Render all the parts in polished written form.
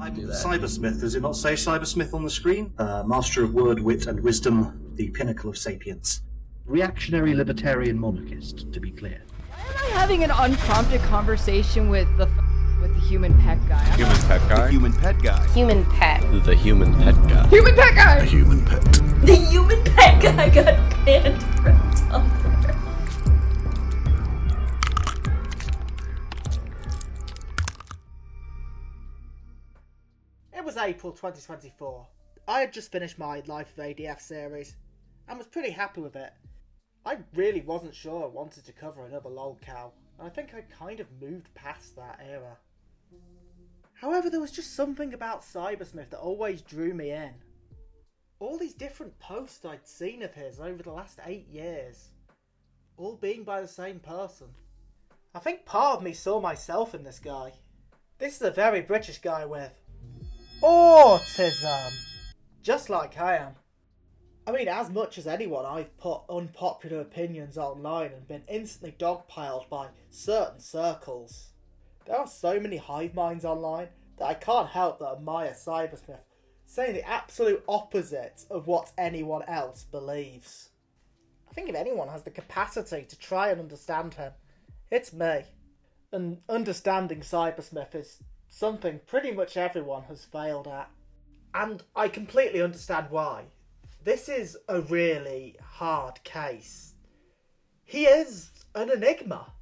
I'm Cybersmith, does it not say Cybersmith on the screen? Master of word, wit and wisdom, the pinnacle of sapience. Reactionary libertarian monarchist, to be clear. Why am I having an unprompted conversation with the human pet guy? Human pet guy? The human pet guy. Human pet. The human pet guy. Human pet guy! The human pet. The human pet guy got banned from Tumblr. It was April 2024. I had just finished my Life of ADF series and was pretty happy with it. I really wasn't sure I wanted to cover another lolcow, and I think I kind of moved past that era. However, there was just something about Cybersmith that always drew me in. All these different posts I'd seen of his over the last 8 years, all being by the same person. I think part of me saw myself in this guy. This is a very British guy with autism, just like I am. I mean, as much as anyone, I've put unpopular opinions online and been instantly dogpiled by certain circles. There are so many hive minds online that I can't help but admire Cybersmith saying the absolute opposite of what anyone else believes. I think if anyone has the capacity to try and understand him, it's me. And understanding Cybersmith is something pretty much everyone has failed at. And I completely understand why. This is a really hard case. He is an enigma.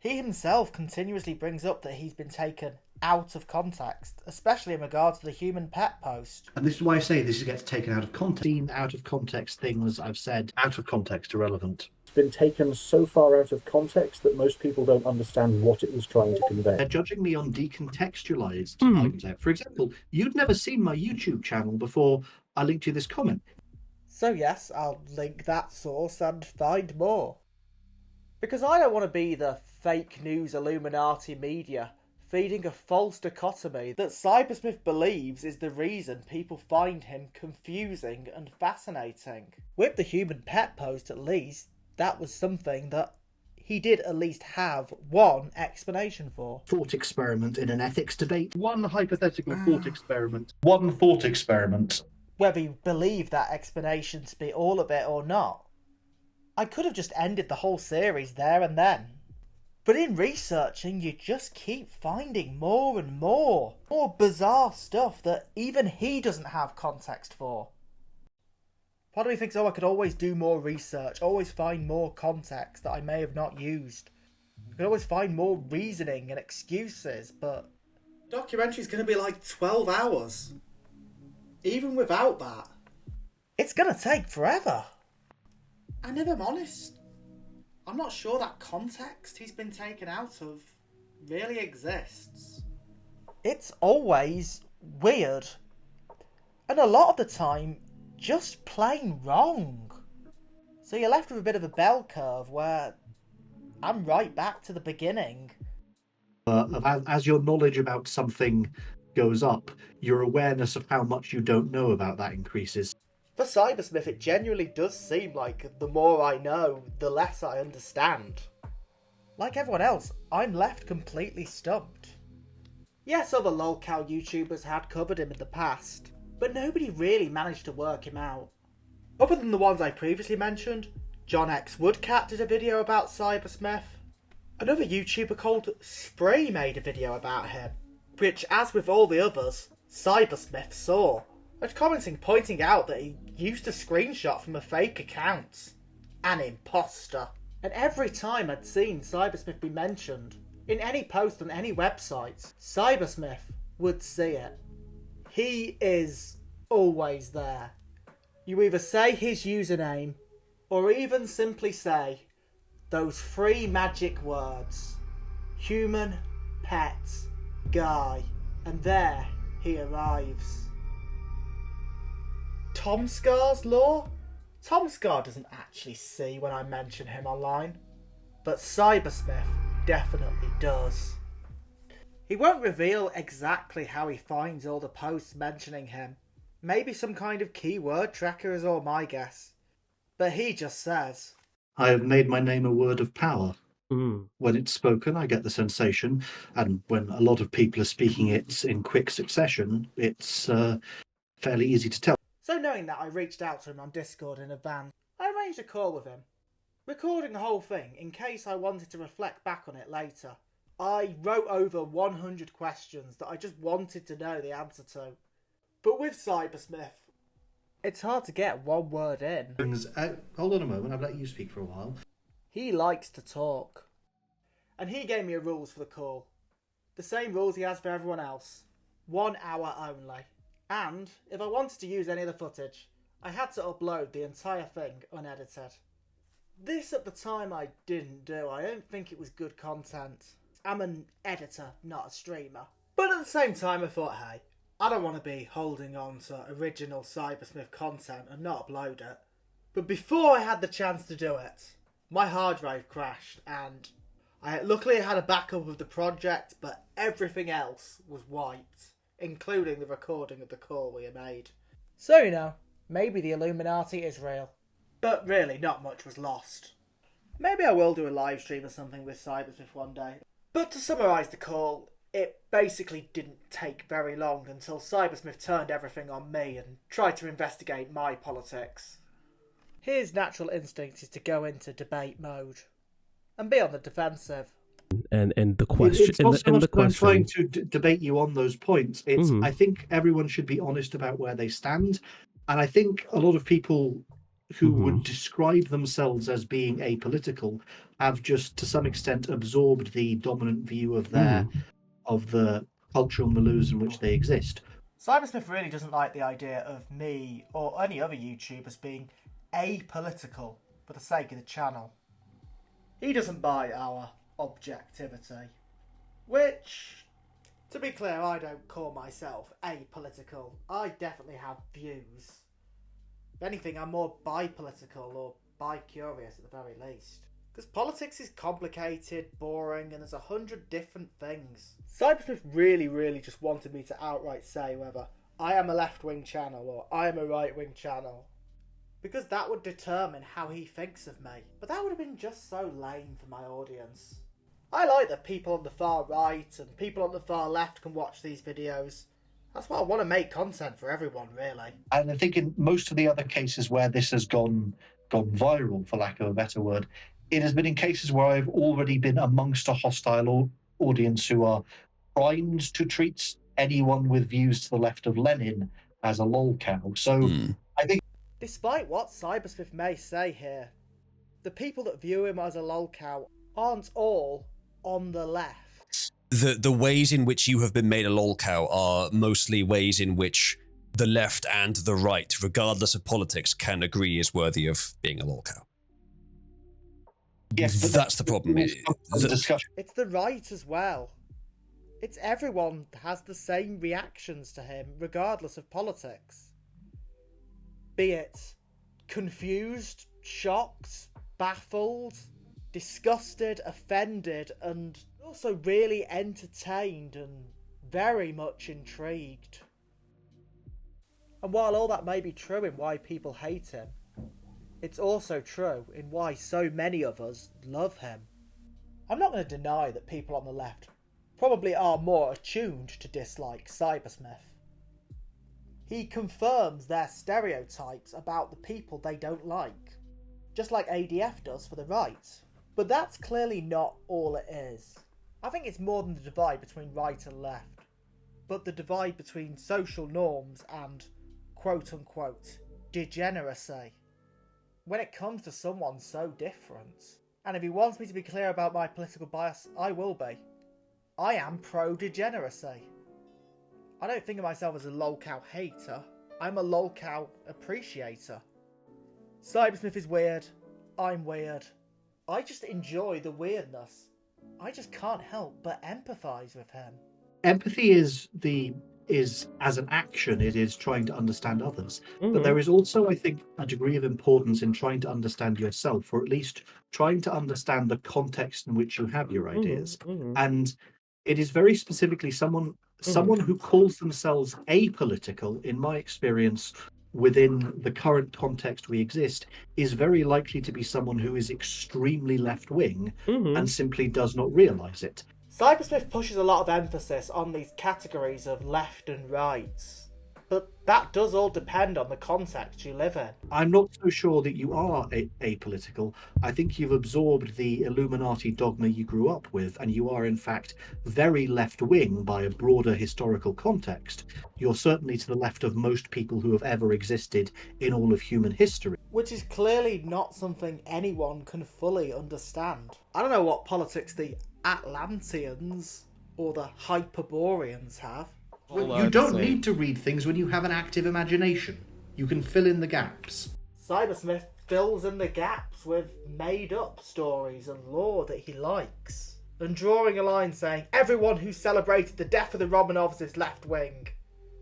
He himself continuously brings up that he's been taken out of context, especially in regards to the human pet post. And this is why I say this gets taken out of context. Seen out of context things I've said out of context irrelevant. It's been taken so far out of context that most people don't understand what it was trying to convey. They're judging me on decontextualized items. For example, you'd never seen my YouTube channel before I linked you this comment. So yes, I'll link that source and find more. Because I don't want to be the fake news Illuminati media feeding a false dichotomy that Cybersmith believes is the reason people find him confusing and fascinating. With the human pet post, at least, that was something that he did at least have one explanation for. Thought experiment in an ethics debate. One hypothetical thought experiment. One thought experiment. Whether you believe that explanation to be all of it or not. I could have just ended the whole series there and then. But in researching, you just keep finding more and more bizarre stuff that even he doesn't have context for. Part of me thinks, I could always do more research, always find more context that I may have not used. I could always find more reasoning and excuses, but the documentary's going to be like 12 hours. Even without that, it's going to take forever. And if I'm honest, I'm not sure that context he's been taken out of really exists. It's always weird. And a lot of the time, just plain wrong. So you're left with a bit of a bell curve where I'm right back to the beginning. As your knowledge about something goes up, your awareness of how much you don't know about that increases. For Cybersmith, it genuinely does seem like the more I know, the less I understand. Like everyone else, I'm left completely stumped. Yes, other lolcow YouTubers had covered him in the past, but nobody really managed to work him out. Other than the ones I previously mentioned, John X Woodcat did a video about Cybersmith. Another YouTuber called Spree made a video about him, which, as with all the others, Cybersmith saw. And commenting pointing out that he used a screenshot from a fake account. An imposter. And every time I'd seen Cybersmith be mentioned, in any post on any website, Cybersmith would see it. He is always there. You either say his username, or even simply say those 3 magic words. Human, pet, guy. And there he arrives. Tom Scar's law? Tom Scar doesn't actually see when I mention him online, but Cybersmith definitely does. He won't reveal exactly how he finds all the posts mentioning him. Maybe some kind of keyword tracker is all my guess. But he just says, I have made my name a word of power. When it's spoken, I get the sensation, and when a lot of people are speaking it in quick succession, it's fairly easy to tell. So knowing that, I reached out to him on Discord in advance. I arranged a call with him, recording the whole thing in case I wanted to reflect back on it later. I wrote over 100 questions that I just wanted to know the answer to. But with Cybersmith, it's hard to get one word in. Hold on a moment, I've let you speak for a while. He likes to talk. And he gave me a rules for the call. The same rules he has for everyone else. 1 hour only. And if I wanted to use any of the footage, I had to upload the entire thing unedited. This at the time I didn't do. I don't think it was good content. I'm an editor, not a streamer. But at the same time I thought, hey, I don't want to be holding on to original Cybersmith content and not upload it. But before I had the chance to do it, my hard drive crashed and luckily I had a backup of the project, but everything else was wiped, including the recording of the call we had made. So, you know, maybe the Illuminati is real. But really, not much was lost. Maybe I will do a live stream or something with Cybersmith one day. But to summarise the call, it basically didn't take very long until Cybersmith turned everything on me and tried to investigate my politics. His natural instinct is to go into debate mode and be on the defensive. And the question, it's not so much that I'm trying question, to debate you on those points. It's I think everyone should be honest about where they stand, and I think a lot of people who would describe themselves as being apolitical have just to some extent absorbed the dominant view of the cultural milieu in which they exist. Cybersmith really doesn't like the idea of me or any other YouTubers being apolitical for the sake of the channel. He doesn't buy our objectivity. Which, to be clear, I don't call myself apolitical. I definitely have views. If anything, I'm more bipolitical or bi-curious at the very least. Because politics is complicated, boring, and there's 100 different things. Cybersmith really just wanted me to outright say whether I am a left-wing channel or I am a right-wing channel. Because that would determine how he thinks of me. But that would have been just so lame for my audience. I like that people on the far right and people on the far left can watch these videos. That's why I want to make content for everyone, really. And I think in most of the other cases where this has gone viral, for lack of a better word, it has been in cases where I've already been amongst a hostile audience who are primed to treat anyone with views to the left of Lenin as a lolcow. So I think, despite what Cybersmith may say here, the people that view him as a lolcow aren't all on the left. The ways in which you have been made a lolcow are mostly ways in which the left and the right, regardless of politics, can agree is worthy of being a lolcow. yes, but That's the problem. It's the right as well. It's everyone has the same reactions to him, regardless of politics. Be it confused, shocked, baffled, disgusted, offended, and also really entertained and very much intrigued. And while all that may be true in why people hate him, it's also true in why so many of us love him. I'm not going to deny that people on the left probably are more attuned to dislike Cybersmith. He confirms their stereotypes about the people they don't like, just like ADF does for the right. But that's clearly not all it is. I think it's more than the divide between right and left, but the divide between social norms and quote-unquote degeneracy. When it comes to someone so different. And if he wants me to be clear about my political bias, I will be. I am pro-degeneracy. I don't think of myself as a lolcow hater. I'm a lolcow appreciator. Cybersmith is weird. I'm weird. I just enjoy the weirdness. I just can't help but empathise with him. empathy is as an action, it is trying to understand others. But there is also, I think, a degree of importance in trying to understand yourself, or at least trying to understand the context in which you have your ideas. And it is very specifically someone who calls themselves apolitical, in my experience, within the current context we exist is very likely to be someone who is extremely left-wing and simply does not realise it. Cybersmith pushes a lot of emphasis on these categories of left and right, but that does all depend on the context you live in. I'm not so sure that you are apolitical. I think you've absorbed the Illuminati dogma you grew up with, and you are in fact very left-wing by a broader historical context. You're certainly to the left of most people who have ever existed in all of human history. Which is clearly not something anyone can fully understand. I don't know what politics the Atlanteans or the Hyperboreans have. You don't need to read things when you have an active imagination. You can fill in the gaps. Cybersmith fills in the gaps with made-up stories and lore that he likes, and drawing a line saying, everyone who celebrated the death of the Romanovs is left-wing.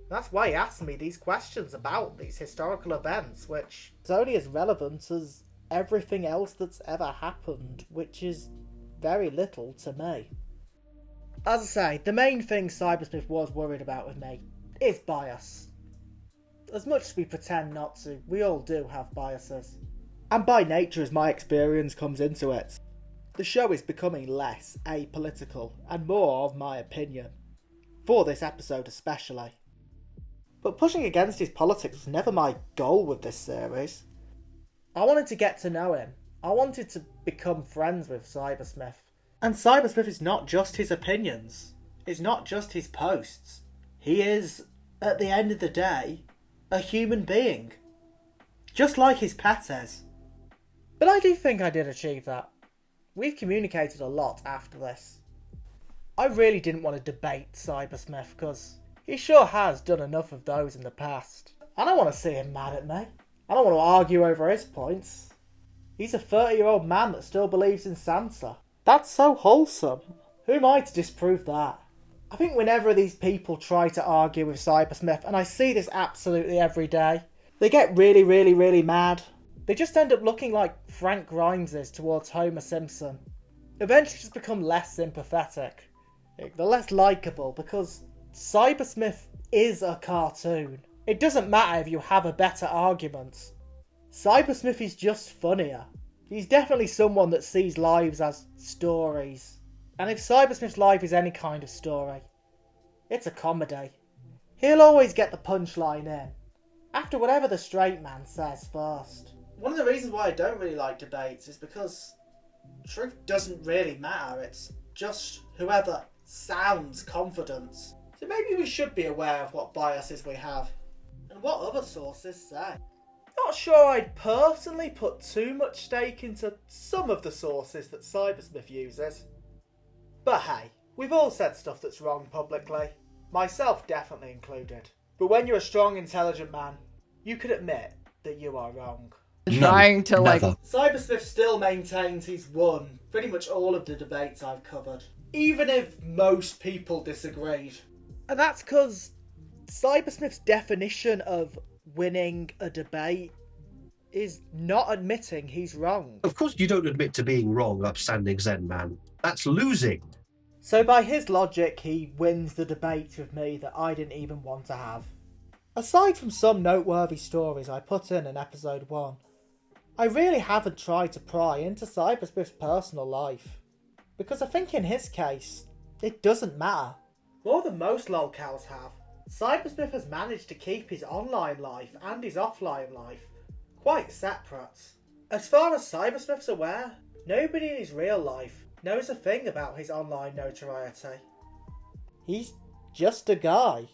That's why he asked me these questions about these historical events, which is only as relevant as everything else that's ever happened, which is very little to me. As I say, the main thing Cybersmith was worried about with me is bias. As much as we pretend not to, we all do have biases. And by nature, as my experience comes into it, the show is becoming less apolitical and more of my opinion. For this episode especially. But pushing against his politics was never my goal with this series. I wanted to get to know him. I wanted to become friends with Cybersmith. And Cybersmith is not just his opinions. It's not just his posts. He is, at the end of the day, a human being. Just like his pet is. But I do think I did achieve that. We've communicated a lot after this. I really didn't want to debate Cybersmith because he sure has done enough of those in the past. I don't want to see him mad at me. I don't want to argue over his points. He's a 30-year-old man that still believes in Santa. That's so wholesome. Who am I to disprove that? I think whenever these people try to argue with Cybersmith, and I see this absolutely every day, they get really, really, really mad. They just end up looking like Frank Grimes is towards Homer Simpson. Eventually just become less sympathetic. They're less likeable because Cybersmith is a cartoon. It doesn't matter if you have a better argument. Cybersmith is just funnier. He's definitely someone that sees lives as stories. And if Cybersmith's life is any kind of story, it's a comedy. He'll always get the punchline in, after whatever the straight man says first. One of the reasons why I don't really like debates is because truth doesn't really matter. It's just whoever sounds confident. So maybe we should be aware of what biases we have, and what other sources say. Not sure I'd personally put too much stake into some of the sources that Cybersmith uses. But hey, we've all said stuff that's wrong publicly. Myself definitely included. But when you're a strong, intelligent man, you can admit that you are wrong. Trying to never. Cybersmith still maintains he's won pretty much all of the debates I've covered. Even if most people disagreed. And that's because Cybersmith's definition of winning a debate is not admitting he's wrong. Of course you don't admit to being wrong, upstanding Zen man. That's losing. So by his logic, he wins the debate with me that I didn't even want to have. Aside from some noteworthy stories I put in episode 1, I really haven't tried to pry into Cybersmith's personal life. Because I think in his case, it doesn't matter. More than most lolcows have, Cybersmith has managed to keep his online life and his offline life quite separate. As far as Cybersmith's aware, nobody in his real life knows a thing about his online notoriety. He's just a guy.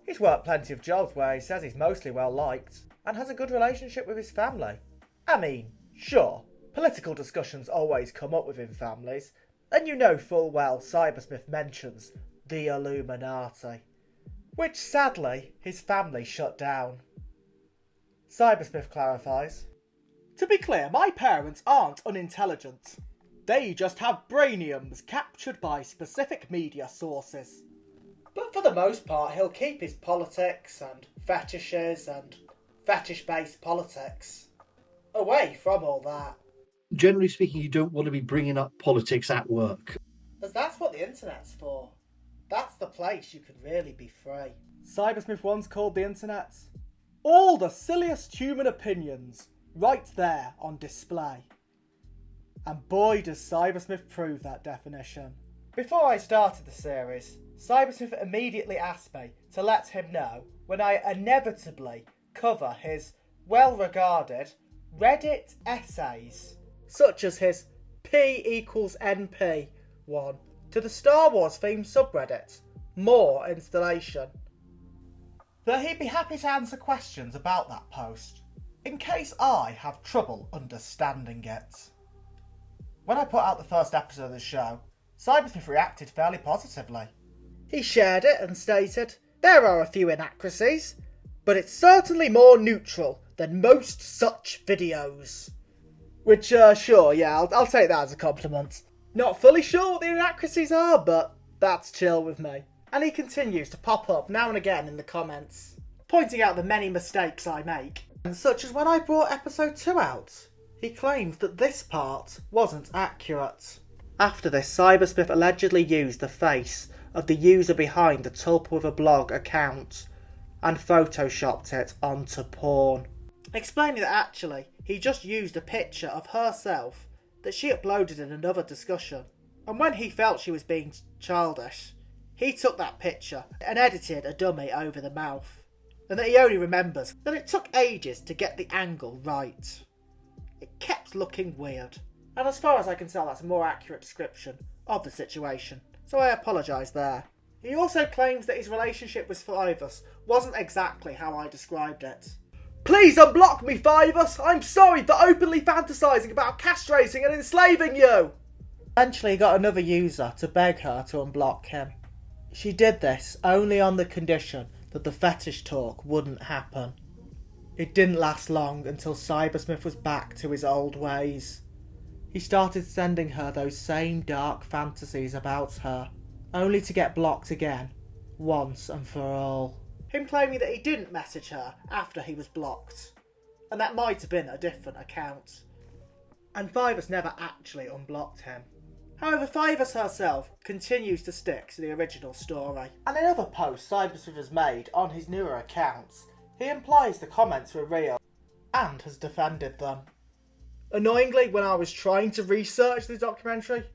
He's worked plenty of jobs where he says he's mostly well liked and has a good relationship with his family. I mean, sure, political discussions always come up within families, and you know full well Cybersmith mentions the Illuminati, which sadly his family shut down. Cybersmith clarifies, "To be clear, my parents aren't unintelligent. They just have brainiums captured by specific media sources. But for the most part, he'll keep his politics and fetishes and fetish-based politics away from all that. Generally speaking, you don't want to be bringing up politics at work. As that's what the internet's for. That's the place you can really be free." Cybersmith once called the internet All the silliest human opinions, right there on display. And boy does Cybersmith prove that definition. Before I started the series, Cybersmith immediately asked me to let him know when I inevitably cover his well-regarded Reddit essays, such as his P=NP one to the Star Wars themed subreddit, More Installation, that he'd be happy to answer questions about that post, in case I have trouble understanding it. When I put out the first episode of the show, Cybersmith reacted fairly positively. He shared it and stated, "There are a few inaccuracies, but it's certainly more neutral than most such videos." Which, sure, yeah, I'll take that as a compliment. Not fully sure what the inaccuracies are, but that's chill with me. And he continues to pop up now and again in the comments, pointing out the many mistakes I make, and such as when I brought episode 2 out. He claims that this part wasn't accurate. After this, Cybersmith allegedly used the face of the user behind the Tulpa with a blog account and photoshopped it onto porn, explaining that actually he just used a picture of herself that she uploaded in another discussion, and when he felt she was being childish, he took that picture and edited a dummy over the mouth, and that he only remembers that it took ages to get the angle right. It kept looking weird, and as far as I can tell that's a more accurate description of the situation, so I apologise there. He also claims that his relationship with Fivus wasn't exactly how I described it. "Please unblock me, Fivus! I'm sorry for openly fantasising about castrating and enslaving you!" Eventually he got another user to beg her to unblock him. She did this only on the condition that the fetish talk wouldn't happen. It didn't last long until Cybersmith was back to his old ways. He started sending her those same dark fantasies about her, only to get blocked again, once and for all. Him claiming that he didn't message her after he was blocked, and that might have been a different account. And Fivus never actually unblocked him. However, Fivus herself continues to stick to the original story. And in other posts Cybersmith has made on his newer accounts, he implies the comments were real and has defended them. Annoyingly, when I was trying to research the documentary,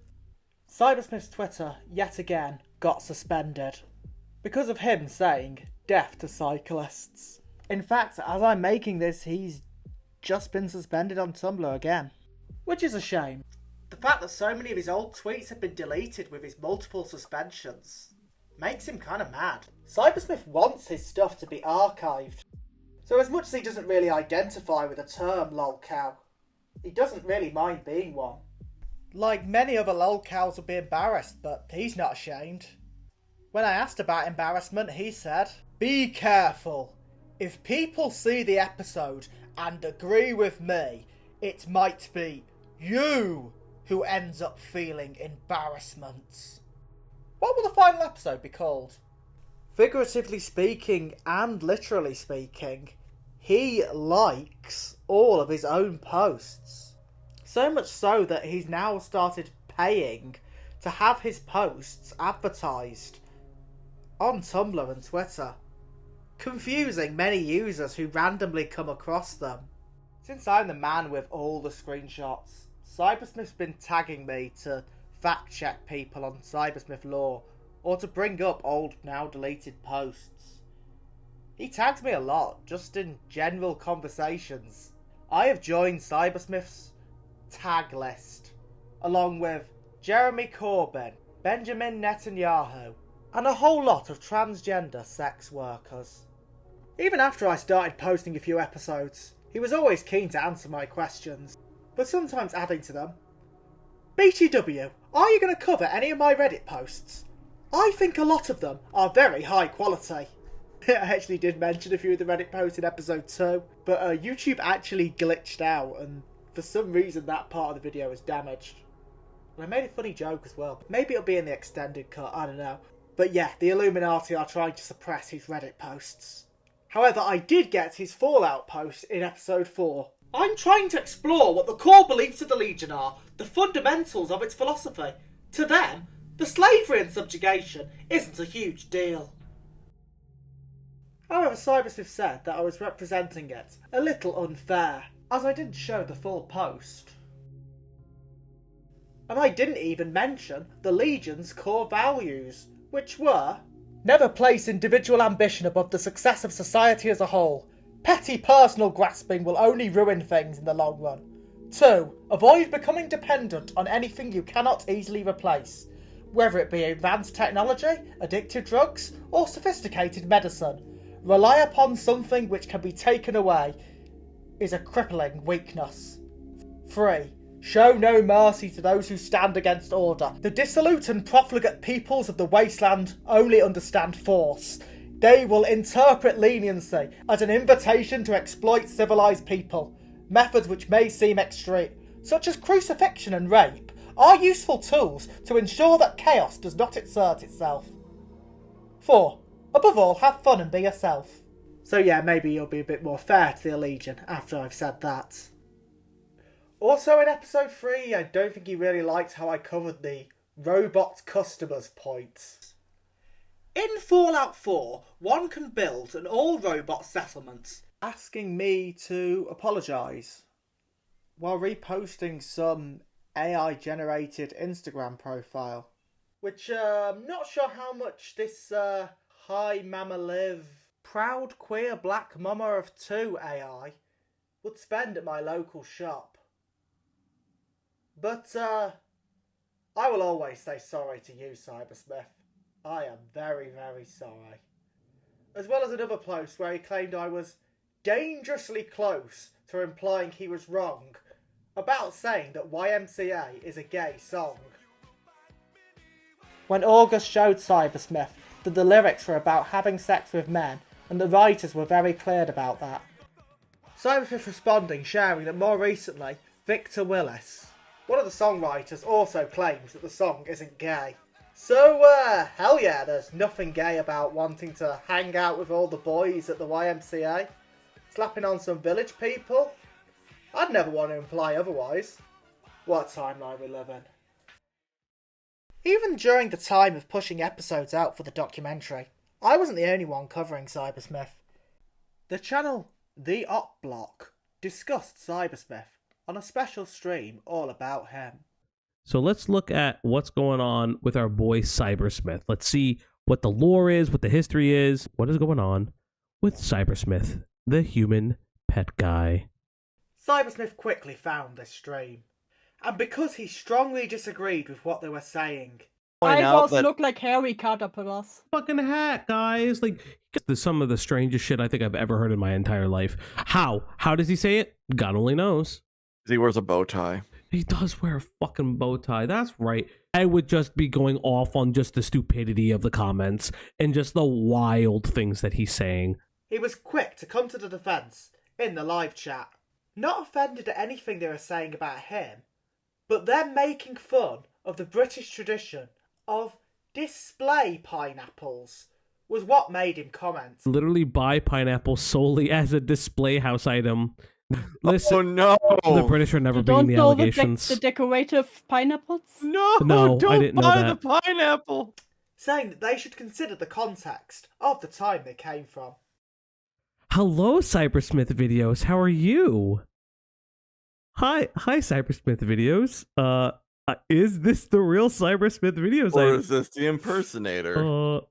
Cybersmith's Twitter yet again got suspended because of him saying "death to cyclists." In fact, as I'm making this, he's just been suspended on Tumblr again, which is a shame. The fact that so many of his old tweets have been deleted with his multiple suspensions makes him kind of mad. Cybersmith wants his stuff to be archived, so as much as he doesn't really identify with the term lolcow, he doesn't really mind being one. Like many other lolcows would be embarrassed, but he's not ashamed. When I asked about embarrassment, he said, "Be careful. If people see the episode and agree with me, it might be you who ends up feeling embarrassment." What will the final episode be called? Figuratively speaking and literally speaking, he likes all of his own posts. So much so that he's now started paying to have his posts advertised on Tumblr and Twitter, confusing many users who randomly come across them. Since I'm the man with all the screenshots, Cybersmith's been tagging me to fact check people on Cybersmith lore or to bring up old, now deleted posts. He tags me a lot, just in general conversations. I have joined Cybersmith's tag list, along with Jeremy Corbyn, Benjamin Netanyahu, and a whole lot of transgender sex workers. Even after I started posting a few episodes, he was always keen to answer my questions, but sometimes adding to them. "BTW, are you going to cover any of my Reddit posts? I think a lot of them are very high quality." I actually did mention a few of the Reddit posts in episode 2, but YouTube actually glitched out, and for some reason that part of the video was damaged. And I made a funny joke as well. Maybe it'll be in the extended cut, I don't know. But yeah, the Illuminati are trying to suppress his Reddit posts. However, I did get his Fallout post in episode 4. "I'm trying to explore what the core beliefs of the Legion are, the fundamentals of its philosophy. To them, the slavery and subjugation isn't a huge deal." However, Cybersmith said that I was representing it a little unfair, as I didn't show the full post. And I didn't even mention the Legion's core values, which were: never place individual ambition above the success of society as a whole. Petty personal grasping will only ruin things in the long run. 2. Avoid becoming dependent on anything you cannot easily replace, whether it be advanced technology, addictive drugs, or sophisticated medicine. Rely upon something which can be taken away is a crippling weakness. 3. Show no mercy to those who stand against order. The dissolute and profligate peoples of the wasteland only understand force. They will interpret leniency as an invitation to exploit civilized people. Methods which may seem extreme, such as crucifixion and rape, are useful tools to ensure that chaos does not assert itself. 4. Above all, have fun and be yourself. So yeah, maybe you'll be a bit more fair to the Legion after I've said that. Also in episode 3, I don't think he really liked how I covered the robot customers point. In Fallout 4, one can build an all-robot settlement, asking me to apologise while reposting some AI-generated Instagram profile, which I'm not sure how much this Hi Mama Liv, proud queer black mama of 2 AI would spend at my local shop. But I will always say sorry to you, Cybersmith. I am very, very sorry. As well as another post where he claimed I was dangerously close to implying he was wrong about saying that YMCA is a gay song. When August showed Cybersmith that the lyrics were about having sex with men, and the writers were very clear about that. Cybersmith responding, sharing that more recently, Victor Willis, one of the songwriters, also claims that the song isn't gay. So, hell yeah, there's nothing gay about wanting to hang out with all the boys at the YMCA, slapping on some village people. I'd never want to imply otherwise. What a timeline we live in. Even during the time of pushing episodes out for the documentary, I wasn't the only one covering Cybersmith. The channel The Opp Block discussed Cybersmith on a special stream all about him. So let's look at what's going on with our boy Cybersmith. Let's see what the lore is, what the history is, what is going on with Cybersmith, the human pet guy. Cybersmith quickly found this stream, and because he strongly disagreed with what they were saying. Eyeballs look like hairy caterpillars. Fucking hat, guys. Like, some of the strangest shit I think I've ever heard in my entire life. How? How does he say it? God only knows. He wears a bow tie. He does wear a fucking bow tie. That's right. I would just be going off on just the stupidity of the comments and just the wild things that he's saying. He was quick to come to the defence in the live chat. Not offended at anything they were saying about him, but them making fun of the British tradition of display pineapples was what made him comment. Literally buy pineapples solely as a display house item. Listen, oh no! The British are never being the allegations. The decorative pineapples? No, don't I didn't know buy that. the pineapple! Saying that they should consider the context of the time they came from. Hello, Cybersmith videos. How are you? Hi, Cybersmith videos. Is this the real Cybersmith videos? Or is this the impersonator?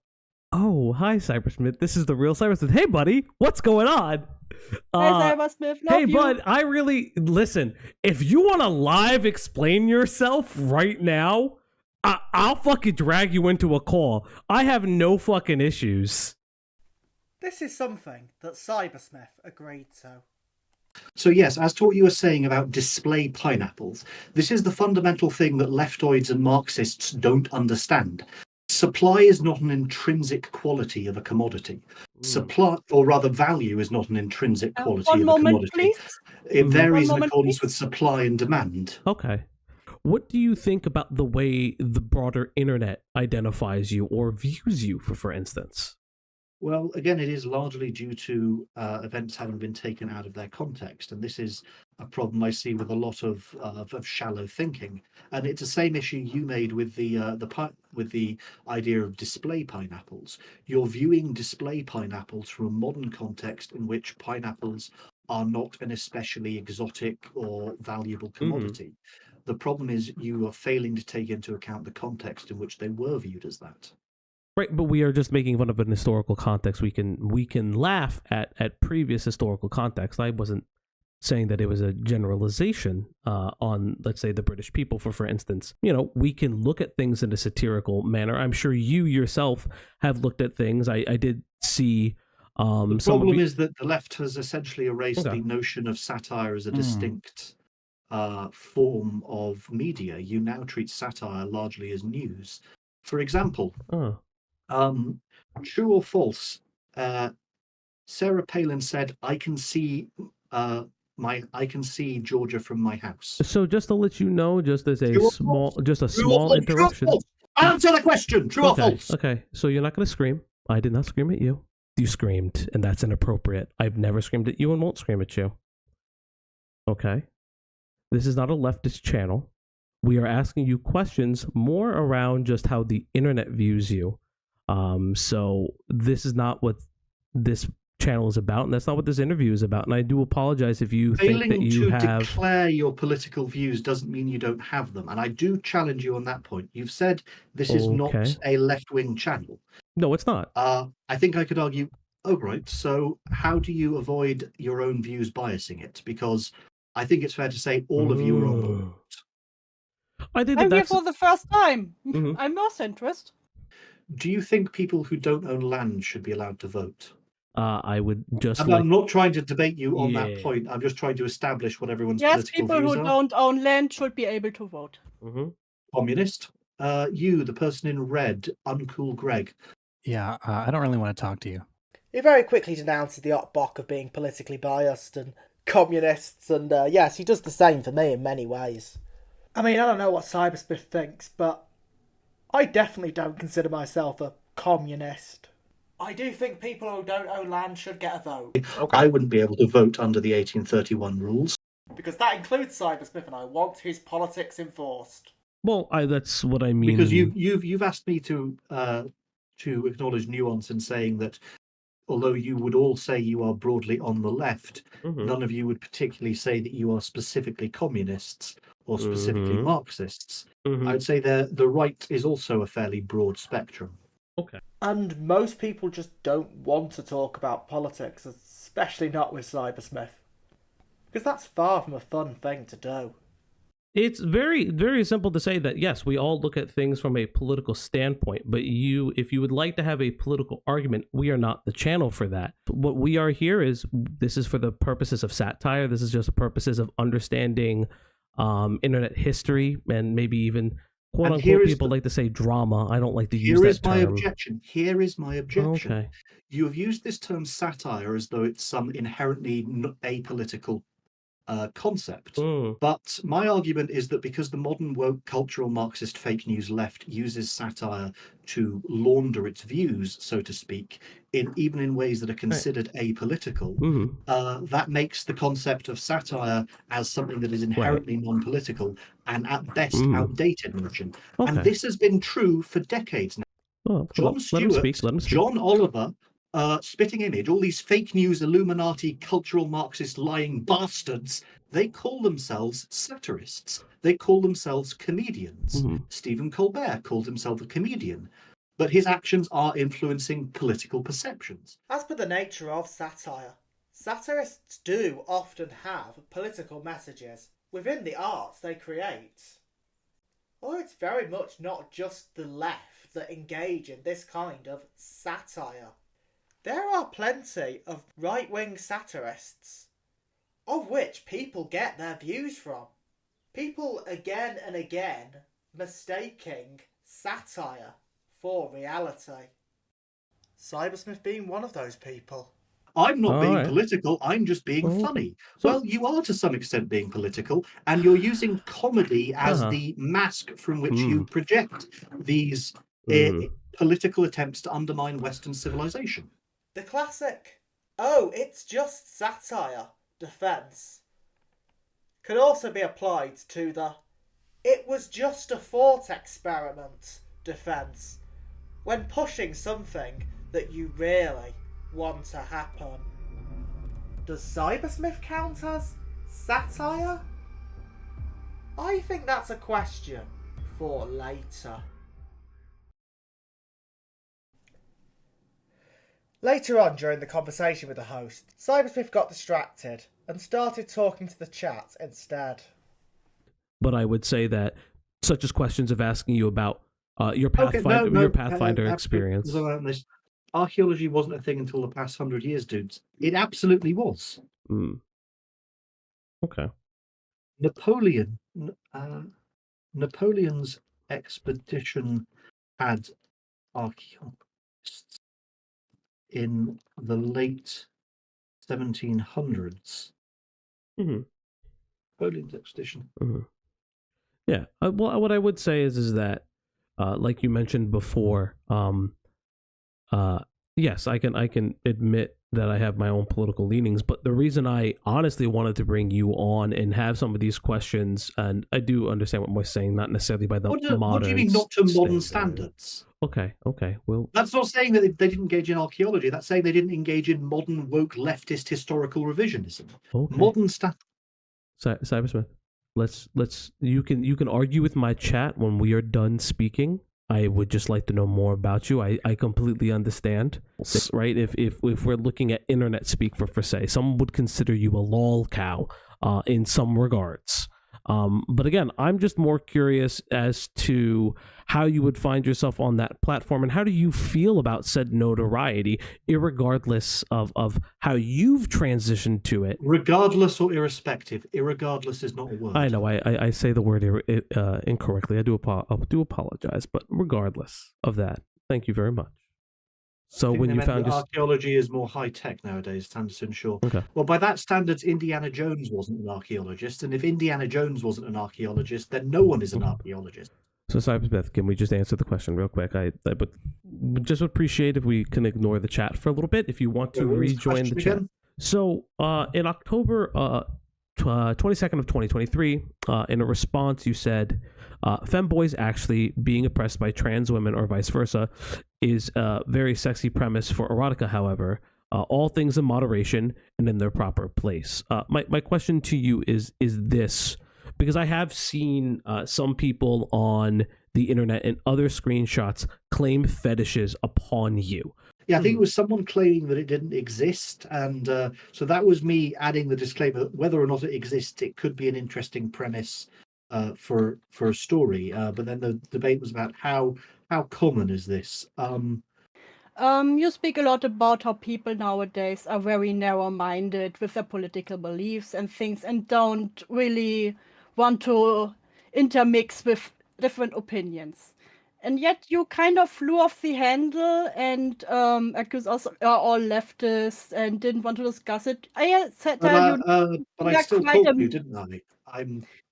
Oh, hi, Cybersmith. This is the real Cybersmith. Hey, buddy, what's going on? Hey, Cybersmith. Hey, bud, I really... Listen, if you want to live explain yourself right now, I'll fucking drag you into a call. I have no fucking issues. This is something that Cybersmith agreed to. So yes, as to what you were saying about display pineapples, this is the fundamental thing that leftoids and Marxists don't understand. Supply is not an intrinsic quality of a commodity. Supply, or rather value, is not an intrinsic quality of a commodity. Please. It varies in accordance with supply and demand. Okay. What do you think about the way the broader internet identifies you or views you, for instance? Well, again, it is largely due to events having been taken out of their context, and this is a problem I see with a lot of shallow thinking. And it's the same issue you made with the idea of display pineapples. You're viewing display pineapples from a modern context in which pineapples are not an especially exotic or valuable commodity. The problem is you are failing to take into account the context in which they were viewed as that. Right, but we are just making fun of an historical context. We can laugh at previous historical context. I wasn't saying that it was a generalization on, let's say, the British people, for instance. You know, we can look at things in a satirical manner. I'm sure you yourself have looked at things. I did see. The problem is that the left has essentially erased the notion of satire as a distinct form of media. You now treat satire largely as news. For example, true or false? Sarah Palin said, "I can see Georgia from my house." So just to let you know, just as a small interruption. Answer the question. True or false? Okay. So you're not going to scream. I did not scream at you. You screamed, and that's inappropriate. I've never screamed at you and won't scream at you. Okay. This is not a leftist channel. We are asking you questions more around just how the internet views you. So this is not what this channel is about, and that's not what this interview is about. And I do apologize if you think that you have... Failing to declare your political views doesn't mean you don't have them. And I do challenge you on that point. You've said this is not a left-wing channel. No, it's not. I think I could argue, oh, right, so how do you avoid your own views biasing it? Because I think it's fair to say all of you are on board. I'm here for the first time. I'm no centrist. Do you think people who don't own land should be allowed to vote? I would just. I'm not trying to debate you on that point. I'm just trying to establish what everyone's political views are. Yes, people who don't own land should be able to vote. Communist. You, the person in red, Uncool Greg. Yeah, I don't really want to talk to you. He very quickly denounces the Opp Block of being politically biased and communists, and yes, he does the same for me in many ways. I mean, I don't know what Cybersmith thinks, but I definitely don't consider myself a communist. I do think people who don't own land should get a vote. I wouldn't be able to vote under the 1831 rules. Because that includes Cybersmith, and I want his politics enforced. Well, that's what I mean. Because you've asked me to acknowledge nuance in saying that although you would all say you are broadly on the left, none of you would particularly say that you are specifically communists or specifically Marxists. I would say the right is also a fairly broad spectrum. Okay. And most people just don't want to talk about politics, especially not with Cybersmith. Because that's far from a fun thing to do. It's very, very simple to say that, yes, we all look at things from a political standpoint, but if you would like to have a political argument, we are not the channel for that. What we are here this is for the purposes of satire. This is just the purposes of understanding internet history and maybe even quote-unquote people like to say drama. I don't like to use that term. Here is my objection. Okay. You have used this term satire as though it's some inherently apolitical concept. But my argument is that because the modern woke cultural Marxist fake news left uses satire to launder its views, so to speak, even in ways that are considered apolitical, that makes the concept of satire as something that is inherently non-political and at best outdated notion. And this has been true for decades now. John Stewart, John Oliver, Spitting Image, all these fake news Illuminati cultural Marxist lying bastards, they call themselves satirists. They call themselves comedians. Stephen Colbert called himself a comedian, but his actions are influencing political perceptions. As per the nature of satire, satirists do often have political messages within the arts they create. Although it's very much not just the left that engage in this kind of satire. There are plenty of right-wing satirists, of which people get their views from. People again and again mistaking satire for reality. Cybersmith being one of those people. I'm not being political, I'm just being funny. Well, you are to some extent being political, and you're using comedy as the mask from which you project these political attempts to undermine Western civilization. The classic, "Oh, it's just satire," defence can also be applied to the "it was just a thought experiment" defence when pushing something that you really want to happen. Does Cybersmith count as satire? I think that's a question for later. Later on during the conversation with the host, Cybersmith got distracted and started talking to the chat instead. But I would say that such as questions of asking you about your Pathfinder experience. Archaeology wasn't a thing until the past 100 years, dudes. It absolutely was. Okay. Napoleon's expedition had archaeologists in the late 1700s. Napoleon's expedition. Yeah. Well, what I would say is that, like you mentioned before, yes, I can admit that I have my own political leanings, but the reason I honestly wanted to bring you on and have some of these questions, and I do understand what Moy's saying, not necessarily by the modern. What do you mean, not to modern standards? Okay. Well, that's not saying that they didn't engage in archaeology. That's saying they didn't engage in modern woke leftist historical revisionism. Okay. Modern standards. Cybersmith, you can argue with my chat when we are done speaking. I would just like to know more about you. I completely understand, right? If we're looking at internet speak for say, some would consider you a lol cow in some regards. But again, I'm just more curious as to how you would find yourself on that platform and how do you feel about said notoriety, irregardless of how you've transitioned to it. Regardless or irrespective. Irregardless is not a word. I know. I say the word incorrectly. I do apologize. But regardless of that, thank you very much. So when you found archaeology is more high tech nowadays, Sanderson, sure. Okay. Well, by that standards, Indiana Jones wasn't an archaeologist, and if Indiana Jones wasn't an archaeologist, then no one is an archaeologist. So, Cybersmith, can we just answer the question real quick? I would just appreciate if we can ignore the chat for a little bit. If you want to rejoin the chat. So, in October 22nd of 2023, in a response, you said, femboys actually being oppressed by trans women or vice versa is a very sexy premise for erotica, however. All things in moderation and in their proper place. My question to you is this, because I have seen some people on the internet and other screenshots claim fetishes upon you. Yeah, I think it was someone claiming that it didn't exist, and so that was me adding the disclaimer that whether or not it exists, it could be an interesting premise for a story. But then the debate was about how common is this. You speak a lot about how people nowadays are very narrow-minded with their political beliefs and things, and don't really want to intermix with different opinions. And yet you kind of flew off the handle and accused us all leftists and didn't want to discuss it. I said but I still talked to you, didn't I?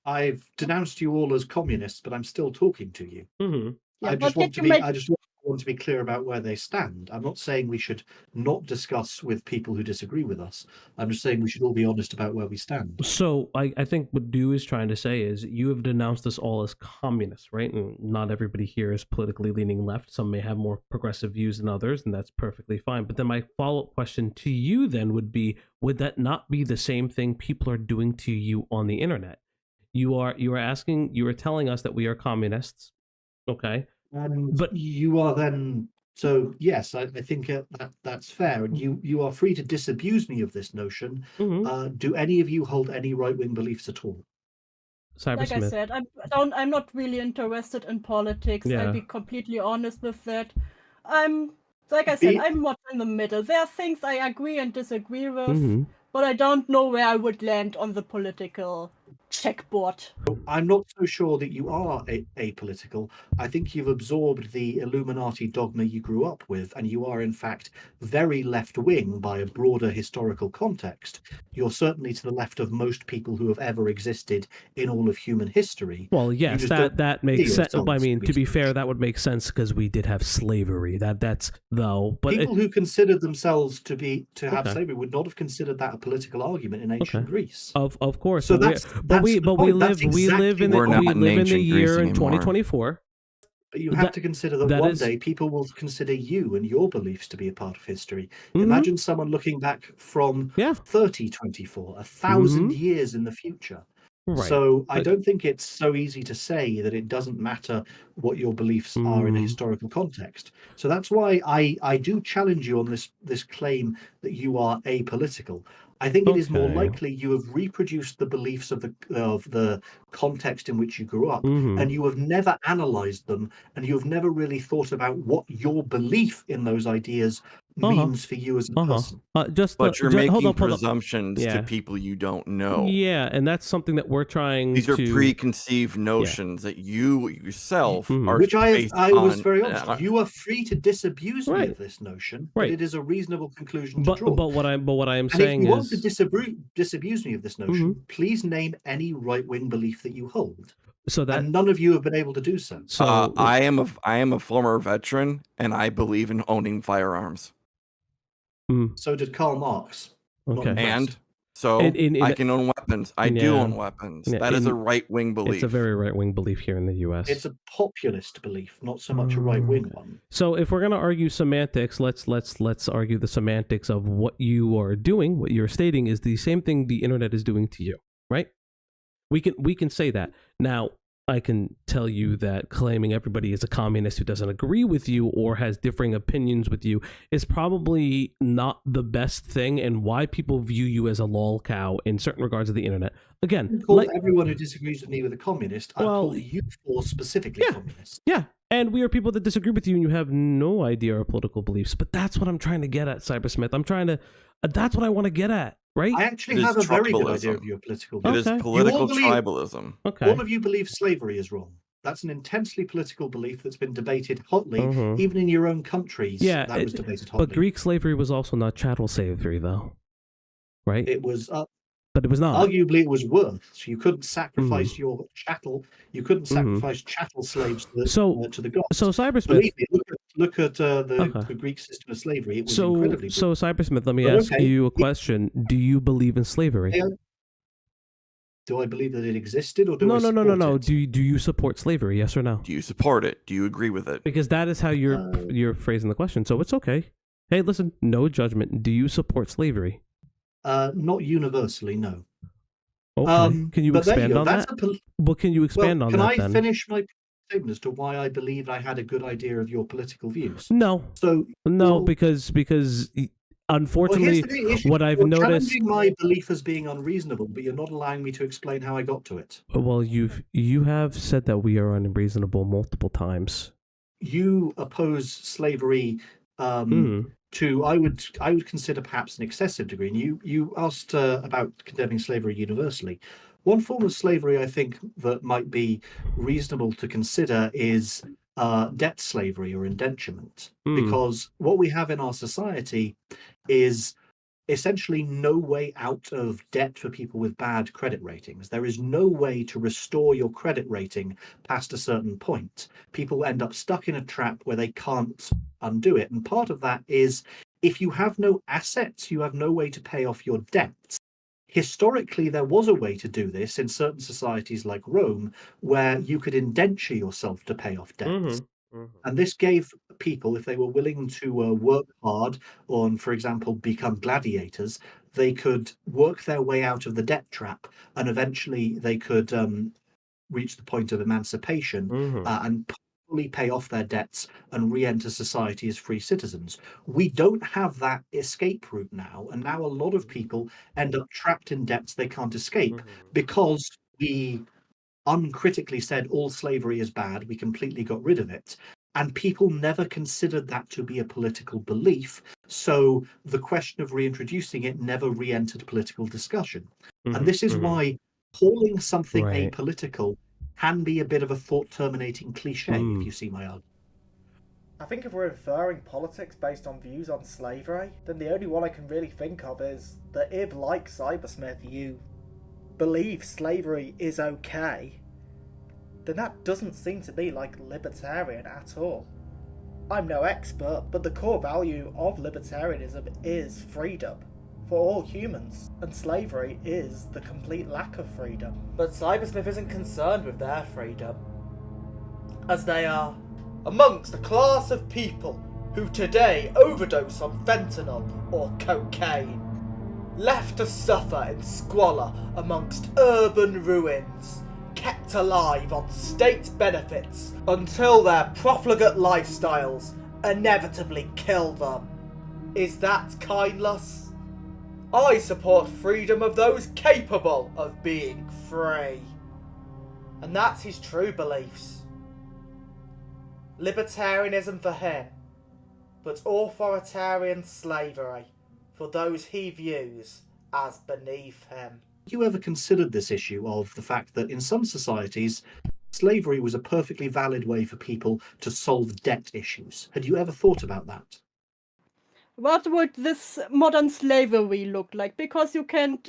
I've denounced you all as communists, but I'm still talking to you. Mm-hmm. Yeah, I just want to be clear about where they stand. I'm not saying we should not discuss with people who disagree with us. I'm just saying we should all be honest about where we stand. So I think what Dew is trying to say is you have denounced us all as communists, right? And not everybody here is politically leaning left. Some may have more progressive views than others, and that's perfectly fine. But then my follow-up question to you then would be, would that not be the same thing people are doing to you on the internet? You are telling us that we are communists, okay? But you are then, so yes, I think that's fair, and you are free to disabuse me of this notion. Mm-hmm. Do any of you hold any right-wing beliefs at all? Like I said, I'm not really interested in politics. Yeah. I'll be completely honest with that. I'm more in the middle. There are things I agree and disagree with, mm-hmm. but I don't know where I would land on the political checkboard. I'm not so sure that you are apolitical. I think you've absorbed the Illuminati dogma you grew up with, and you are in fact very left-wing by a broader historical context. You're certainly to the left of most people who have ever existed in all of human history. Well, yes, that makes sense. I mean, to be fair, that would make sense because we did have slavery. That's though, but people who considered themselves to have slavery would not have considered that a political argument in ancient Greece. Of course, so we live in the year in 2024. But you have to consider that one day people will consider you and your beliefs to be a part of history. Imagine someone looking back from 3024, 1,000 years in the future. Right. So I don't think it's so easy to say that it doesn't matter what your beliefs are in a historical context. So that's why I do challenge you on this claim that you are apolitical. I think it is more likely you have reproduced the beliefs of the context in which you grew up, and you have never analyzed them, and you have never really thought about what your belief in those ideas means for you as a person. But you're making presumptions to people you don't know. Yeah, and that's something that we're trying These are preconceived notions that you yourself are Which I was very honest. You are free to disabuse me of this notion, but it is a reasonable conclusion to draw. But what I'm and saying if you is... want to disabuse me of this notion, please name any right-wing belief that you hold. And none of you have been able to do so. I am a former veteran, and I believe in owning firearms. So did Karl Marx. And so I can own weapons. I do own weapons. That is a right-wing belief. It's a very right-wing belief here in the U.S. It's a populist belief, not so much a right-wing one. So if we're going to argue semantics, let's argue the semantics of what you are doing. What you're stating is the same thing the internet is doing to you, right? We can say that. Now, I can tell you that claiming everybody is a communist who doesn't agree with you or has differing opinions with you is probably not the best thing, and why people view you as a lol cow in certain regards of the internet. Again, everyone who disagrees with me with a communist, I call you for specifically communist. Yeah, and we are people that disagree with you and you have no idea our political beliefs. But that's what I'm trying to get at, Cybersmith. That's what I want to get at. Right? I actually have a very good idea of your political beliefs. It is political tribalism. All of you believe slavery is wrong. That's an intensely political belief that's been debated hotly, even in your own countries. Yeah, that was debated hotly. But Greek slavery was also not chattel slavery, though. Right? It was... but it was not. Arguably, it was worth. So you couldn't sacrifice your chattel. You couldn't sacrifice chattel slaves to the gods. So Cybersmith... Believe me, look at the Greek system of slavery. It was incredibly So Cybersmith, let me ask you a question. Do you believe in slavery? Do I believe that it existed, or do I support it? Do you support slavery? Yes or no? Do you support it? Do you agree with it? Because that is how you're phrasing the question. So it's okay. Hey, listen, no judgment. Do you support slavery? Not universally, no. Okay. Can you expand on that? Can you expand on that? Can I finish my statement as to why I believed I had a good idea of your political views? No. Because unfortunately, what I've noticed... You're challenging my belief as being unreasonable, but you're not allowing me to explain how I got to it. Well, you have said that we are unreasonable multiple times. You oppose slavery to I would consider perhaps an excessive degree. And you asked about condemning slavery universally. One form of slavery I think that might be reasonable to consider is debt slavery or indenturement, because what we have in our society is essentially no way out of debt for people with bad credit ratings. There is no way to restore your credit rating past a certain point. People end up stuck in a trap where they can't undo it. And part of that is if you have no assets, you have no way to pay off your debts. Historically, there was a way to do this in certain societies like Rome, where you could indenture yourself to pay off debts. And this gave people, if they were willing to work hard on, for example, become gladiators, they could work their way out of the debt trap, and eventually they could reach the point of emancipation and fully pay off their debts and re-enter society as free citizens. We don't have that escape route now, and now a lot of people end up trapped in debts they can't escape because we uncritically said all slavery is bad, we completely got rid of it, and people never considered that to be a political belief, so the question of reintroducing it never re-entered political discussion. And this is why calling something apolitical can be a bit of a thought-terminating cliche, if you see my argument. I think if we're inferring politics based on views on slavery, then the only one I can really think of is that if, like Cybersmith, you believe slavery is okay, then that doesn't seem to be like libertarian at all. I'm no expert, but the core value of libertarianism is freedom for all humans, and slavery is the complete lack of freedom. But Cybersmith isn't concerned with their freedom, as they are amongst a class of people who today overdose on fentanyl or cocaine, left to suffer in squalor amongst urban ruins, kept alive on state benefits until their profligate lifestyles inevitably kill them. Is that kindless? I support freedom of those capable of being free. And that's his true beliefs. Libertarianism for him, but authoritarian slavery for those he views as beneath him. Have you ever considered this issue of the fact that in some societies, slavery was a perfectly valid way for people to solve debt issues? Had you ever thought about that? What would this modern slavery look like? Because you can't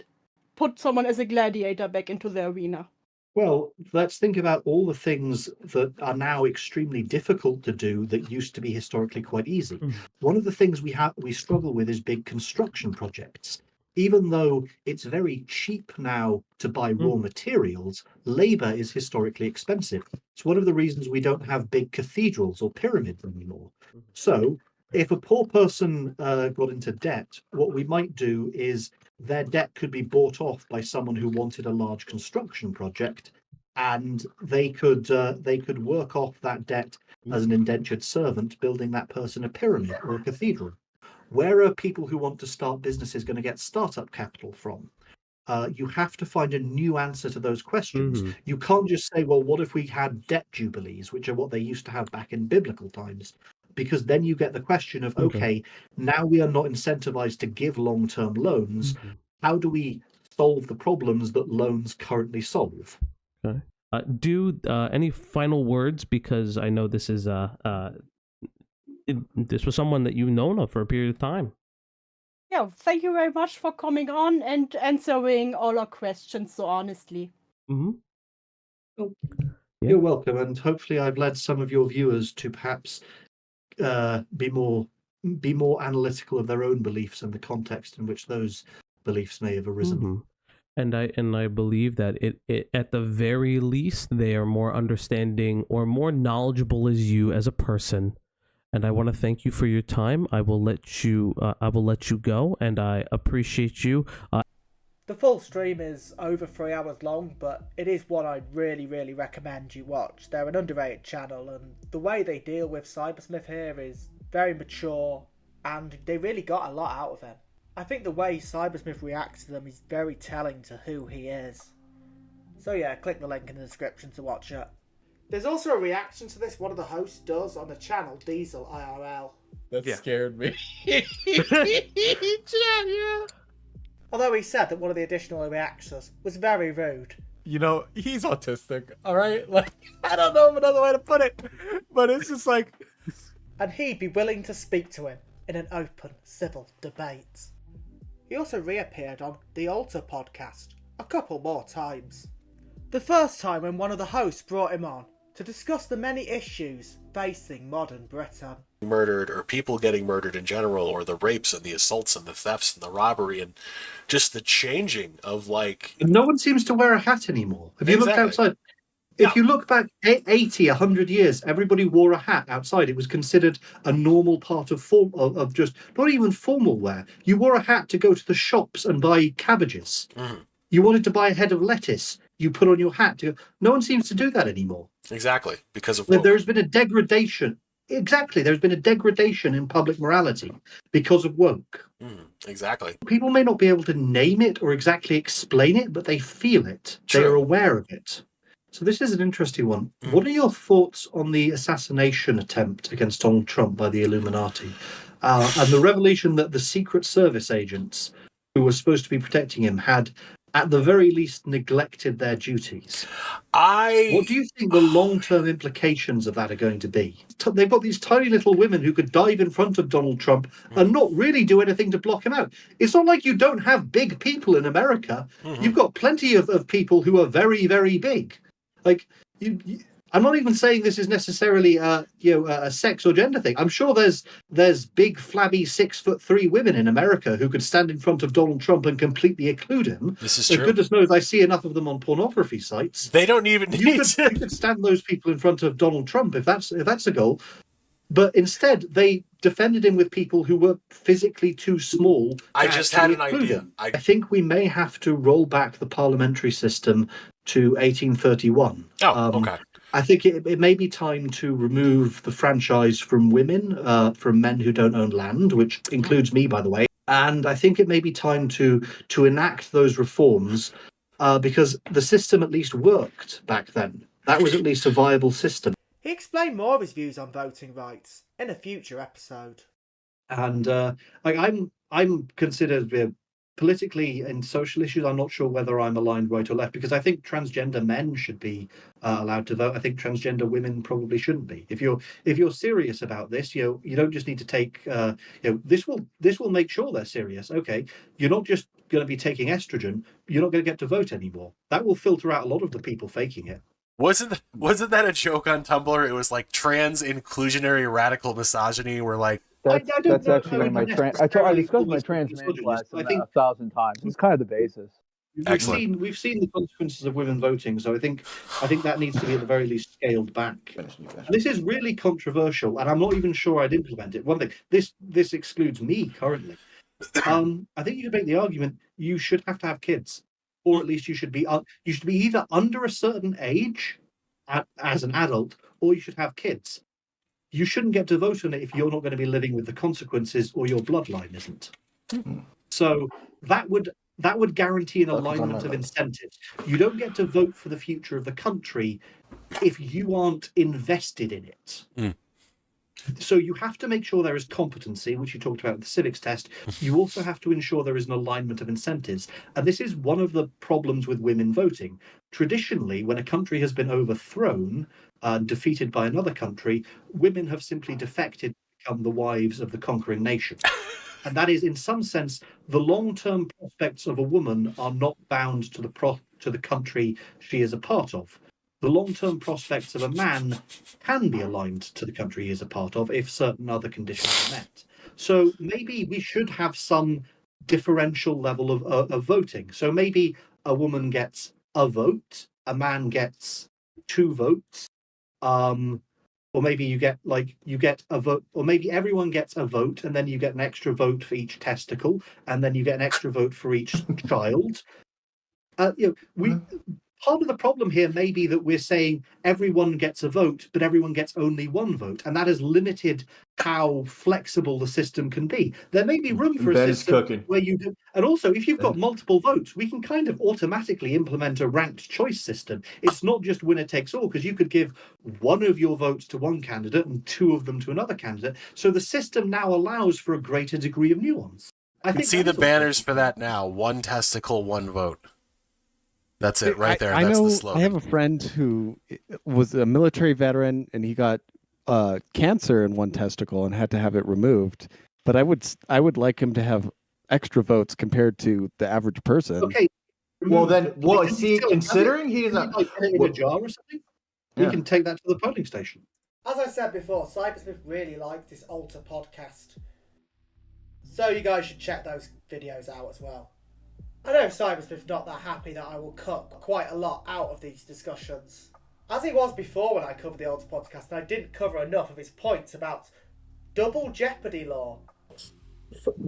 put someone as a gladiator back into the arena. Well, let's think about all the things that are now extremely difficult to do that used to be historically quite easy. One of the things we struggle with is big construction projects. Even though it's very cheap now to buy raw materials, labor is historically expensive. It's one of the reasons we don't have big cathedrals or pyramids anymore. So if a poor person got into debt, what we might do is their debt could be bought off by someone who wanted a large construction project, and they could work off that debt as an indentured servant, building that person a pyramid or a cathedral. Where are people who want to start businesses going to get startup capital from? You have to find a new answer to those questions. You can't just say, well, what if we had debt jubilees, which are what they used to have back in biblical times? Because then you get the question of, okay, now we are not incentivized to give long-term loans. How do we solve the problems that loans currently solve? Okay. Any final words? Because I know this is this was someone that you've known of for a period of time. Yeah, thank you very much for coming on and answering all our questions so honestly. Well, you're welcome, and hopefully I've led some of your viewers to perhaps be more analytical of their own beliefs and the context in which those beliefs may have arisen. And I believe that it at the very least they are more understanding or more knowledgeable as you as a person. And I want to thank you for your time. I will let you go, and I appreciate you. The full stream is over 3 hours long, but it is one I'd really, really recommend you watch. They're an underrated channel, and the way they deal with Cybersmith here is very mature, and they really got a lot out of him. I think the way Cybersmith reacts to them is very telling to who he is. So yeah, click the link in the description to watch it. There's also a reaction to this one of the hosts does on the channel DieselIRL. That scared me. Although he said that one of the additional reactions was very rude. You know, he's autistic, alright? Like, I don't know another way to put it, but it's just like... And he'd be willing to speak to him in an open, civil debate. He also reappeared on the Alter podcast a couple more times. The first time when one of the hosts brought him on to discuss the many issues facing modern Britain. Murdered, or people getting murdered in general, or the rapes and the assaults and the thefts and the robbery, and just the changing of, like... No one seems to wear a hat anymore. Have you looked outside? If you look back 80, 100 years, everybody wore a hat outside. It was considered a normal part of just, not even formal wear. You wore a hat to go to the shops and buy cabbages. You wanted to buy a head of lettuce, you put on your hat. No one seems to do that anymore. Exactly, because of there's been a degradation. Exactly, there's been a degradation in public morality because of woke. Exactly. People may not be able to name it or exactly explain it, but they feel it. True. They are aware of it. So this is an interesting one. What are your thoughts on the assassination attempt against Donald Trump by the Illuminati? And the revelation that the Secret Service agents who were supposed to be protecting him had at the very least, neglected their duties. What do you think the long-term implications of that are going to be? They've got these tiny little women who could dive in front of Donald Trump and not really do anything to block him out. It's not like you don't have big people in America. You've got plenty of people who are very, very big. Like, I'm not even saying this is necessarily a sex or gender thing. I'm sure there's big, flabby 6'3" women in America who could stand in front of Donald Trump and completely occlude him. This is true. Goodness knows I see enough of them on pornography sites. They don't even need you could stand those people in front of Donald Trump if that's a goal. But instead, they defended him with people who were physically too small. I just had an idea. I think we may have to roll back the parliamentary system to 1831. Okay. I think it may be time to remove the franchise from women, from men who don't own land, which includes me, by the way. And I think it may be time to enact those reforms because the system at least worked back then. That was at least a viable system. He explained more of his views on voting rights in a future episode. And I'm considered politically in social issues. I'm not sure whether I'm aligned right or left because I think transgender men should be allowed to vote. I think transgender women probably shouldn't be. If you're serious about this, you don't just need to take. This will make sure they're serious. Okay, you're not just going to be taking estrogen. You're not going to get to vote anymore. That will filter out a lot of the people faking it. Wasn't that a joke on Tumblr? It was like trans inclusionary radical misogyny. Where like that's actually my I discussed my trans man class 1,000 times. It's kind of the basis. We've seen the consequences of women voting, so I think that needs to be at the very least scaled back. This is really controversial, and I'm not even sure I'd implement it. One thing, this excludes me currently. I think you could make the argument you should have to have kids, or at least you should be either under a certain age as an adult, or you should have kids. You shouldn't get to vote on it if you're not going to be living with the consequences or your bloodline isn't. So that would guarantee an alignment of incentives. You don't get to vote for the future of the country if you aren't invested in it. So you have to make sure there is competency, which you talked about with the civics test. You also have to ensure there is an alignment of incentives. And this is one of the problems with women voting. Traditionally, when a country has been overthrown and defeated by another country, women have simply defected to become the wives of the conquering nation. And that is, in some sense, the long-term prospects of a woman are not bound to the country she is a part of. The long-term prospects of a man can be aligned to the country he is a part of if certain other conditions are met. So maybe we should have some differential level of voting. So maybe a woman gets a vote, a man gets 2 votes, or maybe you get a vote, or maybe everyone gets a vote, and then you get an extra vote for each testicle, and then you get an extra vote for each child. Part of the problem here may be that we're saying everyone gets a vote, but everyone gets only 1 vote, and that has limited how flexible the system can be. There may be room for a system where you do, and also if you've got multiple votes, we can kind of automatically implement a ranked choice system. It's not just winner takes all, because you could give 1 of your votes to one candidate and 2 of them to another candidate. So the system now allows for a greater degree of nuance. I can see the banners for that now. 1 testicle, 1 vote. That's it right there. That's the slogan. I have a friend who was a military veteran and he got cancer in 1 testicle and had to have it removed. But I would like him to have extra votes compared to the average person. Okay. Well, then, what is he considering? He's in a jar or something. We can take that to the polling station. As I said before, Cybersmith really liked this Alter podcast, so you guys should check those videos out as well. I know Cybersmith's not that happy that I will cut quite a lot out of these discussions, as he was before when I covered the Alter podcast, and I didn't cover enough of his points about double jeopardy law.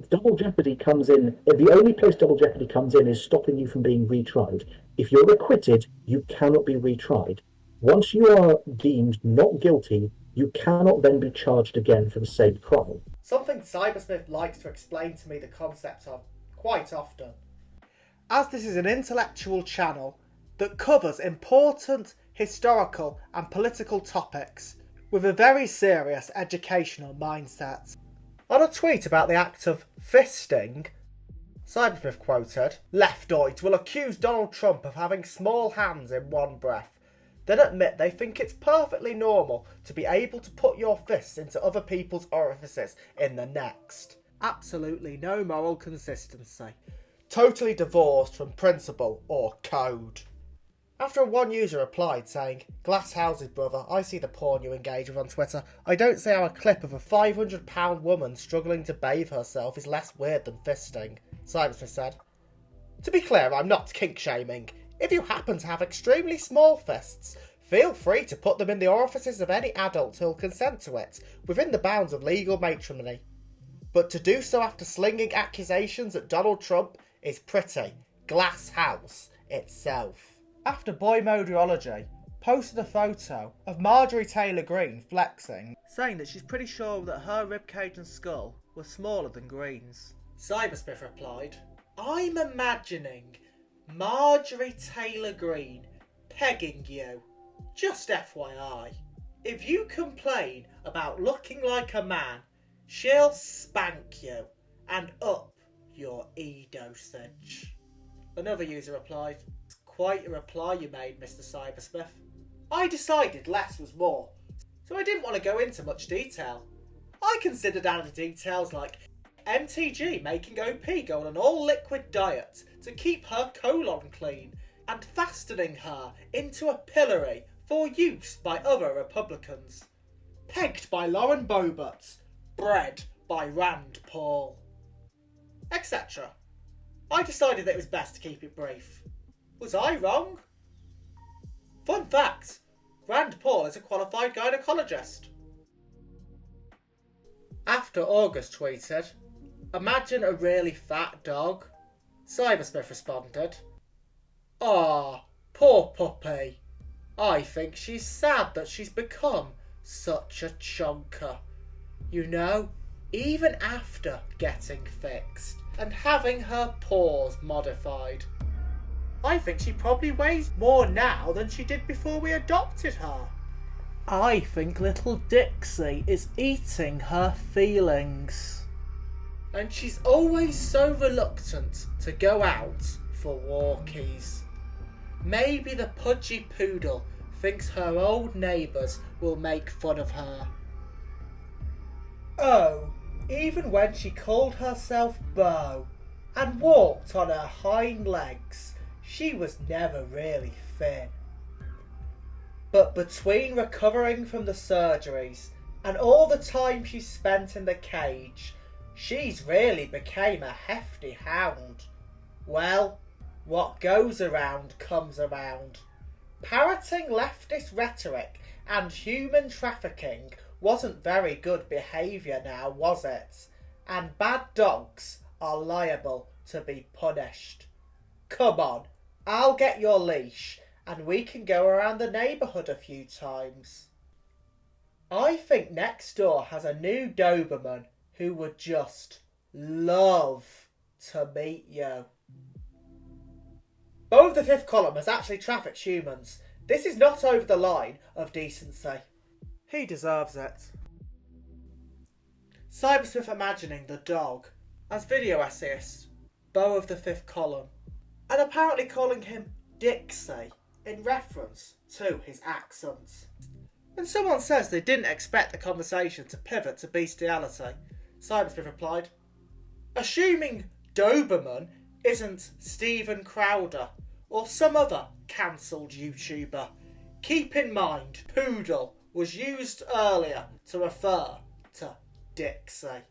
Double jeopardy comes in, the only place double jeopardy comes in is stopping you from being retried. If you're acquitted, you cannot be retried. Once you are deemed not guilty, you cannot then be charged again for the same crime. Something Cybersmith likes to explain to me the concept of quite often, as this is an intellectual channel that covers important historical and political topics with a very serious educational mindset. On a tweet about the act of fisting, Cybersmith quoted, "Leftoids will accuse Donald Trump of having small hands in one breath, then admit they think it's perfectly normal to be able to put your fists into other people's orifices in the next. Absolutely no moral consistency. Totally divorced from principle or code." After one user replied saying, "Glass houses, brother, I see the porn you engage with on Twitter. I don't see how a clip of a £500 woman struggling to bathe herself is less weird than fisting." Cybersmith said, "To be clear, I'm not kink-shaming. If you happen to have extremely small fists, feel free to put them in the orifices of any adult who'll consent to it, within the bounds of legal matrimony. But to do so after slinging accusations at Donald Trump is pretty glass house itself." After Boy Modurology posted a photo of Marjorie Taylor Greene flexing, saying that she's pretty sure that her ribcage and skull were smaller than Green's. Cybersmith replied, "I'm imagining Marjorie Taylor Greene pegging you. Just FYI. If you complain about looking like a man, she'll spank you and up your E-dosage." Another user replied, "Quite a reply you made, Mr. Cybersmith. I decided less was more, so I didn't want to go into much detail. I considered adding details like MTG making OP go on an all-liquid diet to keep her colon clean, and fastening her into a pillory for use by other Republicans. Pegged by Lauren Boebert, bred by Rand Paul, etc. I decided that it was best to keep it brief. Was I wrong? Fun fact, Rand Paul is a qualified gynecologist." After August tweeted, "Imagine a really fat dog." Cybersmith responded, "Aw, poor puppy. I think she's sad that she's become such a chonker. You know, even after getting fixed and having her paws modified. I think she probably weighs more now than she did before we adopted her. I think little Dixie is eating her feelings. And she's always so reluctant to go out for walkies. Maybe the pudgy poodle thinks her old neighbours will make fun of her. Oh, even when she called herself Beau and walked on her hind legs, she was never really thin. But between recovering from the surgeries and all the time she spent in the cage, she's really became a hefty hound. Well, what goes around comes around. Parroting leftist rhetoric and human trafficking wasn't very good behaviour now, was it? And bad dogs are liable to be punished. Come on, I'll get your leash and we can go around the neighbourhood a few times. I think next door has a new Doberman who would just love to meet you. Both the fifth column has actually trafficked humans. This is not over the line of decency. He deserves it. Cybersmith imagining the dog as video essayist, Beau of the fifth column, and apparently calling him Dixie in reference to his accent. When someone says they didn't expect the conversation to pivot to bestiality, Cybersmith replied, "Assuming Doberman isn't Steven Crowder or some other cancelled YouTuber, keep in mind poodle was used earlier to refer to Dixie."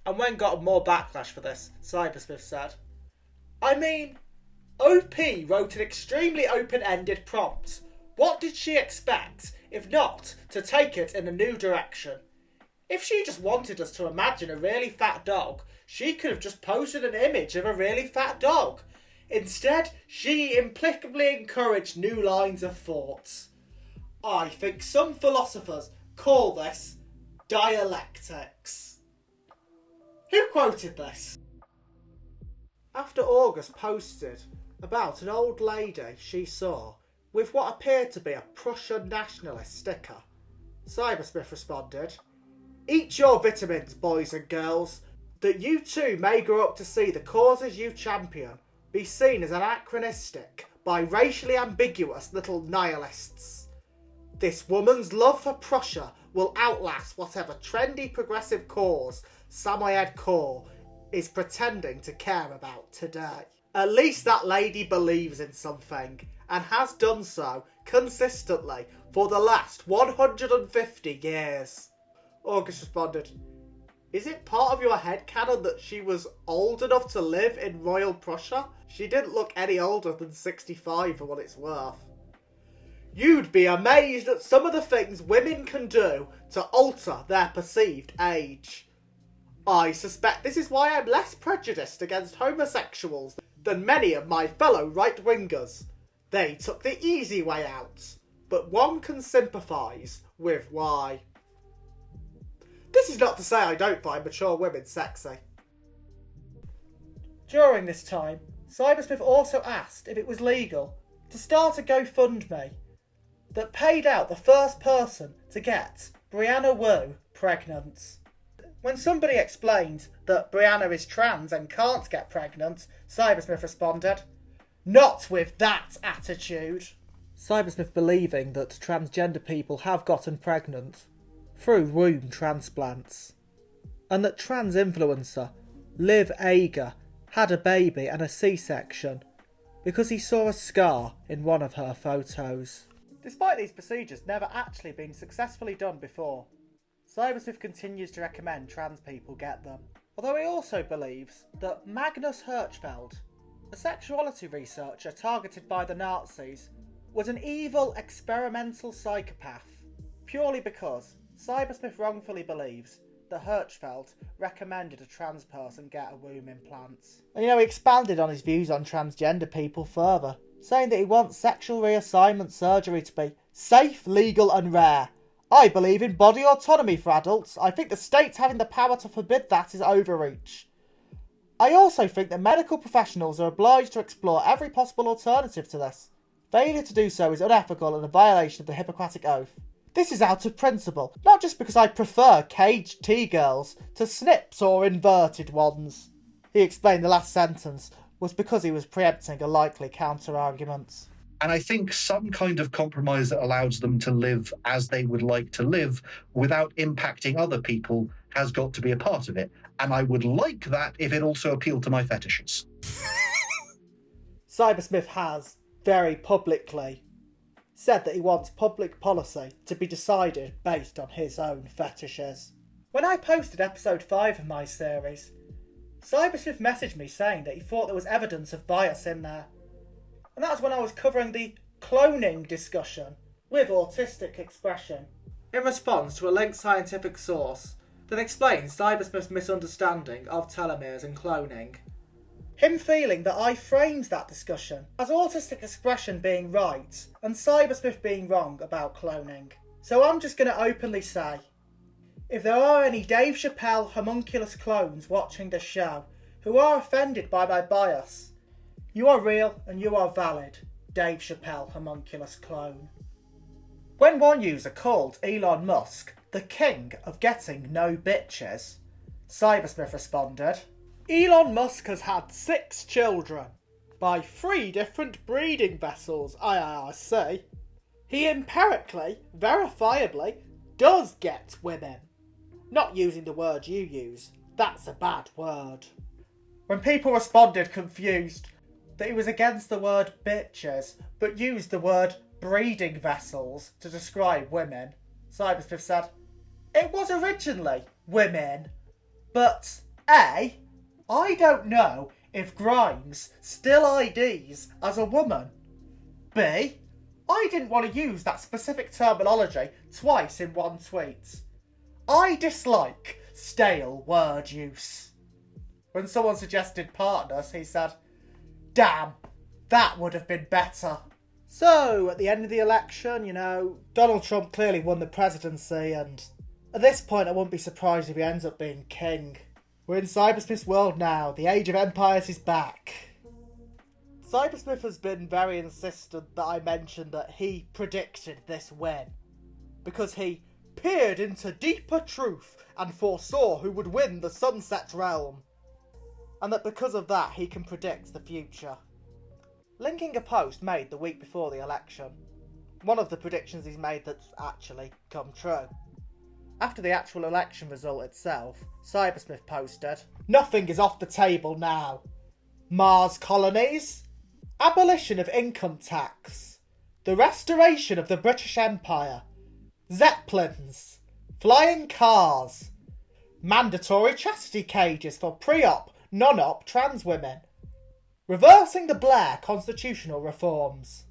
And when got more backlash for this, Cybersmith said, "I mean, OP wrote an extremely open-ended prompt. What did she expect, if not to take it in a new direction? If she just wanted us to imagine a really fat dog, she could have just posted an image of a really fat dog. Instead, she implicitly encouraged new lines of thought. I think some philosophers call this dialectics." Who quoted this? After August posted about an old lady she saw with what appeared to be a Prussian nationalist sticker, Cybersmith responded, "Eat your vitamins, boys and girls. that you too may grow up to see the causes you champion be seen as anachronistic by racially ambiguous little nihilists. This woman's love for Prussia will outlast whatever trendy progressive cause Samoyed Core is pretending to care about today. At least that lady believes in something, and has done so consistently for the last 150 years. August responded, "Is it part of your headcanon that she was old enough to live in Royal Prussia? She didn't look any older than 65 for what it's worth. You'd be amazed at some of the things women can do to alter their perceived age. I suspect this is why I'm less prejudiced against homosexuals than many of my fellow right-wingers. They took the easy way out, but one can sympathise with why." This is not to say I don't find mature women sexy. During this time, Cybersmith also asked if it was legal to start a GoFundMe that paid out the first person to get Brianna Wu pregnant. When somebody explained that Brianna is trans and can't get pregnant, Cybersmith responded, "Not with that attitude." Cybersmith believing that transgender people have gotten pregnant through womb transplants, and that trans influencer Liv Ager had a baby and a C-section because he saw a scar in one of her photos. Despite these procedures never actually being successfully done before, Cybersmith continues to recommend trans people get them. Although he also believes that Magnus Hirschfeld, a sexuality researcher targeted by the Nazis, was an evil experimental psychopath, purely because Cybersmith wrongfully believes that Hirschfeld recommended a trans person get a womb implant. And he expanded on his views on transgender people further, saying that he wants sexual reassignment surgery to be safe, legal and rare. "I believe in body autonomy for adults. I think the state having the power to forbid that is overreach. I also think that medical professionals are obliged to explore every possible alternative to this. Failure to do so is unethical and a violation of the Hippocratic Oath. This is out of principle, not just because I prefer caged tea-girls to snips or inverted ones." He explained the last sentence was because he was preempting a likely counter-argument. And I think some kind of compromise that allows them to live as they would like to live without impacting other people has got to be a part of it. And I would like that if it also appealed to my fetishes. Cybersmith has very publicly said that he wants public policy to be decided based on his own fetishes. When I posted episode 5 of my series, Cybersmith messaged me saying that he thought there was evidence of bias in there. And that was when I was covering the cloning discussion with autistic expression, in response to a linked scientific source that explains Cybersmith's misunderstanding of telomeres and cloning. Him feeling that I framed that discussion as autistic expression being right and Cybersmith being wrong about cloning. So I'm just going to openly say, if there are any Dave Chappelle homunculus clones watching this show who are offended by my bias, you are real and you are valid, Dave Chappelle homunculus clone. When one user called Elon Musk the king of getting no bitches, Cybersmith responded, "Elon Musk has had 6 children by 3 different breeding vessels, IRC. He empirically, verifiably, does get women. Not using the word you use, that's a bad word." When people responded confused that he was against the word bitches, but used the word breeding vessels to describe women, Cybersmith said, "It was originally women, but A, I don't know if Grimes still IDs as a woman. B, I didn't want to use that specific terminology twice in one tweet. I dislike stale word use." When someone suggested partners, he said, "Damn, that would have been better." So, at the end of the election, Donald Trump clearly won the presidency, and at this point I wouldn't be surprised if he ends up being king. We're in Cybersmith's world now. The Age of Empires is back. Cybersmith has been very insistent that I mention that he predicted this win, because he peered into deeper truth and foresaw who would win the Sunset Realm, and that because of that he can predict the future. Linking a post made the week before the election. One of the predictions he's made that's actually come true. After the actual election result itself, Cybersmith posted, "Nothing is off the table now. Mars colonies, abolition of income tax, the restoration of the British Empire, Zeppelins, flying cars, mandatory chastity cages for pre-op, non-op trans women, reversing the Blair constitutional reforms,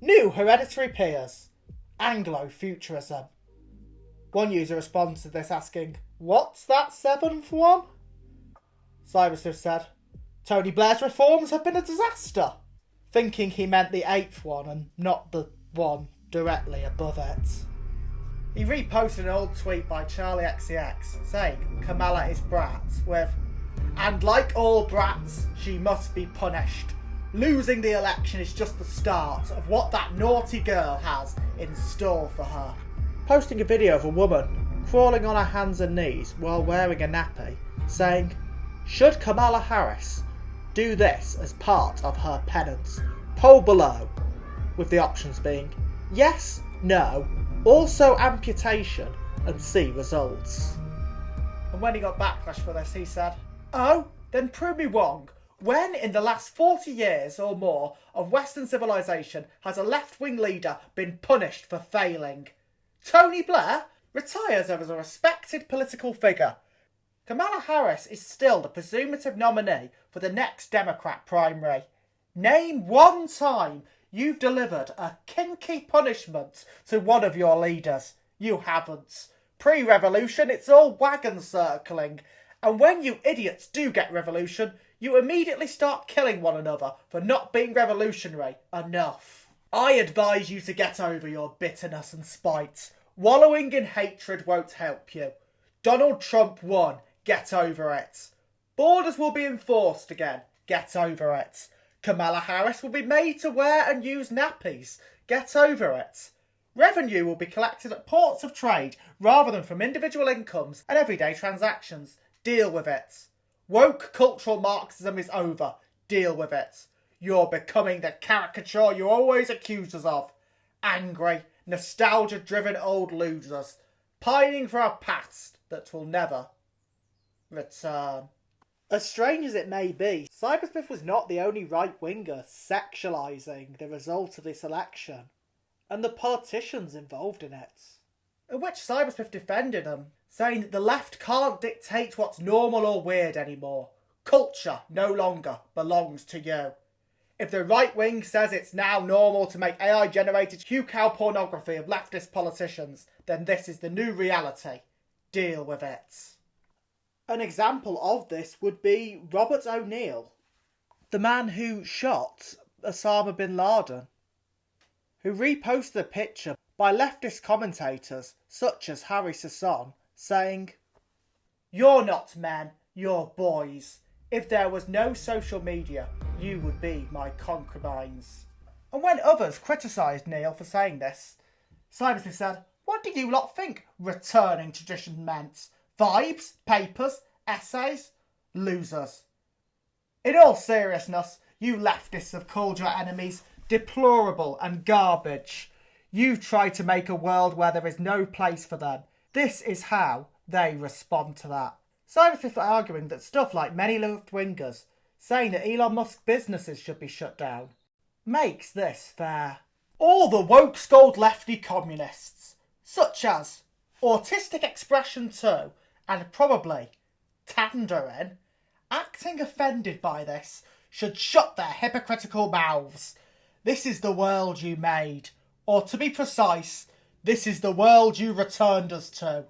new hereditary peers, Anglo-futurism." One user responded to this asking, "What's that seventh one?" Cybersmith said, "Tony Blair's reforms have been a disaster," thinking he meant the eighth one and not the one directly above it. He reposted an old tweet by Charlie XCX saying Kamala is brat with, "And like all brats, she must be punished. Losing the election is just the start of what that naughty girl has in store for her." Posting a video of a woman crawling on her hands and knees while wearing a nappy, saying, "Should Kamala Harris do this as part of her penance? Poll below," with the options being yes, no, also amputation, and see results. And when he got backlash for this, he said, "Oh, then prove me wrong. When in the last 40 years or more of Western civilization has a left-wing leader been punished for failing? Tony Blair retires as a respected political figure. Kamala Harris is still the presumptive nominee for the next Democrat primary. Name one time you've delivered a kinky punishment to one of your leaders. You haven't. Pre-revolution, it's all wagon circling. And when you idiots do get revolution, you immediately start killing one another for not being revolutionary enough. I advise you to get over your bitterness and spite. Wallowing in hatred won't help you. Donald Trump won. Get over it. Borders will be enforced again. Get over it. Kamala Harris will be made to wear and use nappies. Get over it. Revenue will be collected at ports of trade rather than from individual incomes and everyday transactions. Deal with it. Woke cultural Marxism is over. Deal with it. You're becoming the caricature you always accused us of. Angry, nostalgia-driven old losers, pining for a past that will never return. As strange as it may be, Cybersmith was not the only right-winger sexualising the result of this election, and the politicians involved in it. In which Cybersmith defended them, saying that the left can't dictate what's normal or weird anymore. Culture no longer belongs to you. If the right wing says it's now normal to make AI-generated hue cow pornography of leftist politicians, then this is the new reality. Deal with it. An example of this would be Robert O'Neill, the man who shot Osama bin Laden, who reposted a picture by leftist commentators such as Harry Sasson saying, "You're not men, you're boys. If there was no social media, you would be my concubines." And when others criticised Neil for saying this, Cybersmith said, "What did you lot think returning tradition meant? Vibes, papers, essays? Losers. In all seriousness, you leftists have called your enemies deplorable and garbage. You've tried to make a world where there is no place for them. This is how they respond to that." Cybersmith are arguing that stuff like many left-wingers saying that Elon Musk's businesses should be shut down makes this fair. All the woke-skulled lefty communists, such as Autistic Expression 2 and probably Tandarin, acting offended by this, should shut their hypocritical mouths. This is the world you made. Or to be precise, this is the world you returned us to.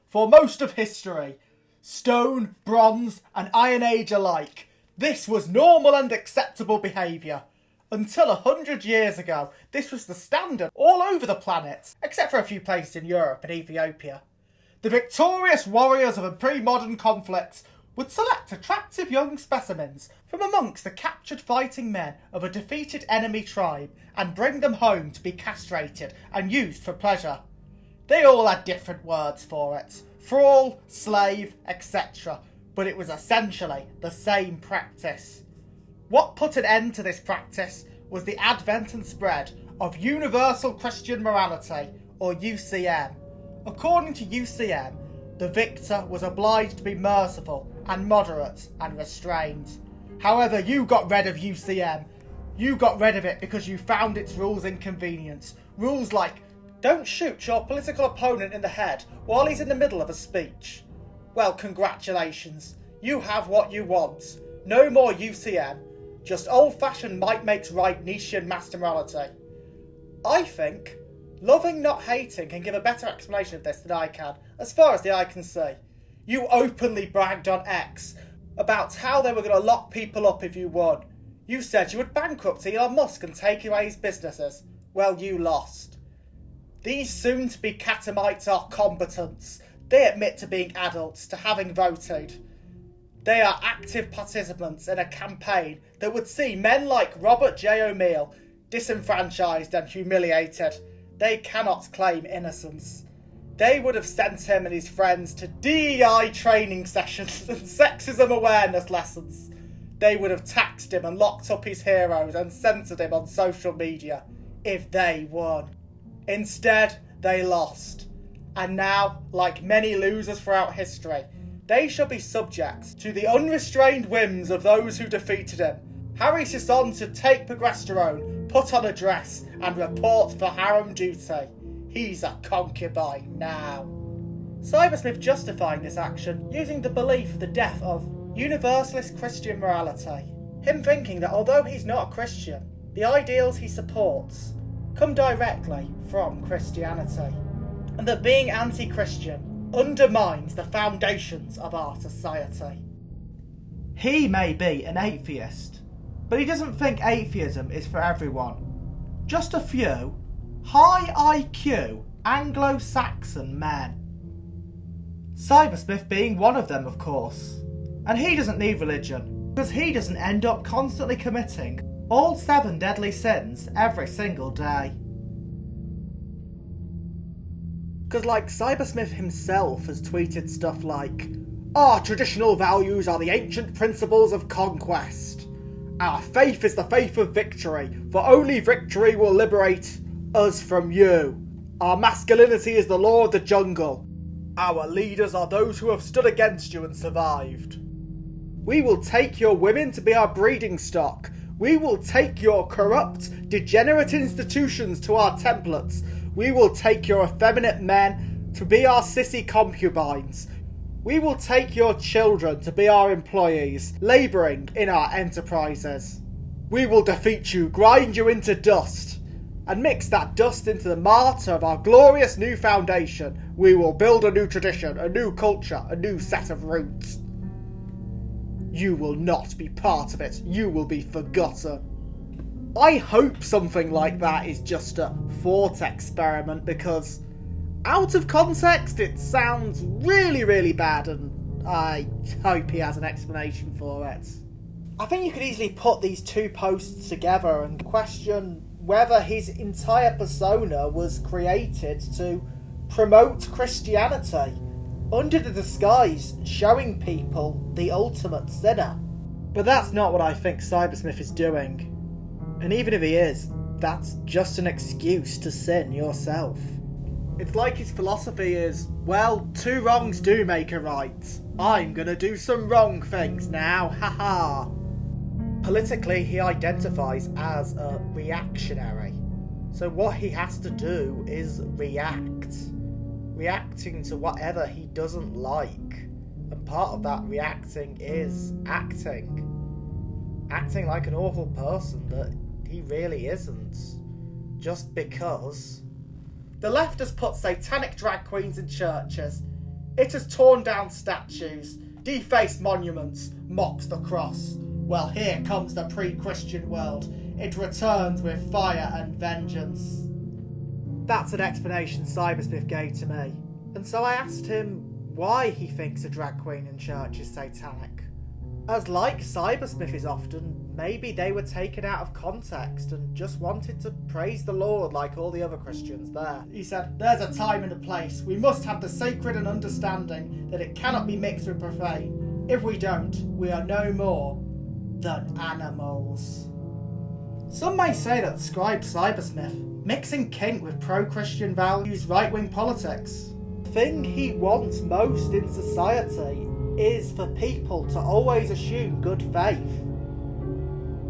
For most of history, Stone, Bronze and Iron Age alike, this was normal and acceptable behaviour. Until 100 years ago, this was the standard all over the planet, except for a few places in Europe and Ethiopia. The victorious warriors of a pre-modern conflict would select attractive young specimens from amongst the captured fighting men of a defeated enemy tribe and bring them home to be castrated and used for pleasure. They all had different words for it. Thrall, slave, etc. But it was essentially the same practice. What put an end to this practice was the advent and spread of Universal Christian Morality, or UCM. According to UCM, the victor was obliged to be merciful and moderate and restrained. However, you got rid of UCM. You got rid of it because you found its rules inconvenient. Rules like, don't shoot your political opponent in the head while he's in the middle of a speech. Well, congratulations. You have what you want. No more UCM. Just old-fashioned might makes right Nietzschean master morality. I think loving not hating can give a better explanation of this than I can, as far as the eye can see. You openly bragged on X about how they were going to lock people up if you won. You said you would bankrupt Elon Musk and take away his businesses. Well, you lost. These soon-to-be catamites are combatants. They admit to being adults, to having voted. They are active participants in a campaign that would see men like Robert J. O'Meal disenfranchised and humiliated. They cannot claim innocence. They would have sent him and his friends to DEI training sessions and sexism awareness lessons. They would have taxed him and locked up his heroes and censored him on social media if they won. Instead, they lost. And now, like many losers throughout history, they shall be subject to the unrestrained whims of those who defeated him. Harry Sisson should take progesterone, put on a dress, and report for harem duty. He's a concubine now. Cybersmith justifying this action using the belief of the death of universalist Christian morality. Him thinking that although he's not a Christian, the ideals he supports come directly from Christianity, and that being anti-Christian undermines the foundations of our society. He may be an atheist, but he doesn't think atheism is for everyone. Just a few high IQ Anglo-Saxon men. Cybersmith being one of them, of course. And he doesn't need religion, because he doesn't end up constantly committing all 7 deadly sins every single day. Because like Cybersmith himself has tweeted stuff like, our traditional values are the ancient principles of conquest. Our faith is the faith of victory, for only victory will liberate us from you. Our masculinity is the law of the jungle. Our leaders are those who have stood against you and survived. We will take your women to be our breeding stock. We will take your corrupt, degenerate institutions to our templates. We will take your effeminate men to be our sissy concubines. We will take your children to be our employees, labouring in our enterprises. We will defeat you, grind you into dust, and mix that dust into the mortar of our glorious new foundation. We will build a new tradition, a new culture, a new set of roots. You will not be part of it. You will be forgotten. I hope something like that is just a thought experiment, because out of context it sounds really, really bad, and I hope he has an explanation for it. I think you could easily put these 2 posts together and question whether his entire persona was created to promote Christianity under the disguise showing people the ultimate sinner. But that's not what I think Cybersmith is doing. And even if he is, that's just an excuse to sin yourself. It's like his philosophy is, well, 2 wrongs do make a right. I'm gonna do some wrong things now, haha. Politically, he identifies as a reactionary. So what he has to do is react. Reacting to whatever he doesn't like. And part of that reacting is acting. Acting like an awful person that he really isn't. Just because. The left has put satanic drag queens in churches. It has torn down statues, defaced monuments, mocked the cross. Well, here comes the pre-Christian world. It returns with fire and vengeance. That's an explanation Cybersmith gave to me. And so I asked him why he thinks a drag queen in church is satanic. As like Cybersmith is often, maybe they were taken out of context and just wanted to praise the Lord like all the other Christians there. He said, "There's a time and a place. We must have the sacred and understanding that it cannot be mixed with profane. If we don't, we are no more than animals." Some may say that scribe Cybersmith, mixing kink with pro-Christian values, right-wing politics. The thing he wants most in society is for people to always assume good faith,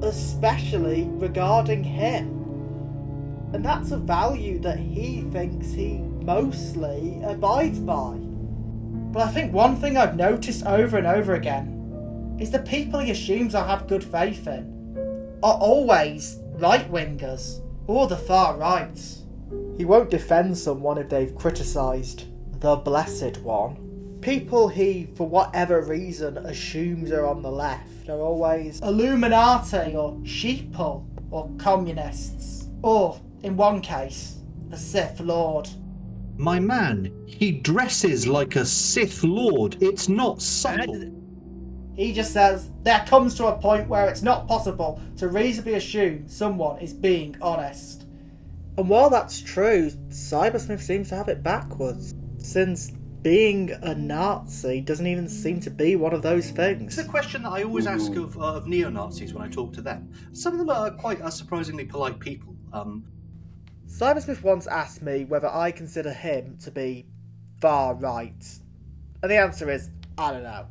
especially regarding him. And that's a value that he thinks he mostly abides by. But I think one thing I've noticed over and over again is the people he assumes I have good faith in are always right-wingers or the far right. He won't defend someone if they've criticised the Blessed One. People he, for whatever reason, assumes are on the left are always Illuminati or sheeple or communists, or, in one case, a Sith Lord. My man, he dresses like a Sith Lord. It's not subtle. He just says, there comes to a point where it's not possible to reasonably assume someone is being honest. And while that's true, Cybersmith seems to have it backwards, since being a Nazi doesn't even seem to be one of those things. It's a question that I always ask of neo-Nazis when I talk to them. Some of them are quite surprisingly polite people. Cybersmith once asked me whether I consider him to be far right. And the answer is, I don't know.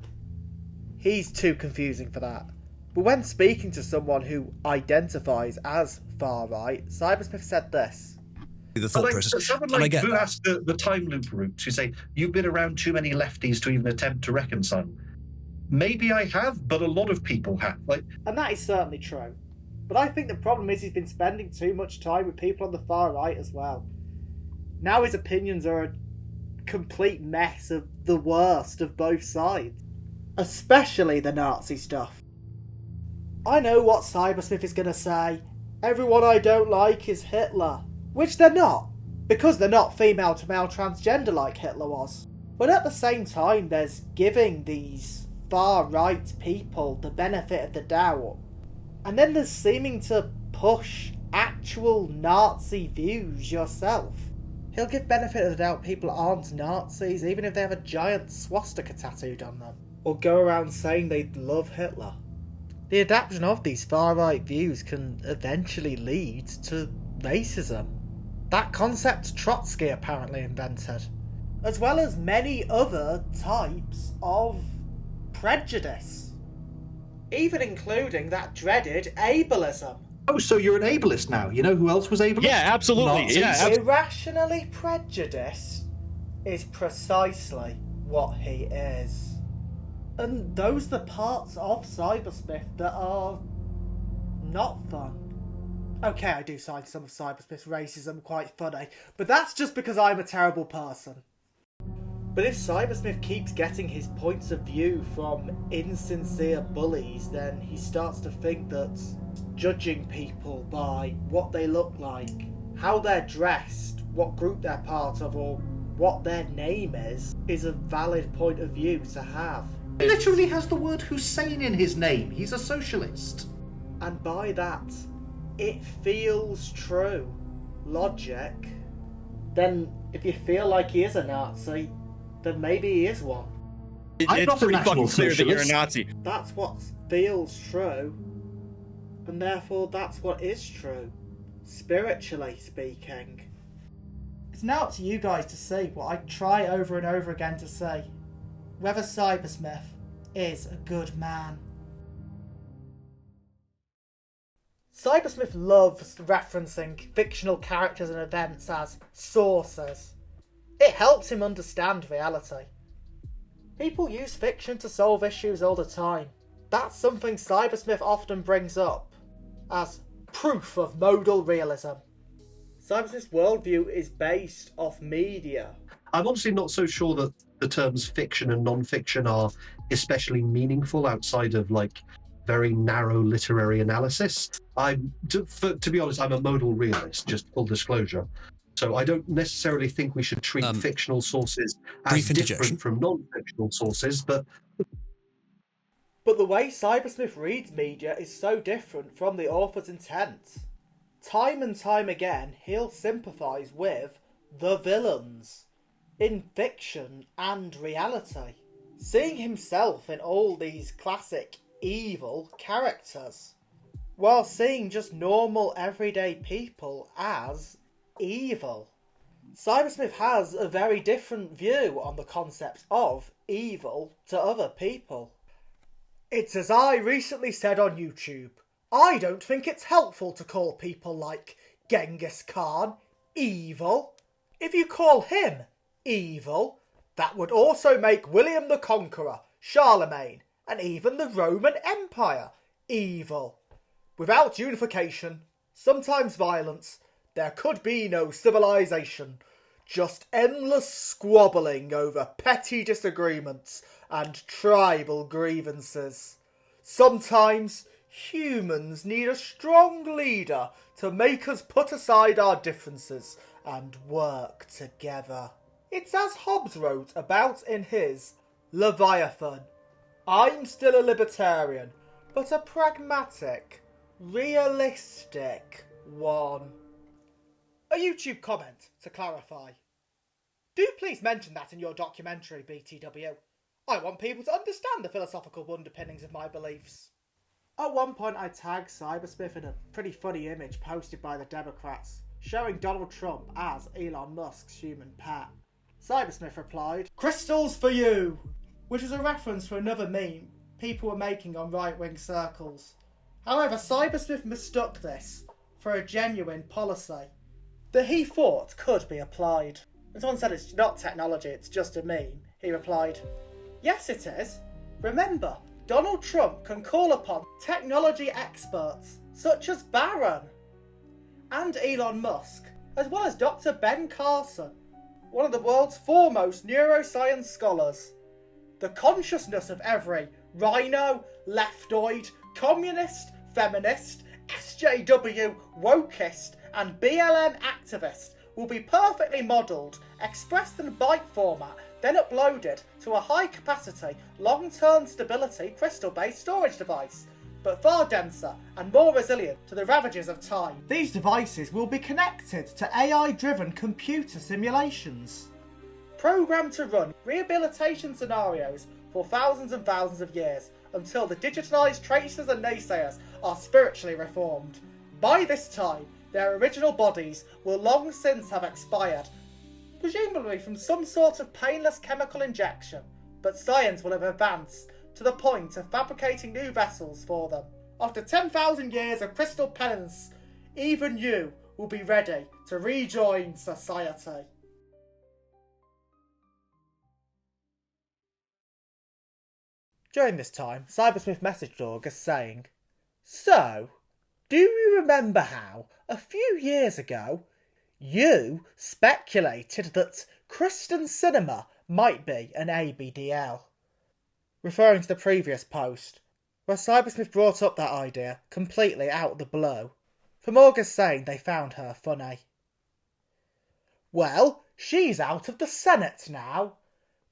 He's too confusing for that. But when speaking to someone who identifies as far right, Cybersmith said this. The thought process. Someone like who has the time loop route, who say, you've been around too many lefties to even attempt to reconcile. Maybe I have, but a lot of people have. And that is certainly true. But I think the problem is he's been spending too much time with people on the far right as well. Now his opinions are a complete mess of the worst of both sides. Especially the Nazi stuff. I know what Cybersmith is going to say. Everyone I don't like is Hitler. Which they're not, because they're not female to male transgender like Hitler was. But at the same time, there's giving these far right people the benefit of the doubt. And then there's seeming to push actual Nazi views yourself. He'll give benefit of the doubt people aren't Nazis, even if they have a giant swastika tattooed on them. Or go around saying they love Hitler. The adaptation of these far right views can eventually lead to racism. That concept Trotsky apparently invented, as well as many other types of prejudice, even including that dreaded ableism. Oh, so you're an ableist now? You know who else was ableist? Yeah, absolutely. Nazis. Yeah, Irrationally prejudiced is precisely what he is. And those are the parts of Cybersmith that are not fun. Okay, I do find some of Cybersmith's racism quite funny, but that's just because I'm a terrible person. But if Cybersmith keeps getting his points of view from insincere bullies, then he starts to think that judging people by what they look like, how they're dressed, what group they're part of, or what their name is a valid point of view to have. He literally has the word Hussein in his name. He's a socialist. And by that, it feels true. Logic. Then, if you feel like he is a Nazi, then maybe he is one. It's pretty fucking clear that you're a Nazi. That's what feels true. And therefore, that's what is true. Spiritually speaking. It's now up to you guys to see what I try over and over again to say. Whether Cybersmith is a good man. Cybersmith loves referencing fictional characters and events as sources. It helps him understand reality. People use fiction to solve issues all the time. That's something Cybersmith often brings up as proof of modal realism. Cybersmith's worldview is based off media. I'm honestly not so sure that the terms fiction and non-fiction are especially meaningful outside of very narrow literary analysis. To be honest, I'm a modal realist, just full disclosure. So I don't necessarily think we should treat fictional sources as different from non-fictional sources, but But the way Cybersmith reads media is so different from the author's intent. Time and time again, he'll sympathise with the villains in fiction and reality, seeing himself in all these classic evil characters, while seeing just normal everyday people as evil. Cybersmith has a very different view on the concept of evil to other people. It's as I recently said on YouTube, I don't think it's helpful to call people like Genghis Khan evil. If you call him evil, that would also make William the Conqueror, Charlemagne, and even the Roman Empire evil. Without unification, sometimes violence, there could be no civilization. Just endless squabbling over petty disagreements and tribal grievances. Sometimes humans need a strong leader to make us put aside our differences and work together. It's as Hobbes wrote about in his Leviathan. I'm still a libertarian, but a pragmatic, realistic one. A YouTube comment to clarify. Do please mention that in your documentary, BTW. I want people to understand the philosophical underpinnings of my beliefs. At one point I tagged Cybersmith in a pretty funny image posted by the Democrats, showing Donald Trump as Elon Musk's human pet. Cybersmith replied, "Crystals for you!" which was a reference to another meme people were making on right-wing circles. However, Cybersmith mistook this for a genuine policy that he thought could be applied. When someone said it's not technology, it's just a meme, he replied, "Yes it is. Remember, Donald Trump can call upon technology experts such as Barron and Elon Musk, as well as Dr. Ben Carson, one of the world's foremost neuroscience scholars. The consciousness of every rhino, leftoid, communist, feminist, SJW, wokeist and BLM activist will be perfectly modelled, expressed in byte format, then uploaded to a high-capacity, long-term stability crystal-based storage device, but far denser and more resilient to the ravages of time. These devices will be connected to AI-driven computer simulations, programmed to run rehabilitation scenarios for thousands and thousands of years until the digitalised tracers and naysayers are spiritually reformed. By this time, their original bodies will long since have expired, presumably from some sort of painless chemical injection, but science will have advanced to the point of fabricating new vessels for them. After 10,000 years of crystal penance, even you will be ready to rejoin society. During this time, Cybersmith messaged August saying, "So, do you remember how, a few years ago, you speculated that Christian cinema might be an ABDL?" Referring to the previous post, where Cybersmith brought up that idea completely out of the blue, from August saying they found her funny. "Well, she's out of the Senate now,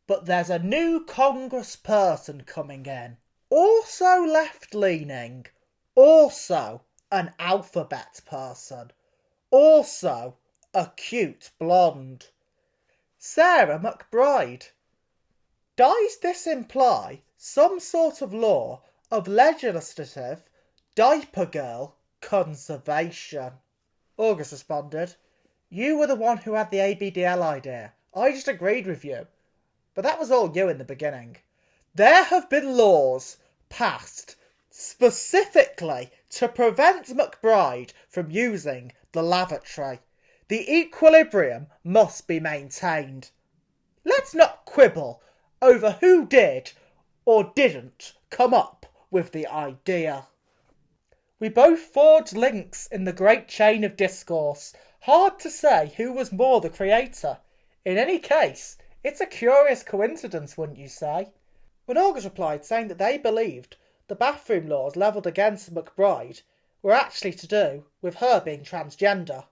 but there's a new congressperson coming in, also left-leaning, also an alphabet person, also a cute blonde. Sarah McBride. Does this imply some sort of law of legislative diaper girl conservation?" August responded, "You were the one who had the ABDL idea. I just agreed with you. But that was all you in the beginning. There have been laws passed specifically to prevent McBride from using the lavatory. The equilibrium must be maintained. Let's not quibble over who did or didn't come up with the idea. We both forged links in the great chain of discourse. Hard to say who was more the creator. In any case, it's a curious coincidence, wouldn't you say?" When August replied saying that they believed the bathroom laws levelled against McBride were actually to do with her being transgender,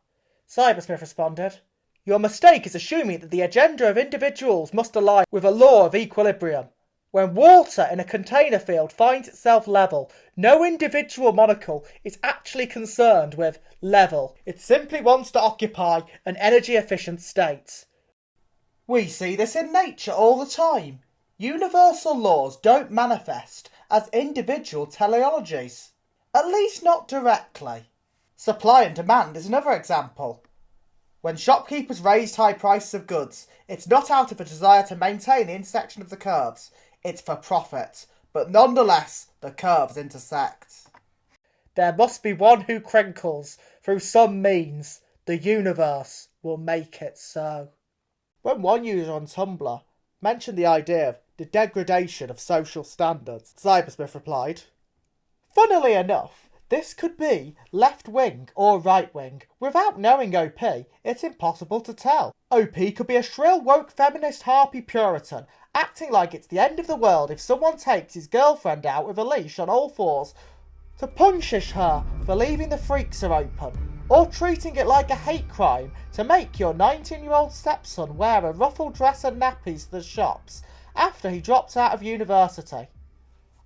Cybersmith responded, "Your mistake is assuming that the agenda of individuals must align with a law of equilibrium, When water in a container field finds itself level, no individual monocle is actually concerned with level. It simply wants to occupy an energy-efficient state. We see this in nature all the time. Universal laws don't manifest as individual teleologies, at least not directly. Supply and demand is another example. When shopkeepers raised high prices of goods, it's not out of a desire to maintain the intersection of the curves. It's for profit, but nonetheless, the curves intersect. There must be one who crinkles. Through some means, the universe will make it so. When one user on Tumblr mentioned the idea of the degradation of social standards, Cybersmith replied, "Funnily enough, this could be left-wing or right-wing. Without knowing OP, it's impossible to tell. OP could be a shrill, woke, feminist, harpy Puritan, acting like it's the end of the world if someone takes his girlfriend out with a leash on all fours to punish her for leaving the freezer open, or treating it like a hate crime to make your 19-year-old stepson wear a ruffled dress and nappies to the shops after he dropped out of university.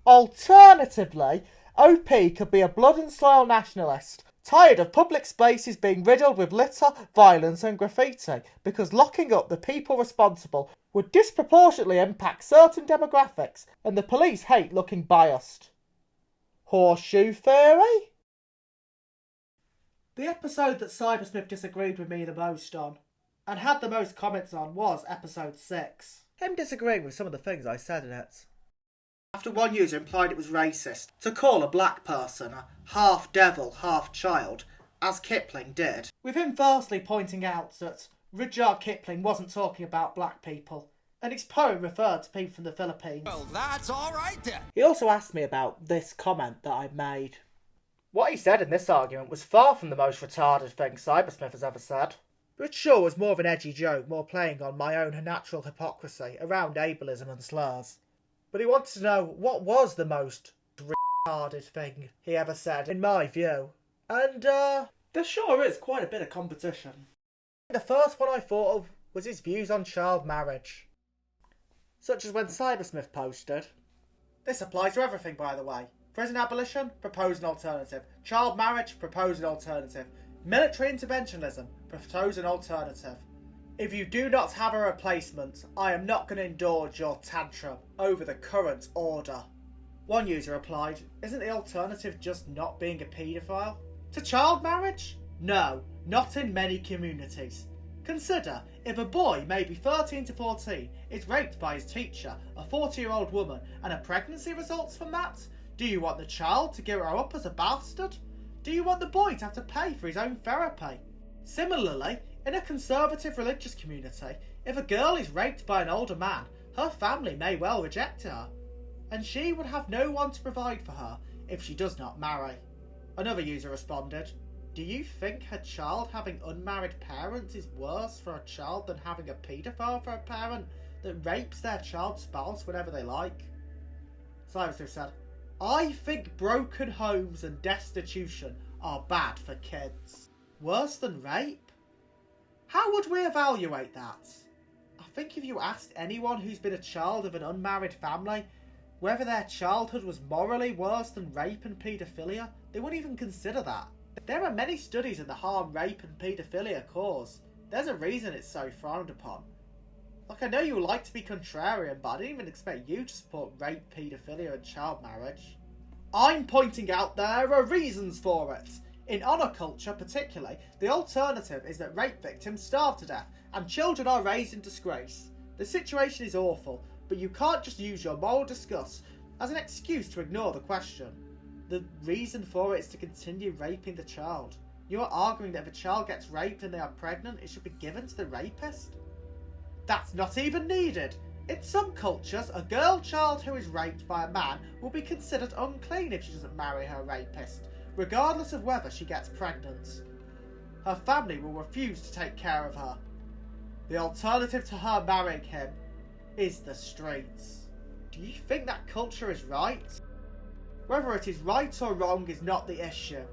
Alternatively, OP could be a blood and soil nationalist, tired of public spaces being riddled with litter, violence and graffiti, because locking up the people responsible would disproportionately impact certain demographics, and the police hate looking biased. Horseshoe theory?" The episode that Cybersmith disagreed with me the most on, and had the most comments on, was episode 6. Him disagreeing with some of the things I said in it. After one user implied it was racist to call a black person a half-devil, half-child, as Kipling did, with him firstly pointing out that Rudyard Kipling wasn't talking about black people, and his poem referred to people from the Philippines. Well, that's alright then. He also asked me about this comment that I made. What he said in this argument was far from the most retarded thing Cybersmith has ever said. It sure was more of an edgy joke, more playing on my own natural hypocrisy around ableism and slurs. But he wanted to know what was the most retarded thing he ever said, in my view. And, there sure is quite a bit of competition. The first one I thought of was his views on child marriage. Such as when Cybersmith posted, "This applies to everything, by the way. Prison abolition, propose an alternative. Child marriage, propose an alternative. Military interventionism, propose an alternative. If you do not have a replacement, I am not going to indulge your tantrum over the current order." One user replied, "Isn't the alternative just not being a paedophile?" To child marriage? No, not in many communities. Consider, if a boy, maybe 13 to 14, is raped by his teacher, a 40-year-old woman, and a pregnancy results from that, do you want the child to grow up as a bastard? Do you want the boy to have to pay for his own therapy? Similarly, in a conservative religious community, if a girl is raped by an older man, her family may well reject her, and she would have no one to provide for her if she does not marry. Another user responded, "Do you think her child having unmarried parents is worse for a child than having a paedophile for a parent that rapes their child's spouse whenever they like?" Cybersmith said, "I think broken homes and destitution are bad for kids. Worse than rape? How would we evaluate that? I think if you asked anyone who's been a child of an unmarried family whether their childhood was morally worse than rape and paedophilia, they wouldn't even consider that. There are many studies in the harm rape and paedophilia cause. There's a reason it's so frowned upon. Like, I know you like to be contrarian, but I didn't even expect you to support rape, paedophilia and child marriage. I'm pointing out there are reasons for it. In honour culture particularly, the alternative is that rape victims starve to death and children are raised in disgrace. The situation is awful, but you can't just use your moral disgust as an excuse to ignore the question. The reason for it is to continue raping the child. You are arguing that if a child gets raped and they are pregnant, it should be given to the rapist? That's not even needed. In some cultures, a girl child who is raped by a man will be considered unclean if she doesn't marry her rapist, regardless of whether she gets pregnant. Her family will refuse to take care of her. The alternative to her marrying him is the streets. Do you think that culture is right? Whether it is right or wrong is not the issue.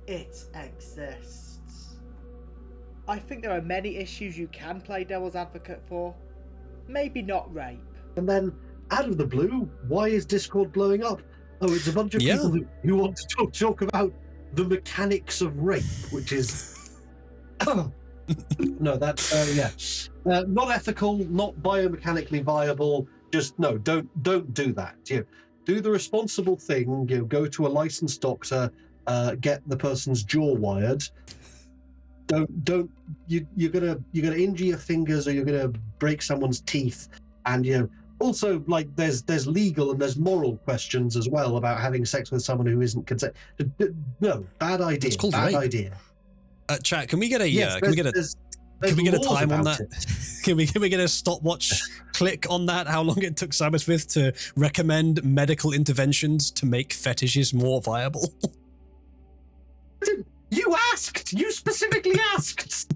It exists. I think there are many issues you can play devil's advocate for. Maybe not rape. And then out of the blue, why is Discord blowing up? Oh, it's a bunch of people who want to talk about the mechanics of rape, which is no, that's not ethical, not biomechanically viable. Just no, don't do that. Do the responsible thing. Go to a licensed doctor, get the person's jaw wired. You're gonna injure your fingers, or you're gonna break someone's teeth, and also, like, there's legal and there's moral questions as well about having sex with someone who isn't consent. No, bad idea. It's called bad rape. idea. Chat, can we get a can we get a time on that? Can we get a stopwatch click on that? How long it took Cybersmith to recommend medical interventions to make fetishes more viable? You asked. You specifically asked.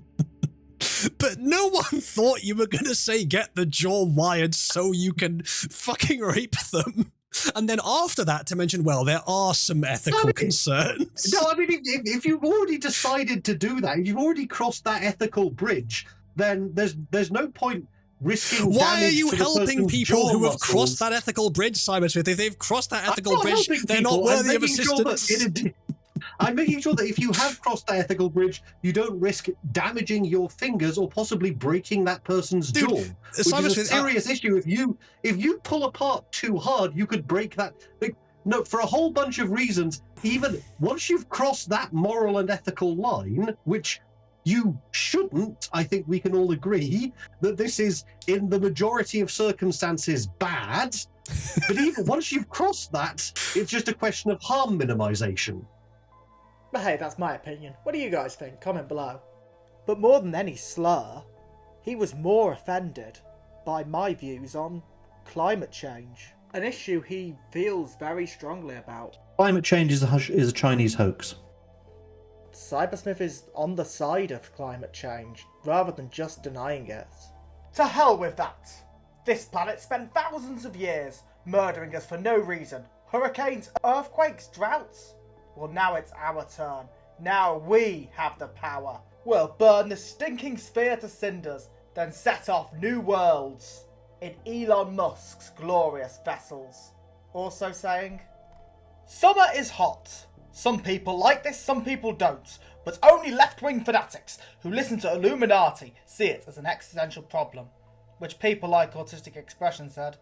But no one thought you were going to say get the jaw wired so you can fucking rape them. And then after that to mention, well, there are some ethical concerns. No, I mean, if you've already decided to do that, if you've already crossed that ethical bridge, then there's no point risking Why are you damage to the helping person's people jaw who have muscles. crossed that ethical bridge, Cybersmith? If they've crossed that ethical I'm not bridge, helping they're people. not worthy of I'm making sure that assistance. I'm making sure that if you have crossed that ethical bridge, you don't risk damaging your fingers or possibly breaking that person's jaw, which is a serious issue. If you pull apart too hard, you could break that. No, for a whole bunch of reasons. Even once you've crossed that moral and ethical line, which you shouldn't, I think we can all agree that this is, in the majority of circumstances, bad. But even once you've crossed that, it's just a question of harm minimization. But hey, that's my opinion. What do you guys think? Comment below. But more than any slur, he was more offended by my views on climate change. An issue he feels very strongly about. Climate change is a Chinese hoax. Cybersmith is on the side of climate change, rather than just denying it. To hell with that! This planet spent thousands of years murdering us for no reason. Hurricanes, earthquakes, droughts. Well, now it's our turn. Now we have the power. We'll burn the stinking sphere to cinders, then set off new worlds in Elon Musk's glorious vessels. Also saying, summer is hot. Some people like this, some people don't. But only left-wing fanatics who listen to Illuminati see it as an existential problem. Which people like Autistic Expression said,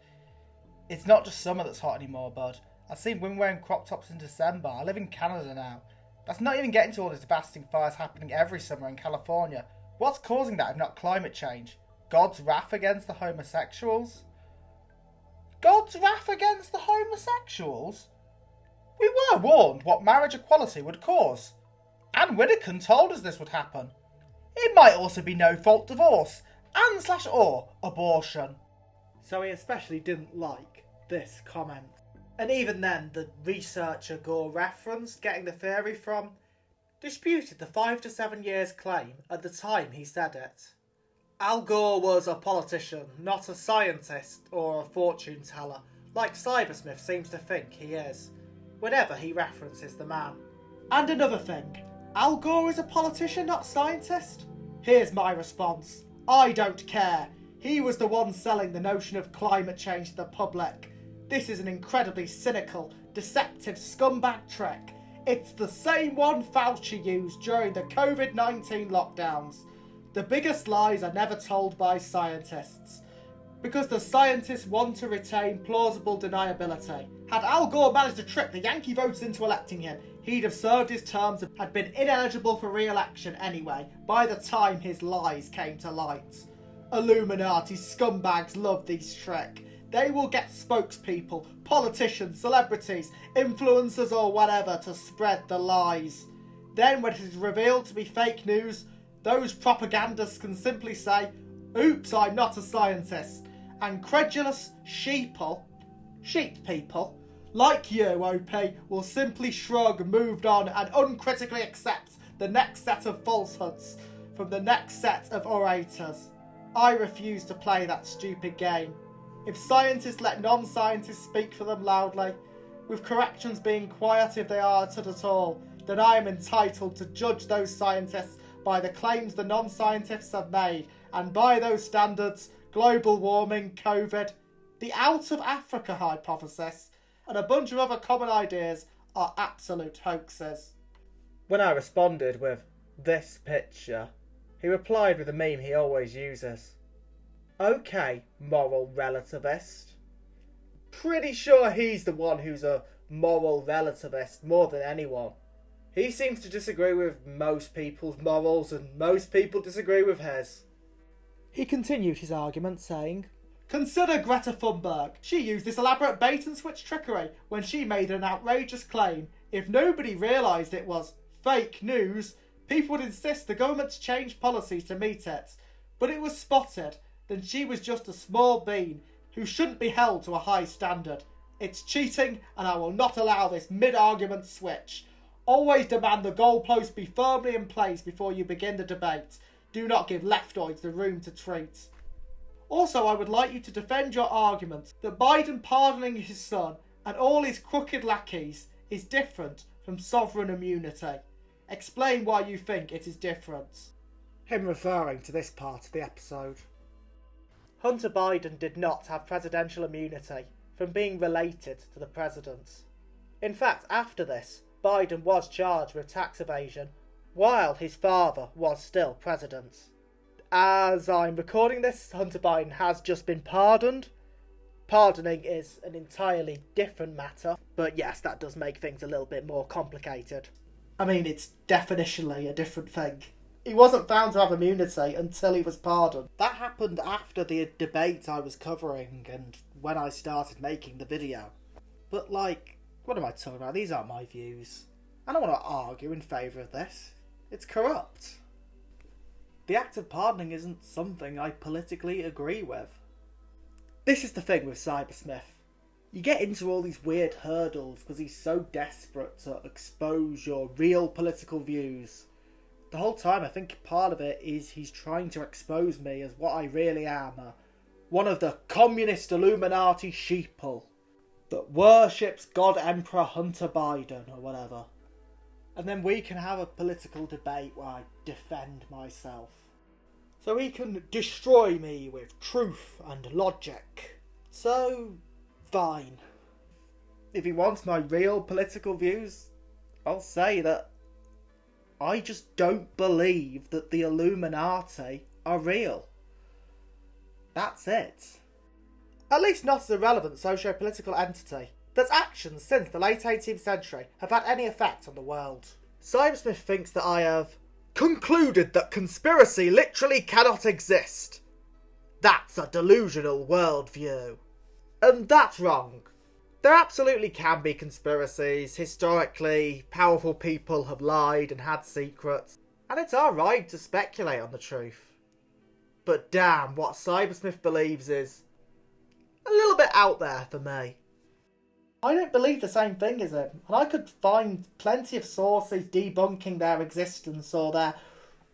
it's not just summer that's hot anymore, bud. I've seen women wearing crop tops in December. I live in Canada now. That's not even getting to all the devastating fires happening every summer in California. What's causing that if not climate change? God's wrath against the homosexuals? God's wrath against the homosexuals? We were warned what marriage equality would cause. Anne Widdecombe told us this would happen. It might also be no-fault divorce and/or abortion. So he especially didn't like this comment. And even then, the researcher Gore referenced getting the theory from disputed the 5 to 7 years claim at the time he said it. Al Gore was a politician, not a scientist or a fortune teller, like Cybersmith seems to think he is, whenever he references the man. And another thing, Al Gore is a politician, not scientist? Here's my response. I don't care. He was the one selling the notion of climate change to the public. This is an incredibly cynical, deceptive scumbag trick. It's the same one Fauci used during the COVID-19 lockdowns. The biggest lies are never told by scientists, because the scientists want to retain plausible deniability. Had Al Gore managed to trick the Yankee voters into electing him, he'd have served his terms and had been ineligible for re-election anyway, by the time his lies came to light. Illuminati scumbags love these tricks. They will get spokespeople, politicians, celebrities, influencers or whatever to spread the lies. Then when it is revealed to be fake news, those propagandists can simply say, oops, I'm not a scientist. And credulous sheep people, like you, OP, will simply shrug, move on and uncritically accept the next set of falsehoods from the next set of orators. I refuse to play that stupid game. If scientists let non-scientists speak for them loudly, with corrections being quiet if they are uttered at all, then I am entitled to judge those scientists by the claims the non-scientists have made, and by those standards, global warming, COVID, The out of Africa hypothesis and a bunch of other common ideas are absolute hoaxes. When I responded with this picture, he replied with a meme he always uses. Okay, moral relativist. Pretty sure he's the one who's a moral relativist more than anyone. He seems to disagree with most people's morals and most people disagree with his. He continued his argument saying, consider Greta Thunberg. She used this elaborate bait and switch trickery when she made an outrageous claim. If nobody realised it was fake news, people would insist the government's changed policies to meet it. But it was spotted, then she was just a small bean who shouldn't be held to a high standard. It's cheating and I will not allow this mid-argument switch. Always demand the goalposts be firmly in place before you begin the debate. Do not give leftoids the room to treat. Also, I would like you to defend your argument that Biden pardoning his son and all his crooked lackeys is different from sovereign immunity. Explain why you think it is different. Him referring to this part of the episode. Hunter Biden did not have presidential immunity from being related to the president. In fact, after this, Biden was charged with tax evasion while his father was still president. As I'm recording this, Hunter Biden has just been pardoned. Pardoning is an entirely different matter, but yes, that does make things a little bit more complicated. I mean, it's definitionally a different thing. He wasn't found to have immunity until he was pardoned. That happened after the debate I was covering and when I started making the video. But like, what am I talking about? These aren't my views. I don't want to argue in favour of this. It's corrupt. The act of pardoning isn't something I politically agree with. This is the thing with Cybersmith. You get into all these weird hurdles because he's so desperate to expose your real political views. The whole time I think part of it is he's trying to expose me as what I really am, one of the communist Illuminati sheeple that worships God Emperor Hunter Biden or whatever. And then we can have a political debate where I defend myself. So he can destroy me with truth and logic. So, fine. If he wants my real political views, I'll say that I just don't believe that the Illuminati are real. That's it. At least not as a relevant socio-political entity that's actions since the late 18th century have had any effect on the world. Cybersmith thinks that I have concluded that conspiracy literally cannot exist. That's a delusional worldview. And that's wrong. There absolutely can be conspiracies. Historically, powerful people have lied and had secrets. And it's alright to speculate on the truth. But damn, what Cybersmith believes is a little bit out there for me. I don't believe the same thing as him, and I could find plenty of sources debunking their existence or their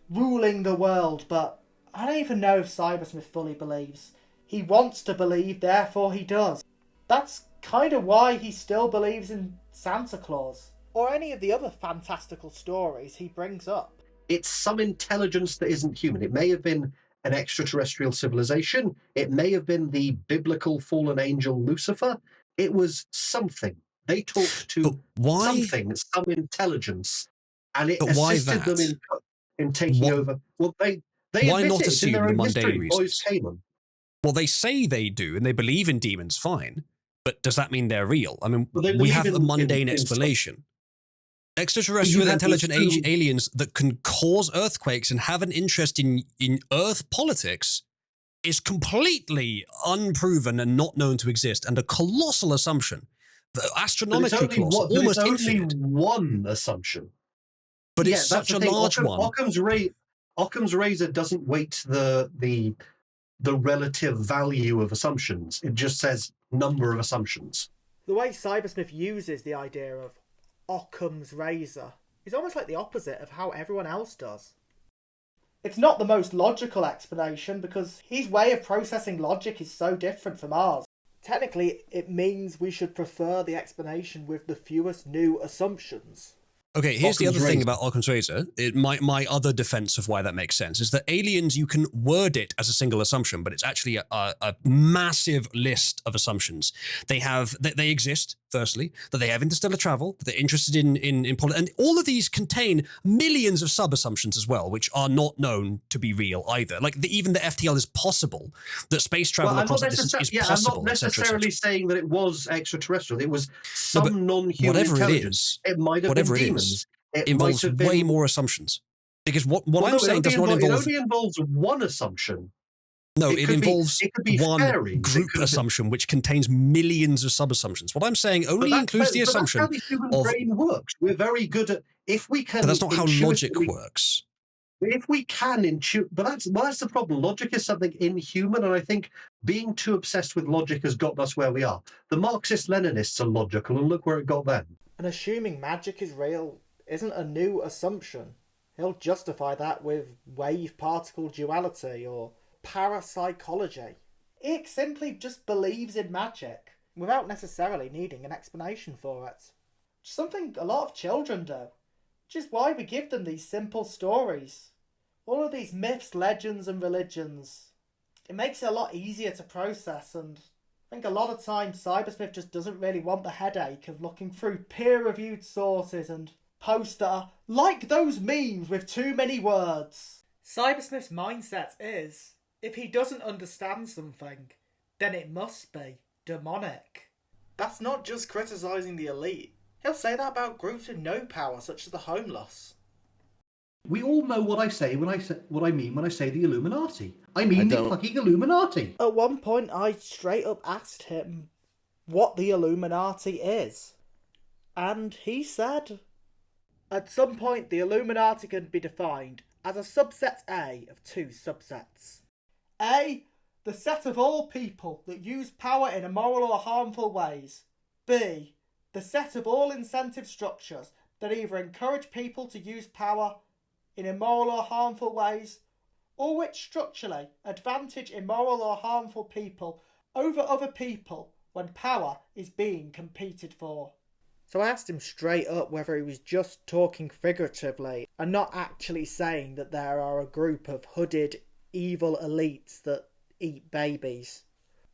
ruling the world, but I don't even know if Cybersmith fully believes. He wants to believe, therefore he does. That's kind of why he still believes in Santa Claus, or any of the other fantastical stories he brings up. It's some intelligence that isn't human. It may have been an extraterrestrial civilization. It may have been the biblical fallen angel Lucifer. It was something. They talked to something, some intelligence, and it assisted them in taking over. Well, they why admit not it assume in their the own mundane history. reasons? Boys came on. Well, they say they do, and they believe in demons, fine. But does that mean they're real? I mean, Well, we have a mundane explanation. Extraterrestrial intelligent aliens that can cause earthquakes and have an interest in Earth politics is completely unproven and not known to exist, and a colossal assumption. Astronomically colossal, almost infinite. Only one assumption. But it's such a large one. Occam's razor doesn't weight the relative value of assumptions. It just says number of assumptions. The way Cybersmith uses the idea of Occam's razor is almost like the opposite of how everyone else does. It's not the most logical explanation because his way of processing logic is so different from ours. Technically, it means we should prefer the explanation with the fewest new assumptions. Okay, here's the other Occam's thing razor. about Occam's razor. My other defense of why that makes sense is that aliens, you can word it as a single assumption, but it's actually a massive list of assumptions. They exist, firstly, that they have interstellar travel, that they're interested in politics, and all of these contain millions of sub-assumptions as well, which are not known to be real either. Like even the FTL is possible, that space travel across that distance is possible. I'm not necessarily saying that it was extraterrestrial. It was No, some but non-human whatever intelligence. It might have been demons. It involves might have been... way more assumptions. Because what Well, I'm no, saying does not It involve... only involves one assumption. No, it involves one fairies. group assumption which contains millions of sub-assumptions. What I'm saying only includes the assumption that's how the human brain works. We're very good at... If we can... But that's not how logic works. If we can intuit... But that's the problem. Logic is something inhuman, and I think being too obsessed with logic has got us where we are. The Marxist-Leninists are logical, and look where it got them. And assuming magic is real isn't a new assumption. He'll justify that with wave-particle duality or parapsychology. He simply just believes in magic without necessarily needing an explanation for it. Something a lot of children do, which is why we give them these simple stories. All of these myths, legends and religions. It makes it a lot easier to process, and I think a lot of times Cybersmith just doesn't really want the headache of looking through peer-reviewed sources and posts that are like those memes with too many words. Cybersmith's mindset is, if he doesn't understand something, then it must be demonic. That's not just criticising the elite. He'll say that about groups with no power, such as the homeless. We all know what I mean when I say the Illuminati. I mean the fucking Illuminati. At one point, I straight up asked him what the Illuminati is. And he said, at some point, the Illuminati can be defined as a subset A of two subsets. A, the set of all people that use power in immoral or harmful ways. B, the set of all incentive structures that either encourage people to use power in immoral or harmful ways, or which structurally advantage immoral or harmful people over other people when power is being competed for. So I asked him straight up whether he was just talking figuratively and not actually saying that there are a group of hooded evil elites that eat babies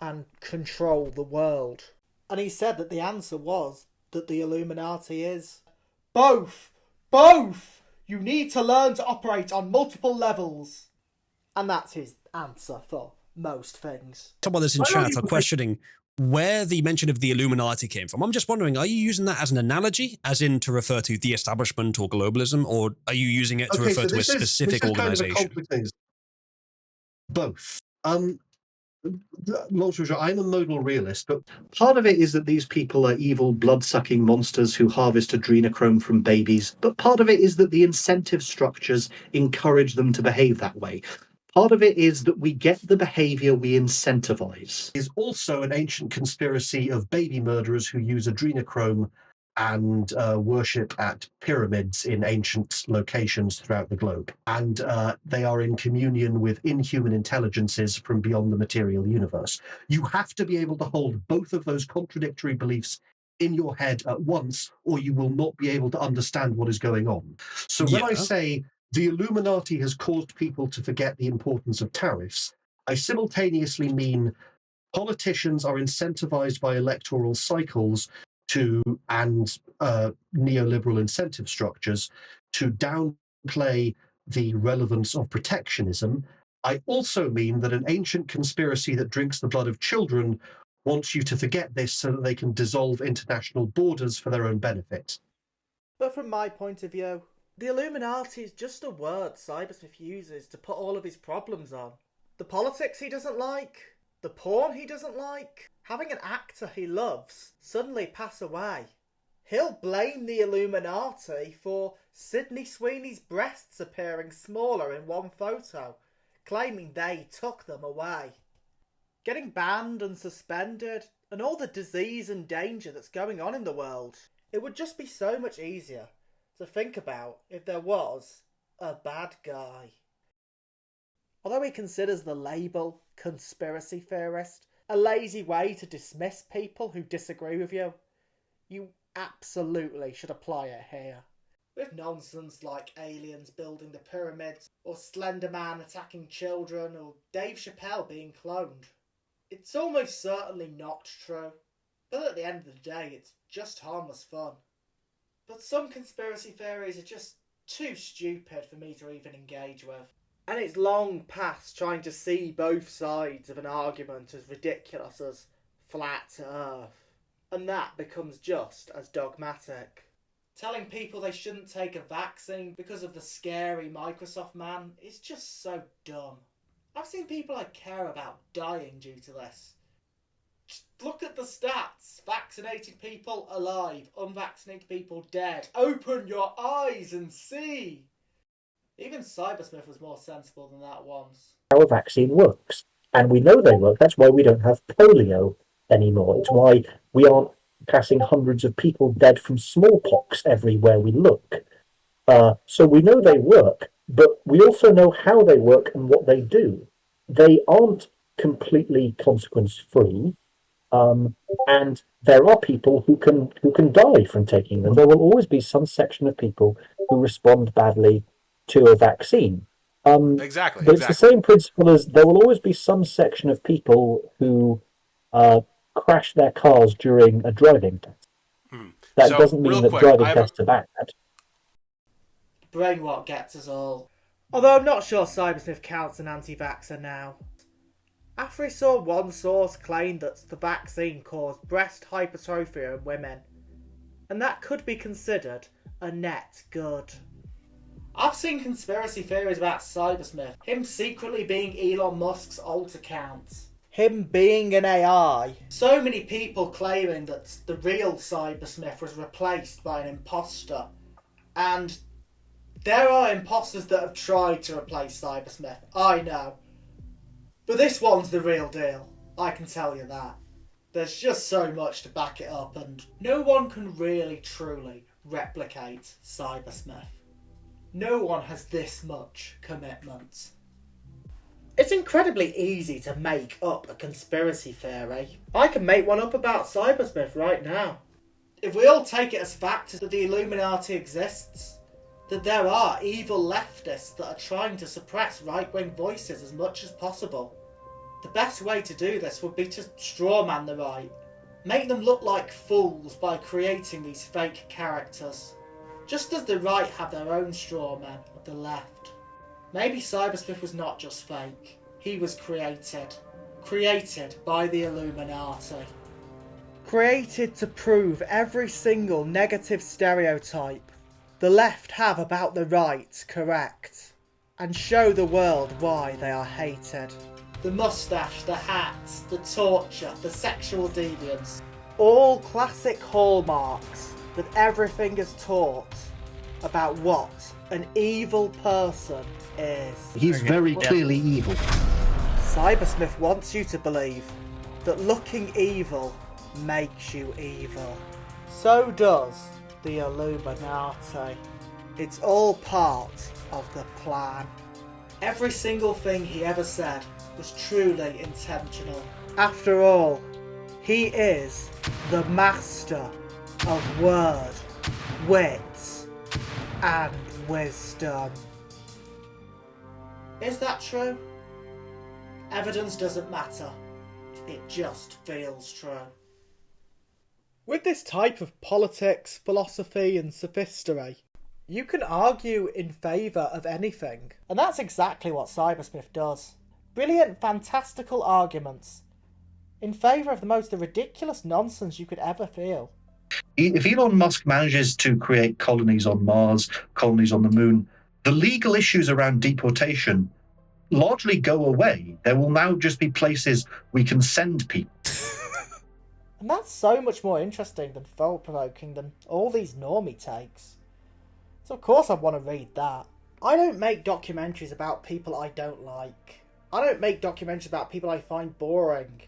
and control the world. And he said that the answer was that the Illuminati is both! Both! You need to learn to operate on multiple levels. And that's his answer for most things. Someone that's in chat are questioning where the mention of the Illuminati came from. I'm just wondering, are you using that as an analogy, as in to refer to the establishment or globalism, or are you using it to refer to a specific organization? Kind of a complex... Both. Long story short, I'm a modal realist, but part of it is that these people are evil, blood-sucking monsters who harvest adrenochrome from babies, but part of it is that the incentive structures encourage them to behave that way. Part of it is that we get the behavior we incentivize. Is also an ancient conspiracy of baby murderers who use adrenochrome and worship at pyramids in ancient locations throughout the globe. And they are in communion with inhuman intelligences from beyond the material universe. You have to be able to hold both of those contradictory beliefs in your head at once, or you will not be able to understand what is going on. So when I say the Illuminati has caused people to forget the importance of tariffs, I simultaneously mean politicians are incentivized by electoral cycles and neoliberal incentive structures to downplay the relevance of protectionism. I also mean that an ancient conspiracy that drinks the blood of children wants you to forget this so that they can dissolve international borders for their own benefit. But from my point of view, the Illuminati is just a word Cybersmith uses to put all of his problems on. The politics he doesn't like, the porn he doesn't like, having an actor he loves suddenly pass away. He'll blame the Illuminati for Sydney Sweeney's breasts appearing smaller in one photo, claiming they took them away. Getting banned and suspended, and all the disease and danger that's going on in the world. It would just be so much easier to think about if there was a bad guy. Although he considers the label conspiracy theorist a lazy way to dismiss people who disagree with you, you absolutely should apply it here. with nonsense like aliens building the pyramids, or Slender Man attacking children, or Dave Chappelle being cloned. It's almost certainly not true, but at the end of the day, it's just harmless fun. But some conspiracy theories are just too stupid for me to even engage with. And it's long past trying to see both sides of an argument as ridiculous as flat Earth. And that becomes just as dogmatic. Telling people they shouldn't take a vaccine because of the scary Microsoft man is just so dumb. I've seen people I care about dying due to this. Just look at the stats. Vaccinated people alive, unvaccinated people dead. Open your eyes and see. Even Cybersmith was more sensible than that once. How a vaccine works. And we know they work. That's why we don't have polio anymore. It's why we aren't passing hundreds of people dead from smallpox everywhere we look. So we know they work, but we also know how they work and what they do. They aren't completely consequence-free, and there are people who can die from taking them. There will always be some section of people who respond badly to a vaccine. Exactly. But it's the same principle as there will always be some section of people who crash their cars during a driving test. That doesn't mean that driving tests are bad. Brain rot gets us all. Although I'm not sure Cybersmith counts an anti-vaxxer now. After he saw one source claim that the vaccine caused breast hypertrophy in women, and that could be considered a net good. I've seen conspiracy theories about Cybersmith, him secretly being Elon Musk's alt account, him being an AI. So many people claiming that the real Cybersmith was replaced by an imposter, and there are imposters that have tried to replace Cybersmith, I know. But this one's the real deal, I can tell you that. There's just so much to back it up, and no one can really truly replicate Cybersmith. No one has this much commitment. It's incredibly easy to make up a conspiracy theory. I can make one up about Cybersmith right now. If we all take it as fact that the Illuminati exists, that there are evil leftists that are trying to suppress right-wing voices as much as possible, the best way to do this would be to strawman the right. Make them look like fools by creating these fake characters. Just as the right have their own strawmen of the left. Maybe Cybersmith was not just fake. He was created. Created by the Illuminati. Created to prove every single negative stereotype the left have about the right correct. And show the world why they are hated. The moustache, the hats, the torture, the sexual deviance. All classic hallmarks that everything is taught about what an evil person is. He's very clearly evil. Cybersmith wants you to believe that looking evil makes you evil. So does the Illuminati. It's all part of the plan. Every single thing he ever said was truly intentional. After all, he is the master of word, wit, and wisdom. Is that true? Evidence doesn't matter. It just feels true. With this type of politics, philosophy, and sophistry, you can argue in favour of anything. And that's exactly what Cybersmith does. Brilliant, fantastical arguments in favour of the most ridiculous nonsense you could ever feel. If Elon Musk manages to create colonies on Mars, colonies on the moon, the legal issues around deportation largely go away. There will now just be places we can send people. And that's so much more interesting than thought-provoking than all these normie takes. So of course I'd want to read that. I don't make documentaries about people I don't like. I don't make documentaries about people I find boring.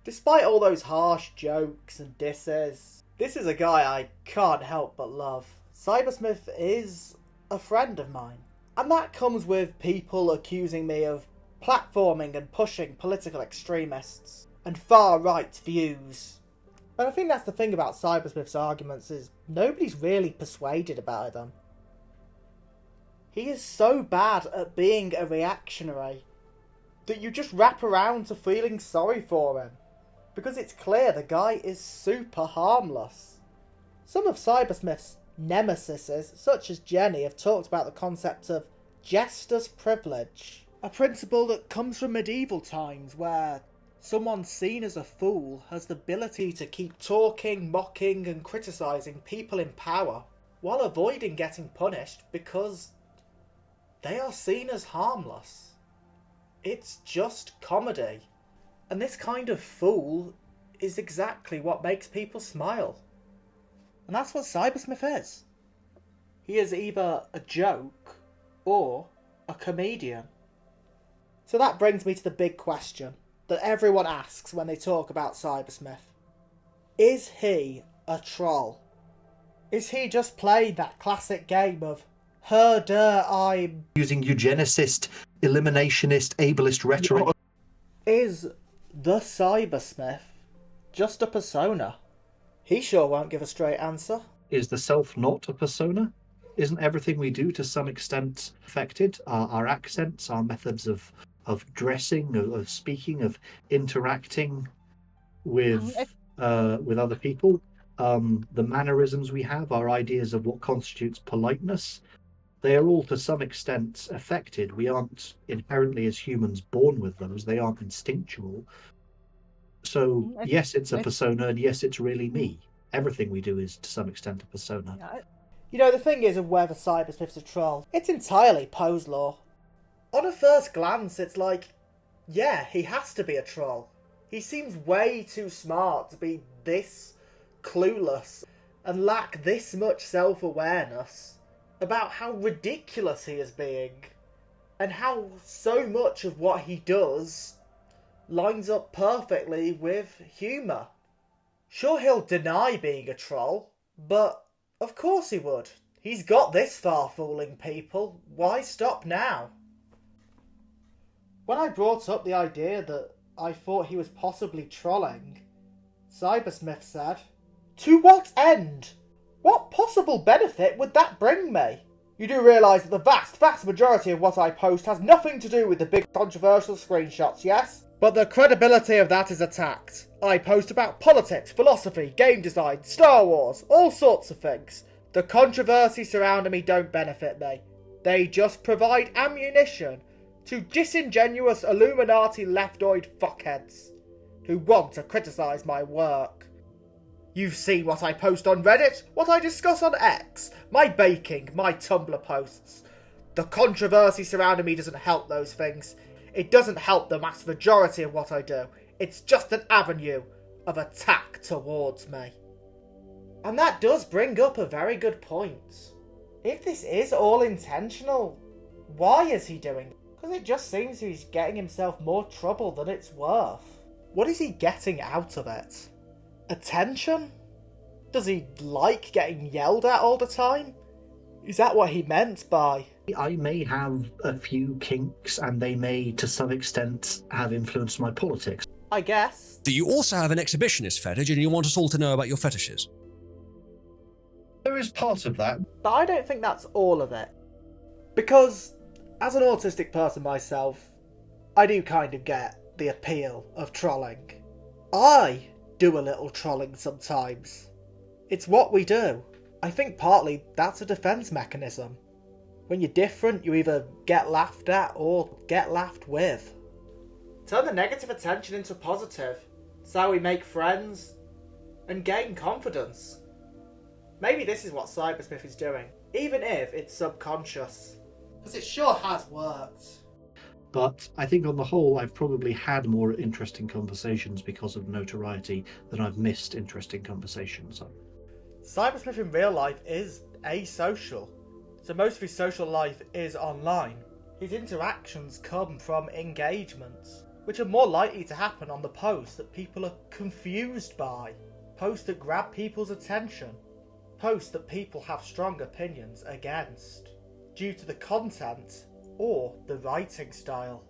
Despite all those harsh jokes and disses, this is a guy I can't help but love. Cybersmith is a friend of mine. And that comes with people accusing me of platforming and pushing political extremists and far-right views. And I think that's the thing about Cybersmith's arguments is nobody's really persuaded about them. He is so bad at being a reactionary that you just wrap around to feeling sorry for him, because it's clear the guy is super harmless. Some of Cybersmith's nemesises, such as Jenny, have talked about the concept of jester's privilege, a principle that comes from medieval times where someone seen as a fool has the ability to keep talking, mocking and criticising people in power while avoiding getting punished because they are seen as harmless. It's just comedy. And this kind of fool is exactly what makes people smile. And that's what Cybersmith is. He is either a joke or a comedian. So that brings me to the big question that everyone asks when they talk about Cybersmith. Is he a troll? Is he just playing that classic game of her, der, I'm... using eugenicist, eliminationist, ableist rhetoric? Is the Cybersmith just a persona? He sure won't give a straight answer. Is the self not a persona? Isn't everything we do to some extent affected? Our accents, our methods of dressing, of speaking, of interacting with other people, the mannerisms we have, our ideas of what constitutes politeness, they are all to some extent affected. We aren't inherently as humans born with those. They aren't instinctual. So yes, it's a persona, and yes, it's really me. Everything we do is to some extent a persona. You know, the thing is of whether Cybersmith's a troll, it's entirely Poe's law. On a first glance, it's like, yeah, he has to be a troll. He seems way too smart to be this clueless and lack this much self-awareness about how ridiculous he is being and how so much of what he does lines up perfectly with humour. Sure, he'll deny being a troll, but of course he would. He's got this far fooling people. Why stop now? When I brought up the idea that I thought he was possibly trolling, Cybersmith said, "To what end? What possible benefit would that bring me? You do realise that the vast majority of what I post has nothing to do with the big controversial screenshots, yes? But the credibility of that is attacked. I post about politics, philosophy, game design, Star Wars, all sorts of things. The controversy surrounding me don't benefit me. They just provide ammunition to disingenuous Illuminati leftoid fuckheads who want to criticise my work. You've seen what I post on Reddit, what I discuss on X, my baking, my Tumblr posts. The controversy surrounding me doesn't help those things. It doesn't help the vast majority of what I do. It's just an avenue of attack towards me." And that does bring up a very good point. If this is all intentional, why is he doing it? Because it just seems he's getting himself more trouble than it's worth. What is he getting out of it? Attention? Does he like getting yelled at all the time? Is that what he meant by... I may have a few kinks, and they may, to some extent, have influenced my politics. I guess. Do you also have an exhibitionist fetish, and you want us all to know about your fetishes? There is part of that. But I don't think that's all of it. Because, as an autistic person myself, I do kind of get the appeal of trolling. I do a little trolling sometimes. It's what we do. I think partly that's a defence mechanism. When you're different, you either get laughed at or get laughed with. Turn the negative attention into positive. It's how we make friends and gain confidence. Maybe this is what Cybersmith is doing, even if it's subconscious. Because it sure has worked. But I think on the whole, I've probably had more interesting conversations because of notoriety than I've missed interesting conversations. Cybersmith in real life is asocial. So most of his social life is online. His interactions come from engagements, which are more likely to happen on the posts that people are confused by. Posts that grab people's attention. Posts that people have strong opinions against, due to the content or the writing style.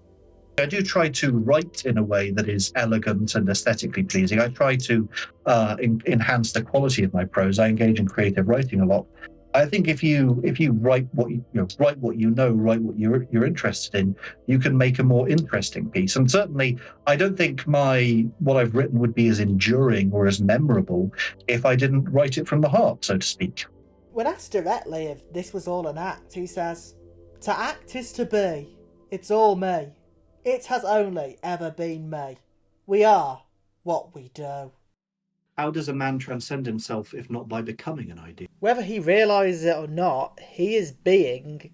I do try to write in a way that is elegant and aesthetically pleasing. I try to enhance the quality of my prose. I engage in creative writing a lot. I think if you write what write what you're interested in, you can make a more interesting piece. And certainly, I don't think what I've written would be as enduring or as memorable if I didn't write it from the heart, so to speak. When asked directly if this was all an act, he says, "To act is to be. It's all me. It has only ever been me. We are what we do." How does a man transcend himself if not by becoming an idea? Whether he realises it or not, he is being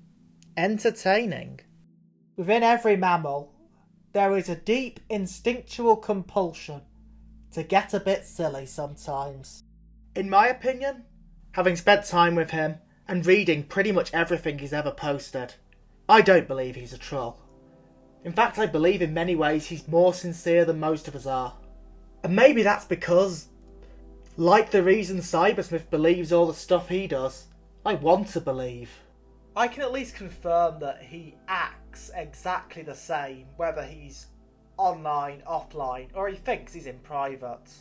entertaining. Within every mammal, there is a deep instinctual compulsion to get a bit silly sometimes. In my opinion, having spent time with him and reading pretty much everything he's ever posted, I don't believe he's a troll. In fact, I believe in many ways he's more sincere than most of us are. And maybe that's because, like the reason Cybersmith believes all the stuff he does, I want to believe. I can at least confirm that he acts exactly the same, whether he's online, offline, or he thinks he's in private.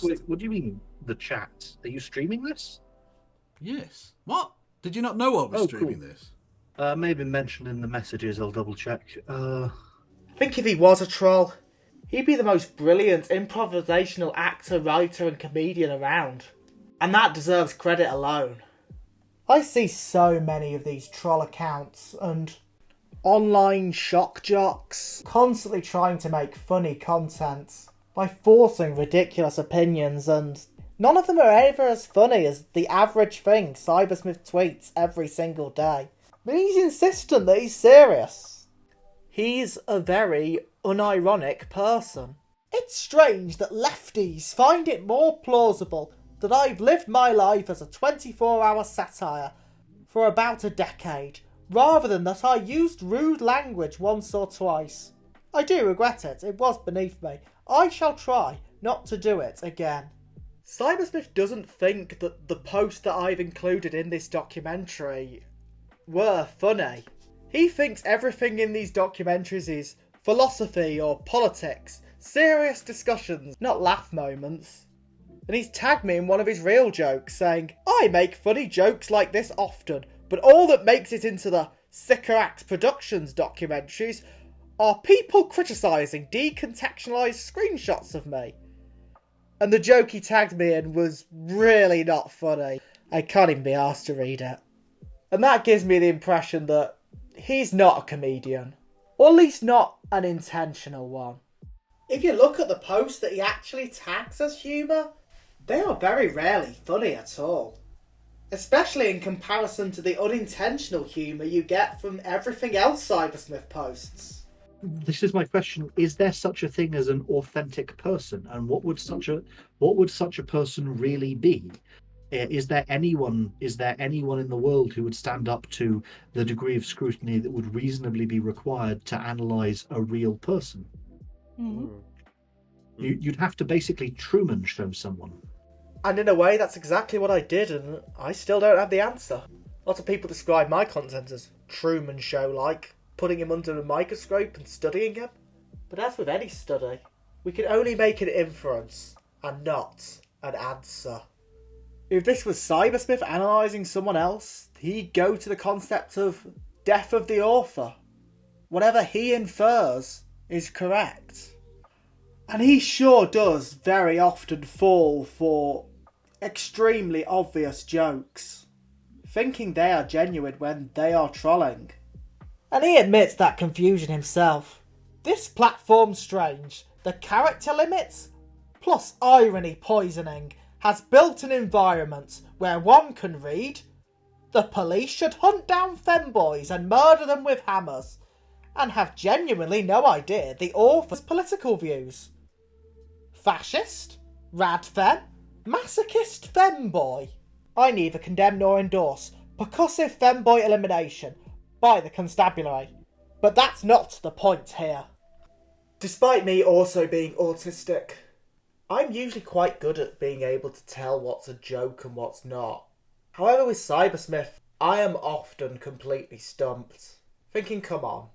Wait, what do you mean, the chat? Are you streaming this? Yes. What? Did you not know I was streaming this? Maybe mentioned in the messages, I'll double check. I think if he was a troll, he'd be the most brilliant improvisational actor, writer and comedian around. And that deserves credit alone. I see so many of these troll accounts and online shock jocks constantly trying to make funny content by forcing ridiculous opinions, and none of them are ever as funny as the average thing Cybersmith tweets every single day. But he's insistent that he's serious. He's a very unironic person. It's strange that lefties find it more plausible that I've lived my life as a 24-hour satire for about a decade, rather than that I used rude language once or twice. I do regret it, it was beneath me. I shall try not to do it again. Cybersmith doesn't think that the posts that I've included in this documentary were funny. He thinks everything in these documentaries is philosophy or politics, serious discussions, not laugh moments. And he's tagged me in one of his real jokes saying, "I make funny jokes like this often, but all that makes it into the Sicker Acts Productions documentaries are people criticising decontextualised screenshots of me." And the joke he tagged me in was really not funny. I can't even be asked to read it. And that gives me the impression that he's not a comedian. Or at least not an intentional one. If you look at the posts that he actually tags as humour, they are very rarely funny at all. Especially in comparison to the unintentional humour you get from everything else Cybersmith posts. This is my question: is there such a thing as an authentic person, and what would such a person really be? Is there anyone in the world who would stand up to the degree of scrutiny that would reasonably be required to analyse a real person? Mm-hmm. You'd have to basically Truman show someone. And in a way, that's exactly what I did, and I still don't have the answer. Lots of people describe my content as Truman Show-like, putting him under a microscope and studying him. But as with any study, we can only make an inference, and not an answer. If this was Cybersmith analysing someone else, he'd go to the concept of death of the author. Whatever he infers is correct. And he sure does very often fall for extremely obvious jokes, thinking they are genuine when they are trolling. And he admits that confusion himself. This platform's strange. The character limits, plus irony poisoning, has built an environment where one can read, "The police should hunt down femboys and murder them with hammers," and have genuinely no idea the author's political views. Fascist? Radfem? Masochist femboy? I neither condemn nor endorse percussive femboy elimination by the constabulary, but that's not the point here. Despite me also being autistic, I'm usually quite good at being able to tell what's a joke and what's not. However, with Cybersmith, I am often completely stumped, thinking, come on,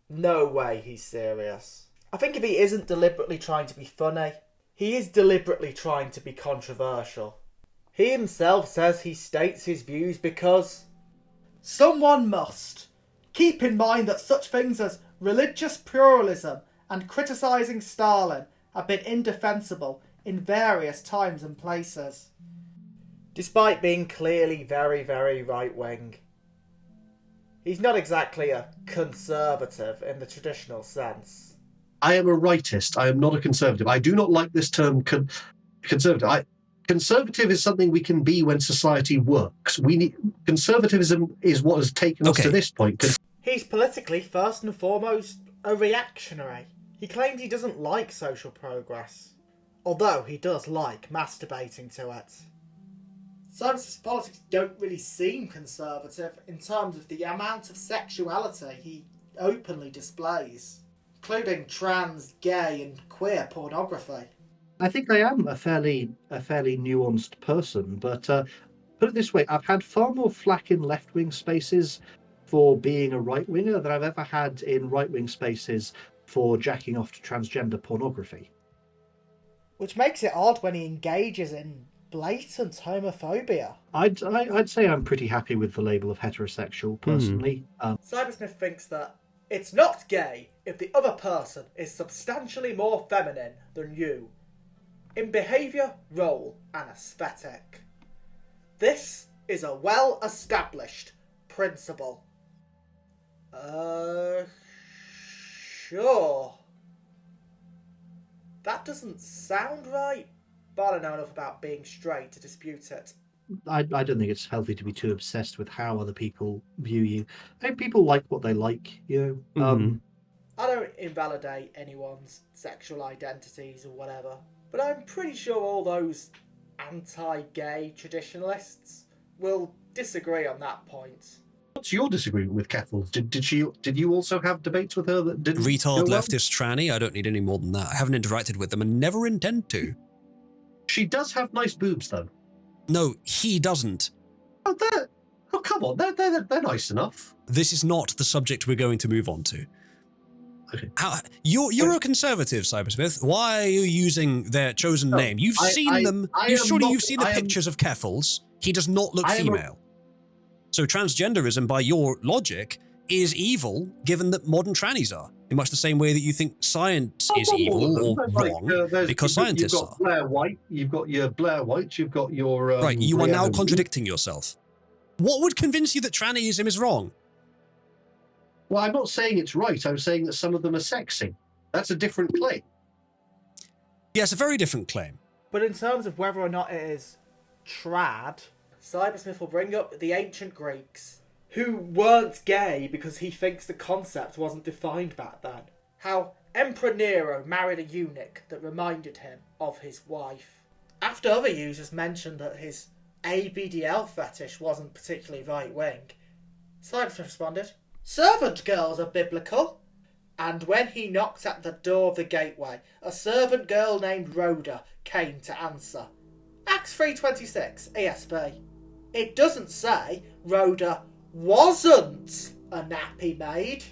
no way he's serious. I think if he isn't deliberately trying to be funny, he is deliberately trying to be controversial. He himself says he states his views because someone must. Keep in mind that such things as religious pluralism and criticising Stalin have been indefensible in various times and places. Despite being clearly very, very right-wing. He's not exactly a conservative in the traditional sense. I am a rightist. I am not a conservative. I do not like this term conservative. Conservative is something we can be when society works. Conservatism is what has taken us to this point. He's politically, first and foremost, a reactionary. He claims he doesn't like social progress, although he does like masturbating to it. Cybersmith's politics don't really seem conservative in terms of the amount of sexuality he openly displays, including trans, gay and queer pornography. I think I am a fairly nuanced person, but put it this way, I've had far more flack in left-wing spaces for being a right-winger than I've ever had in right-wing spaces for jacking off to transgender pornography. Which makes it odd when he engages in blatant homophobia. I'd say I'm pretty happy with the label of heterosexual, personally. Cybersmith thinks that it's not gay if the other person is substantially more feminine than you, in behaviour, role and aesthetic. This is a well-established principle. Sure. That doesn't sound right, but I don't know enough about being straight to dispute it. I don't think it's healthy to be too obsessed with how other people view you. I think people like what they like, you know. I don't invalidate anyone's sexual identities or whatever, but I'm pretty sure all those anti-gay traditionalists will disagree on that point. What's your disagreement with Keffals? Did you also have debates with her that didn't retard go well? leftist tranny? I don't need any more than that. I haven't interacted with them and never intend to. She does have nice boobs, though. No, he doesn't. Oh, come on, they're nice enough. This is not the subject we're going to move on to. Okay. You're a conservative, Cybersmith. Why are you using their chosen name? You've seen them. You've seen the pictures of Keffals. He does not look female. So transgenderism, by your logic, is evil, given that modern trannies are. In much the same way that you think science is evil or wrong, because scientists are. You've got your Blair White, you've got your... right, you are now contradicting yourself. What would convince you that trannyism is wrong? Well, I'm not saying it's right. I'm saying that some of them are sexy. That's a different claim. Yes, a very different claim. But in terms of whether or not it is trad, Cybersmith will bring up the ancient Greeks, who weren't gay because he thinks the concept wasn't defined back then. How Emperor Nero married a eunuch that reminded him of his wife. After other users mentioned that his ABDL fetish wasn't particularly right-wing, Cybersmith responded, "Servant girls are biblical." And when he knocked at the door of the gateway, a servant girl named Rhoda came to answer. Acts 3:26, ESV. It doesn't say Rhoda wasn't a nappy maid.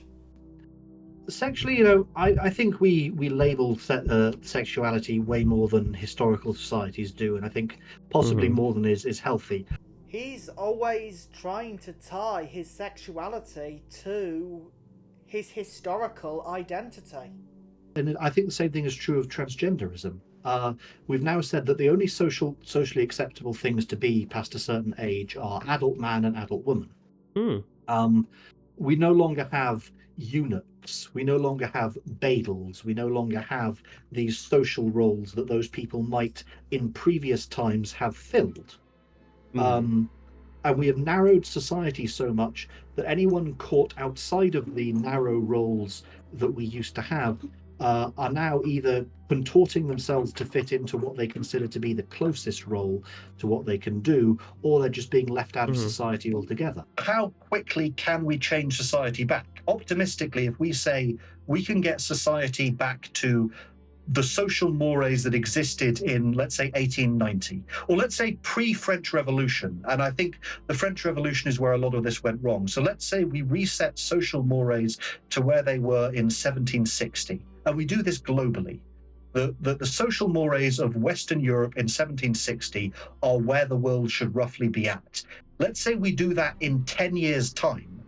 Sexually, you know, I think we label sexuality way more than historical societies do, and I think possibly more than is healthy. He's always trying to tie his sexuality to his historical identity. And I think the same thing is true of transgenderism. We've now said that the only socially acceptable things to be past a certain age are adult man and adult woman. We no longer have eunuchs. We no longer have badals. We no longer have these social roles that those people might in previous times have filled. And we have narrowed society so much that anyone caught outside of the narrow roles that we used to have are now either contorting themselves to fit into what they consider to be the closest role to what they can do, or they're just being left out of society altogether. How quickly can we change society back? Optimistically, if we say we can get society back to the social mores that existed in, let's say, 1890, or let's say pre-French Revolution, and I think the French Revolution is where a lot of this went wrong. So let's say we reset social mores to where they were in 1760, and we do this globally. that the social mores of Western Europe in 1760 are where the world should roughly be at. Let's say we do that in 10 years' time.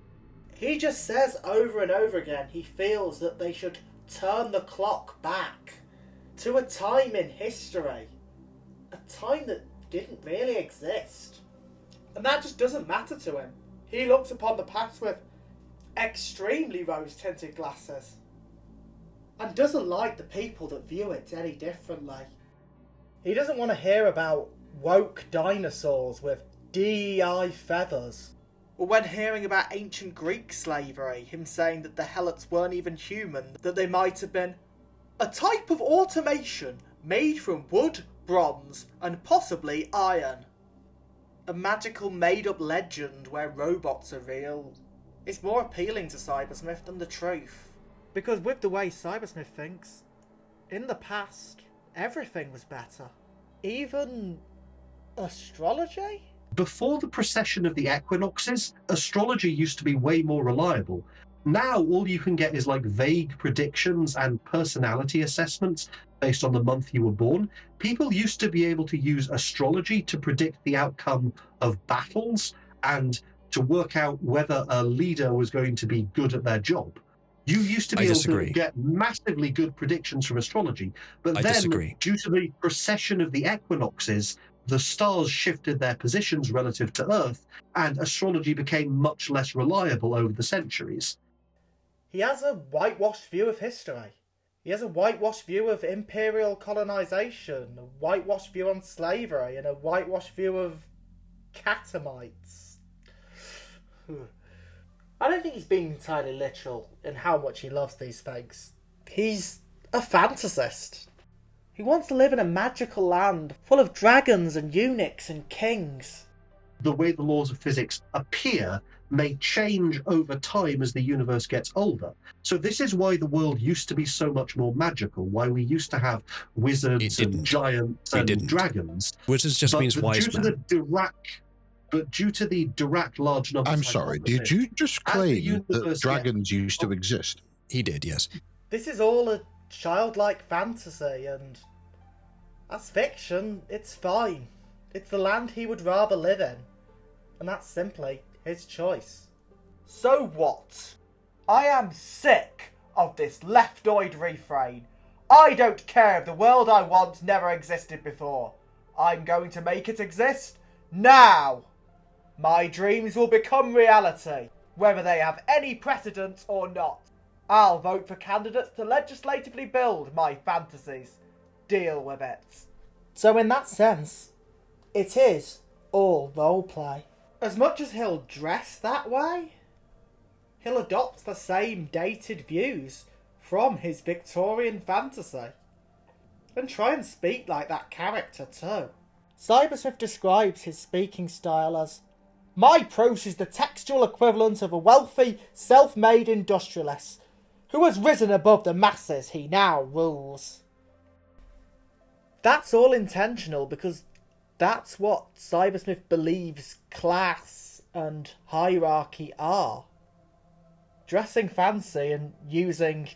He just says over and over again he feels that they should turn the clock back to a time in history. A time that didn't really exist. And that just doesn't matter to him. He looks upon the past with extremely rose-tinted glasses. And doesn't like the people that view it any differently. He doesn't want to hear about woke dinosaurs with DEI feathers. Or when hearing about ancient Greek slavery, him saying that the helots weren't even human, that they might have been a type of automation made from wood, bronze, and possibly iron. A magical made-up legend where robots are real. It's more appealing to Cybersmith than the truth. Because with the way Cybersmith thinks, in the past, everything was better. Even astrology? Before the precession of the equinoxes, astrology used to be way more reliable. Now all you can get is like vague predictions and personality assessments based on the month you were born. People used to be able to use astrology to predict the outcome of battles and to work out whether a leader was going to be good at their job. You used to be able to get massively good predictions from astrology, but then due to the precession of the equinoxes, the stars shifted their positions relative to Earth, and astrology became much less reliable over the centuries. He has a whitewashed view of history. He has a whitewashed view of imperial colonization, a whitewashed view on slavery, and a whitewashed view of catamites. I don't think he's being entirely literal in how much he loves these things. He's a fantasist. He wants to live in a magical land full of dragons and eunuchs and kings. The way the laws of physics appear may change over time as the universe gets older. So this is why the world used to be so much more magical, why we used to have wizards and giants and dragons. Wizards just means wise man. But due to the Dirac large numbers... I'm sorry, did you just claim that dragons used to exist? He did, yes. This is all a childlike fantasy, and as fiction, it's fine. It's the land he would rather live in, and that's simply his choice. So what? I am sick of this leftoid refrain. I don't care if the world I want never existed before. I'm going to make it exist now. My dreams will become reality, whether they have any precedence or not. I'll vote for candidates to legislatively build my fantasies. Deal with it. So in that sense, it is all roleplay. As much as he'll dress that way, he'll adopt the same dated views from his Victorian fantasy. And try and speak like that character too. Cybersmith describes his speaking style as, "My prose is the textual equivalent of a wealthy, self-made industrialist who has risen above the masses he now rules." That's all intentional because that's what Cybersmith believes class and hierarchy are. Dressing fancy and using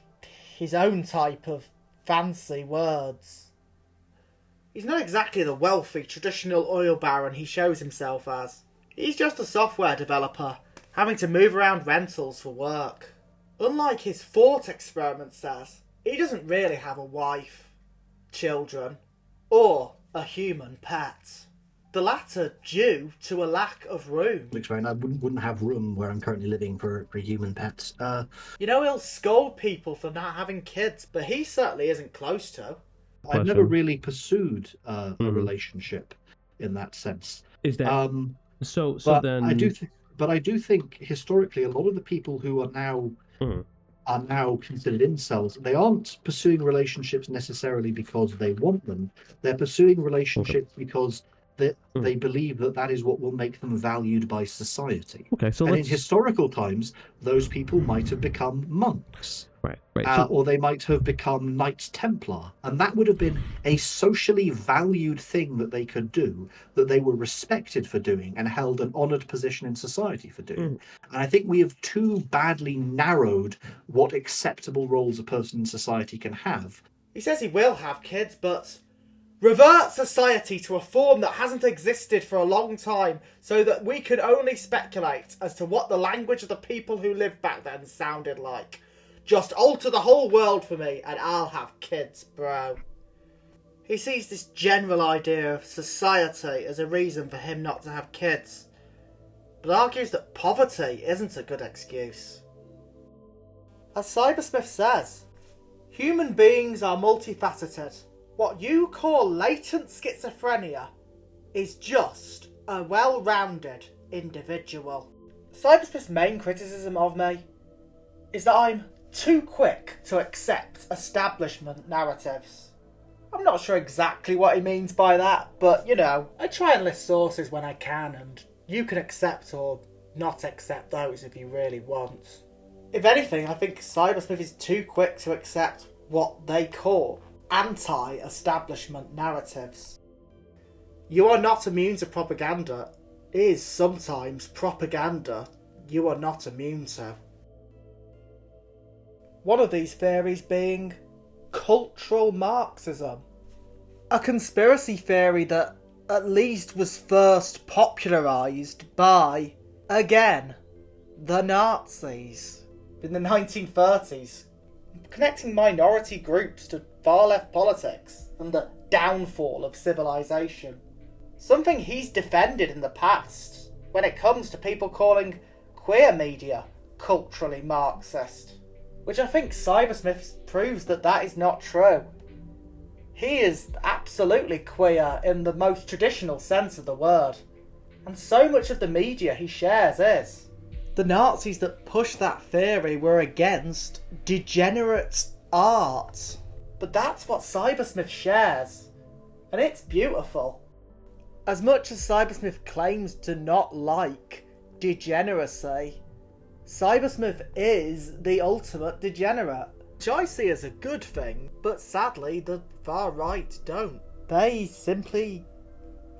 his own type of fancy words. He's not exactly the wealthy, traditional oil baron he shows himself as. He's just a software developer, having to move around rentals for work. Unlike his thought experiment says, he doesn't really have a wife, children, or a human pet. The latter due to a lack of room. I wouldn't have room where I'm currently living for human pets. You know, he'll scold people for not having kids, but he certainly isn't close to. I've never really pursued a relationship in that sense. Is that so? Then I do think historically a lot of the people who are now considered incels, they aren't pursuing relationships necessarily because they want them. They're pursuing relationships because they believe that is what will make them valued by society. Okay, so in historical times, those people might have become monks. Right. Or they might have become Knights Templar, and that would have been a socially valued thing that they could do, that they were respected for doing and held an honoured position in society for doing. And I think we have too badly narrowed what acceptable roles a person in society can have He says he will have kids, but revert society to a form that hasn't existed for a long time so that we can only speculate as to what the language of the people who lived back then sounded like. Just alter the whole world for me and I'll have kids, bro. He sees this general idea of society as a reason for him not to have kids, but argues that poverty isn't a good excuse. As Cybersmith says, human beings are multifaceted. What you call latent schizophrenia is just a well-rounded individual. Cybersmith's main criticism of me is that I'm too quick to accept establishment narratives. I'm not sure exactly what he means by that, but you know, I try and list sources when I can, and you can accept or not accept those if you really want. If anything, I think Cybersmith is too quick to accept what they call anti-establishment narratives. You are not immune to propaganda is sometimes propaganda you are not immune to. One of these theories being cultural Marxism. A conspiracy theory that at least was first popularised by, again, the Nazis in the 1930s, connecting minority groups to far-left politics and the downfall of civilization. Something he's defended in the past when it comes to people calling queer media culturally Marxist, which I think Cybersmith proves that that is not true. He is absolutely queer in the most traditional sense of the word, and so much of the media he shares is. The Nazis that pushed that theory were against degenerate art. But that's what Cybersmith shares, and it's beautiful. As much as Cybersmith claims to not like degeneracy, Cybersmith is the ultimate degenerate, which I see as a good thing, but sadly the far right don't. They simply,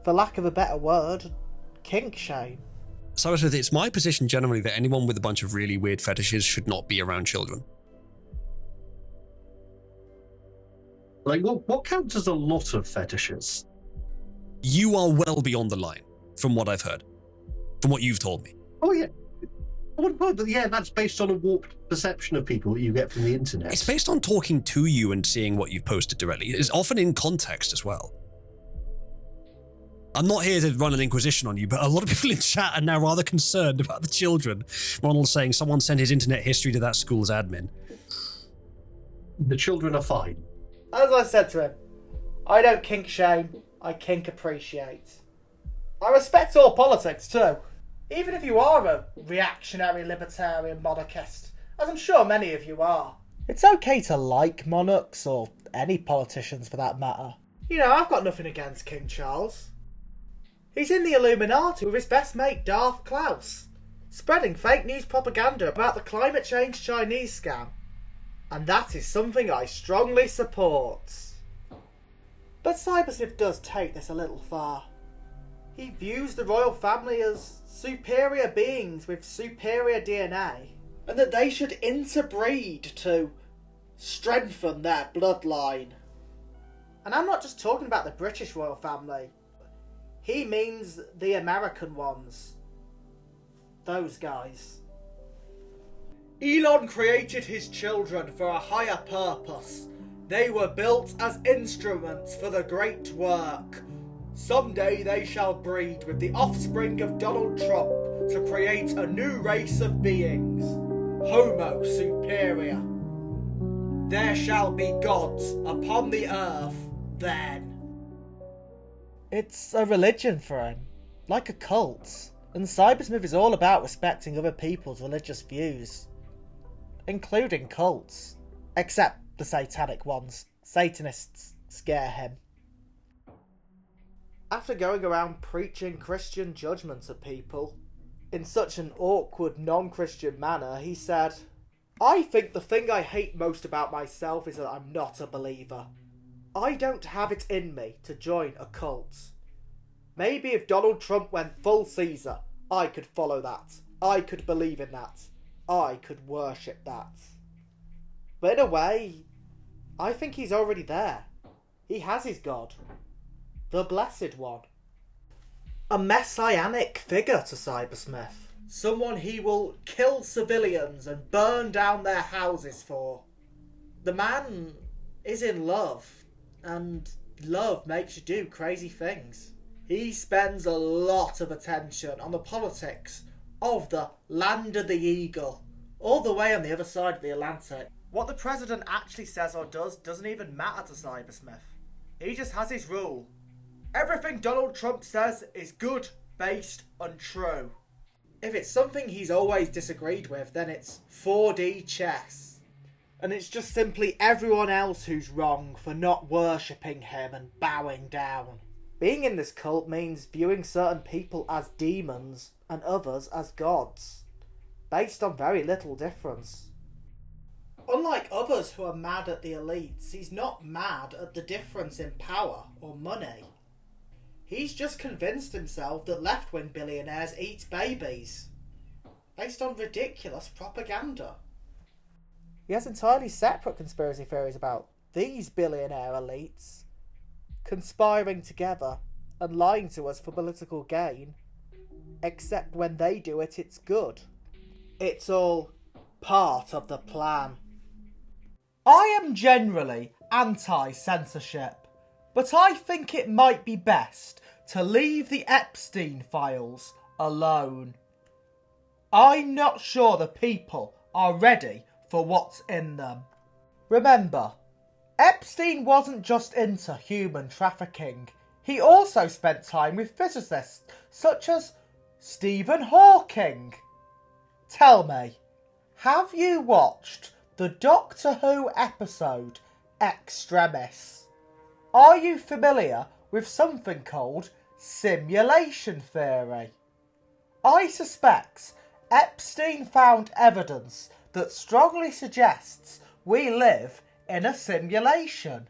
for lack of a better word, kink shame. Cybersmith, it's my position generally that anyone with a bunch of really weird fetishes should not be around children. Like, what counts as a lot of fetishes? You are well beyond the line, from what I've heard. From what you've told me. Oh, yeah. But yeah, that's based on a warped perception of people that you get from the internet. It's based on talking to you and seeing what you've posted directly. It's often in context as well. I'm not here to run an inquisition on you, but a lot of people in chat are now rather concerned about the children. Ronald's saying someone sent his internet history to that school's admin. The children are fine. As I said to him, I don't kink shame, I kink appreciate. I respect all politics too, even if you are a reactionary libertarian monarchist, as I'm sure many of you are. It's okay to like monarchs, or any politicians for that matter. You know, I've got nothing against King Charles. He's in the Illuminati with his best mate Darth Klaus, spreading fake news propaganda about the climate change Chinese scam. And that is something I strongly support. But Cybersmith does take this a little far. He views the royal family as superior beings with superior DNA, and that they should interbreed to strengthen their bloodline. And I'm not just talking about the British royal family. He means the American ones. Those guys. Elon created his children for a higher purpose. They were built as instruments for the great work. Someday they shall breed with the offspring of Donald Trump to create a new race of beings. Homo superior. There shall be gods upon the earth then. It's a religion for him, like a cult. And Cybersmith is all about respecting other people's religious views, including cults. Except the satanic ones. Satanists scare him. After going around preaching Christian judgments at people in such an awkward, non-Christian manner, he said, I think the thing I hate most about myself is that I'm not a believer. I don't have it in me to join a cult. Maybe if Donald Trump went full Caesar, I could follow that. I could believe in that. I could worship that. But in a way, I think he's already there. He has his god. The Blessed One. A messianic figure to Cybersmith. Someone he will kill civilians and burn down their houses for. The man is in love, and love makes you do crazy things. He spends a lot of attention on the politics of the land of the eagle, all the way on the other side of the Atlantic. What the president actually says or does doesn't even matter to Cybersmith. He just has his rule. Everything Donald Trump says is good, based, and true. If it's something he's always disagreed with, then it's 4D chess. And it's just simply everyone else who's wrong for not worshipping him and bowing down. Being in this cult means viewing certain people as demons and others as gods, based on very little difference. Unlike others who are mad at the elites, he's not mad at the difference in power or money. He's just convinced himself that left-wing billionaires eat babies, based on ridiculous propaganda. He has entirely separate conspiracy theories about these billionaire elites conspiring together and lying to us for political gain, except when they do it, it's good. It's all part of the plan. I am generally anti-censorship, but I think it might be best to leave the Epstein files alone. I'm not sure the people are ready for what's in them. Remember, Epstein wasn't just into human trafficking. He also spent time with physicists such as Stephen Hawking. Tell me, have you watched the Doctor Who episode Extremis? Are you familiar with something called simulation theory? I suspect Epstein found evidence that strongly suggests we live in a simulation.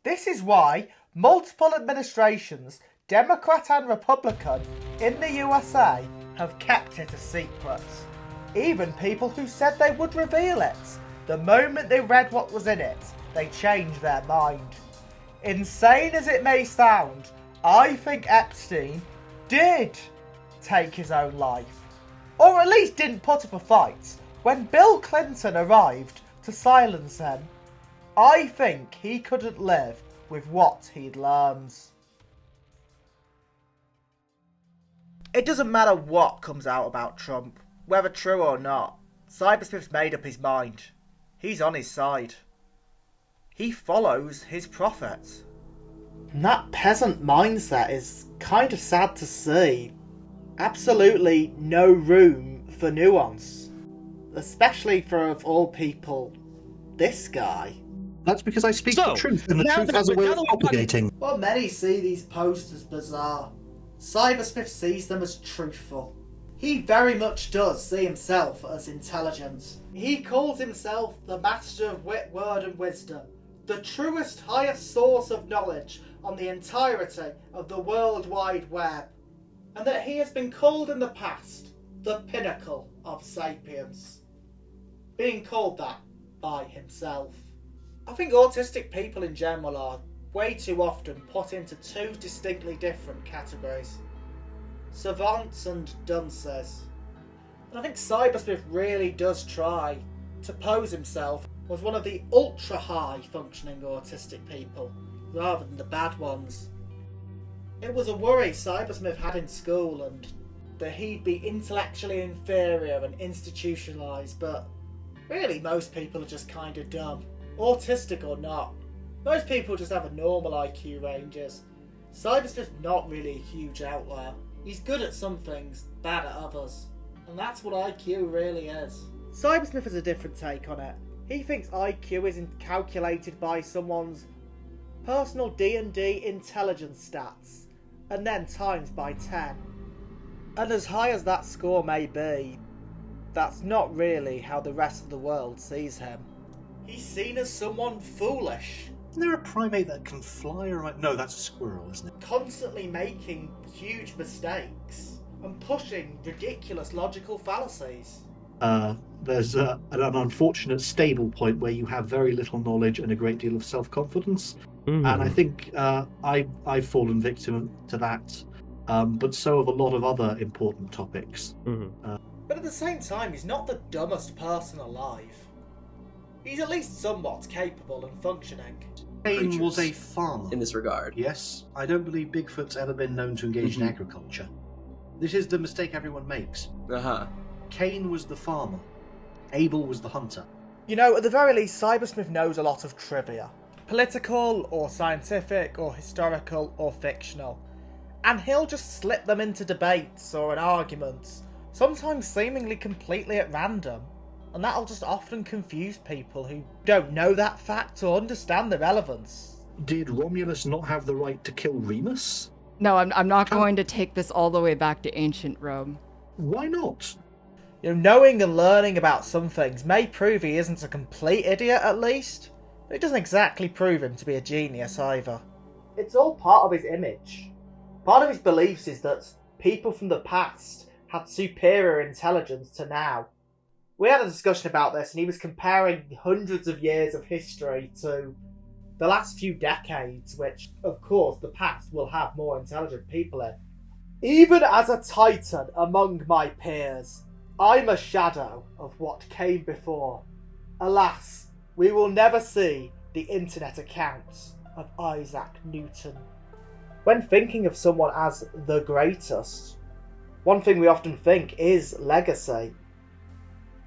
This is why multiple administrations, Democrat and Republican, in the USA have kept it a secret. Even people who said they would reveal it, the moment they read what was in it, they changed their mind. Insane as it may sound, I think Epstein did take his own life. Or at least didn't put up a fight when Bill Clinton arrived to silence him. I think he couldn't live with what he'd learned. It doesn't matter what comes out about Trump, whether true or not. Cybersmith's made up his mind. He's on his side. He follows his prophet. And that peasant mindset is kind of sad to see. Absolutely no room for nuance. Especially for, of all people, this guy. That's because I speak the truth, and the truth has a way of propagating. Well, many see these posts as bizarre. Cybersmith sees them as truthful. He very much does see himself as intelligent. He calls himself the master of wit, word and wisdom, the truest, highest source of knowledge on the entirety of the World Wide Web, and that he has been called in the past the pinnacle of sapience, being called that by himself. I think autistic people in general are way too often put into two distinctly different categories: savants and dunces. And I think Cybersmith really does try to pose himself as one of the ultra high functioning autistic people, rather than the bad ones. It was a worry Cybersmith had in school, and that he'd be intellectually inferior and institutionalised, but really most people are just kind of dumb. Autistic or not. Most people just have a normal IQ ranges. Cybersmith's not really a huge outlier. He's good at some things, bad at others. And that's what IQ really is. Cybersmith has a different take on it. He thinks IQ is calculated by someone's personal D&D intelligence stats, and then times by 10. And as high as that score may be, that's not really how the rest of the world sees him. He's seen as someone foolish. Isn't there a primate that can fly or... No, that's a squirrel, isn't it? Constantly making huge mistakes and pushing ridiculous logical fallacies. there's an unfortunate stable point where you have very little knowledge and a great deal of self-confidence. And I think I've fallen victim to that, but so have a lot of other important topics. But at the same time, he's not the dumbest person alive. He's at least somewhat capable and functioning. Kane was a farmer. In this regard. Yes, I don't believe Bigfoot's ever been known to engage in agriculture. This is the mistake everyone makes. Kane was the farmer. Abel was the hunter. You know, at the very least, Cybersmith knows a lot of trivia. Political, or scientific, or historical, or fictional. And he'll just slip them into debates or in arguments, sometimes seemingly completely at random. And that'll just often confuse people who don't know that fact or understand the relevance. Did Romulus not have the right to kill Remus? No, I'm not going to take this all the way back to ancient Rome. Why not? You know, knowing and learning about some things may prove he isn't a complete idiot at least, but it doesn't exactly prove him to be a genius either. It's all part of his image. Part of his beliefs is that people from the past had superior intelligence to now. We had a discussion about this, and he was comparing hundreds of years of history to the last few decades, which, of course, the past will have more intelligent people in. Even as a titan among my peers, I'm a shadow of what came before. Alas, we will never see the internet accounts of Isaac Newton. When thinking of someone as the greatest, one thing we often think is legacy,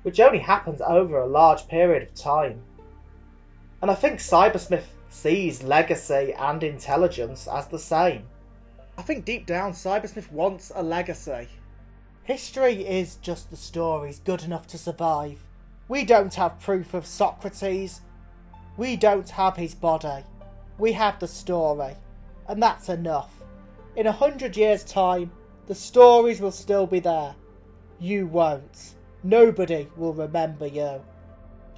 which only happens over a large period of time. And I think Cybersmith sees legacy and intelligence as the same. I think deep down Cybersmith wants a legacy. History is just the stories good enough to survive. We don't have proof of Socrates. We don't have his body. We have the story. And that's enough. In 100 years' time, the stories will still be there. You won't. Nobody will remember you.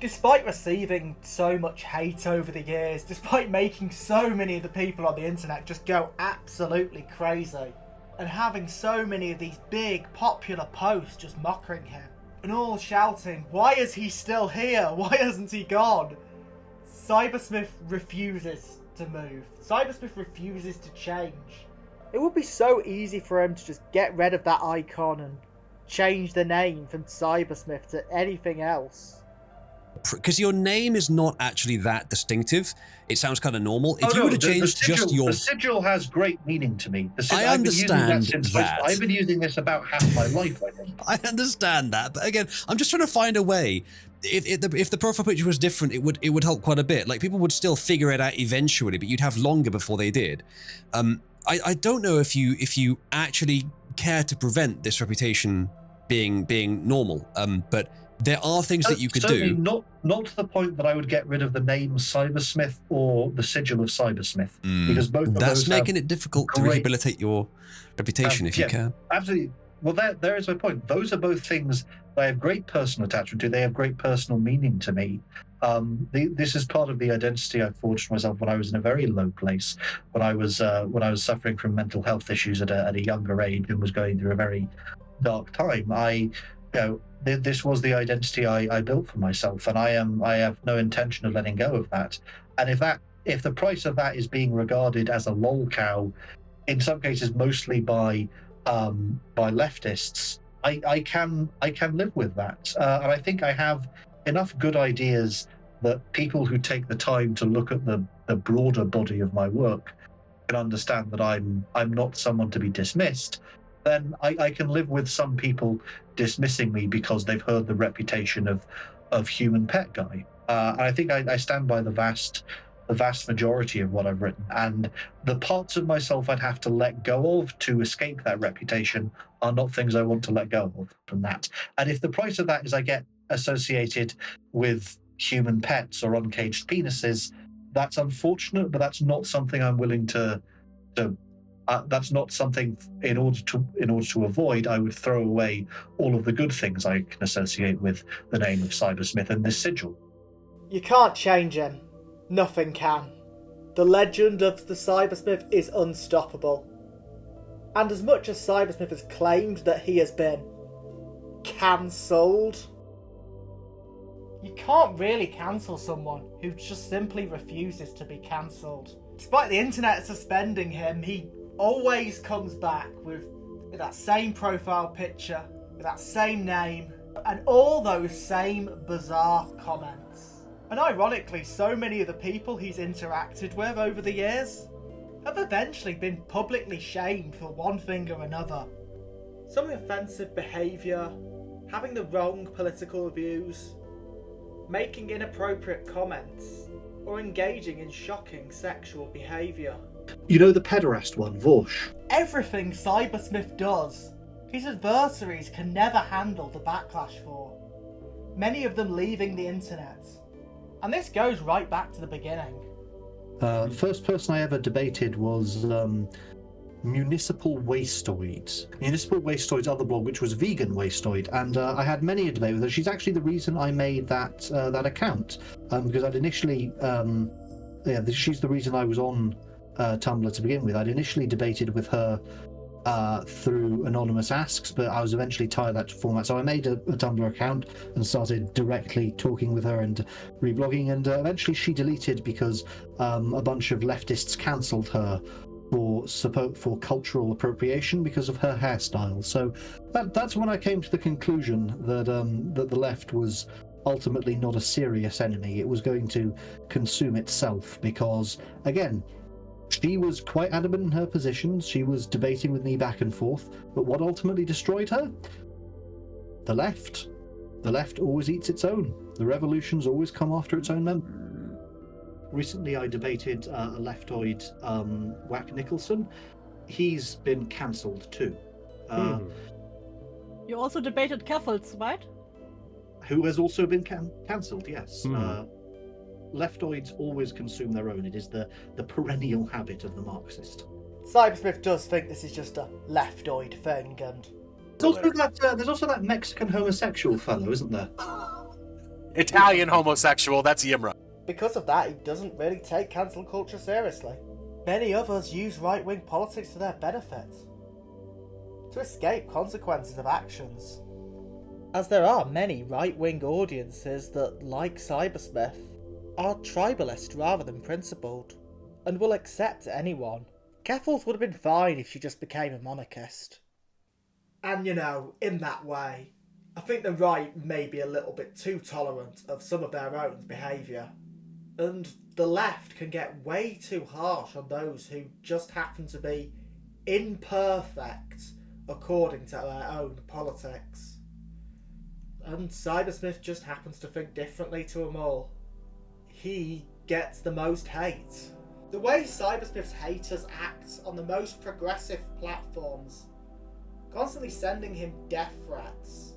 Despite receiving so much hate over the years, despite making so many of the people on the internet just go absolutely crazy, and having so many of these big popular posts just mocking him, and all shouting, "Why is he still here? Why hasn't he gone?" Cybersmith refuses to move. Cybersmith refuses to change. It would be so easy for him to just get rid of that icon and change the name from Cybersmith to anything else. Because your name is not actually that distinctive. It sounds kind of normal. If you were to change just your... The sigil has great meaning to me. I understand that. I've been using this about half my life, I think. I understand that. But again, I'm just trying to find a way. If the profile picture was different, it would help quite a bit. Like, people would still figure it out eventually, but you'd have longer before they did. I don't know if you actually care to prevent this reputation being normal, but there are things that you could do. Not to the point that I would get rid of the name Cybersmith or the sigil of Cybersmith, because both of those that's making it difficult to rehabilitate your reputation if you can. Absolutely. Well, there is my point. Those are both things that I have great personal attachment to. They have great personal meaning to me. This is part of the identity I forged for myself when I was in a very low place, when I was suffering from mental health issues at a younger age and was going through a very dark time. This was the identity I built for myself, and I have no intention of letting go of that. And if the price of that is being regarded as a lolcow, in some cases mostly by leftists, I can live with that. And I think I have enough good ideas that people who take the time to look at the broader body of my work can understand that I'm not someone to be dismissed. Then I can live with some people dismissing me because they've heard the reputation of human pet guy. And I think I stand by the vast majority of what I've written. And the parts of myself I'd have to let go of to escape that reputation are not things I want to let go of from that. And if the price of that is I get associated with human pets or uncaged penises, that's unfortunate, but that's not something I'm willing to that's not something in order to avoid. I would throw away all of the good things I can associate with the name of Cybersmith and this sigil. You can't change him. Nothing can. The legend of the Cybersmith is unstoppable. And as much as Cybersmith has claimed that he has been cancelled, You can't really cancel someone who just simply refuses to be cancelled. Despite the internet suspending him, he always comes back with that same profile picture, with that same name, and all those same bizarre comments. And ironically, so many of the people he's interacted with over the years have eventually been publicly shamed for one thing or another. Some offensive behaviour, having the wrong political views, making inappropriate comments, or engaging in shocking sexual behaviour. You know the pederast one, Vaush? Everything Cybersmith does, his adversaries can never handle the backlash for. Many of them leaving the internet. And this goes right back to the beginning. The first person I ever debated was Municipal Wastoid. Municipal Wastoid's other blog, which was Vegan Wastoid, and I had many a debate with her. She's actually the reason I made that account, because I'd initially, she's the reason I was on Tumblr to begin with. I'd initially debated with her through anonymous asks, but I was eventually tired of that format, so I made a Tumblr account and started directly talking with her and reblogging, and eventually she deleted because a bunch of leftists cancelled her for support for cultural appropriation because of her hairstyle. So that's when I came to the conclusion that that the left was ultimately not a serious enemy. It was going to consume itself because, again, she was quite adamant in her positions. She was debating with me back and forth. But what ultimately destroyed her? The left. The left always eats its own. The revolutions always come after its own members. Recently I debated a leftoid, Whack Nicolson. He's been cancelled too. You also debated Keffals, right? Who has also been cancelled, yes. Leftoids always consume their own. It is the perennial habit of the Marxist. Cybersmith does think this is just a leftoid thing, and there's also that Mexican homosexual fellow, isn't there? Italian homosexual, that's Yimra. Because of that, he doesn't really take cancel culture seriously. Many others use right-wing politics to their benefit, to escape consequences of actions. As there are many right-wing audiences that, like Cybersmith, are tribalist rather than principled, and will accept anyone. Keffals would have been fine if she just became a monarchist. And in that way, I think the right may be a little bit too tolerant of some of their own behaviour. And the left can get way too harsh on those who just happen to be imperfect according to their own politics. And Cybersmith just happens to think differently to them all. He gets the most hate. The way Cybersmith's haters act on the most progressive platforms, constantly sending him death threats,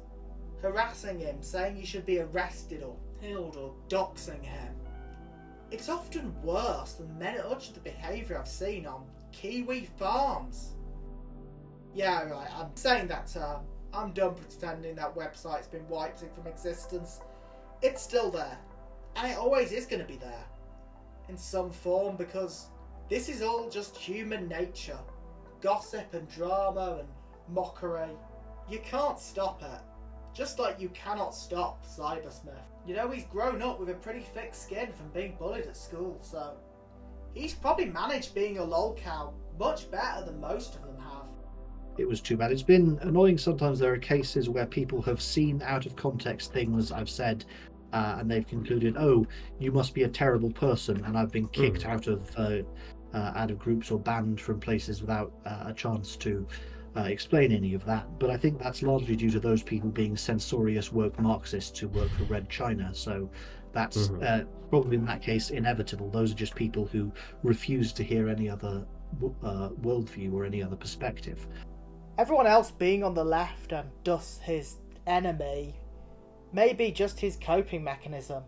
harassing him, saying he should be arrested or killed or doxing him. It's often worse than much of the behaviour I've seen on Kiwi farms. Yeah, right, I'm saying that I'm done pretending that website's been wiped from existence. It's still there. And it always is going to be there. In some form, because this is all just human nature. Gossip and drama and mockery. You can't stop it. Just like you cannot stop Cybersmith. He's grown up with a pretty thick skin from being bullied at school, so he's probably managed being a lolcow much better than most of them have. It was too bad. It's been annoying sometimes. There are cases where people have seen out of context things I've said, and they've concluded, oh, you must be a terrible person, and I've been kicked out of groups or banned from places without a chance to explain any of that. But I think that's largely due to those people being censorious woke Marxists who work for Red China, so that's probably in that case inevitable. Those are just people who refuse to hear any other worldview or any other perspective. Everyone else being on the left and thus his enemy may be just his coping mechanism.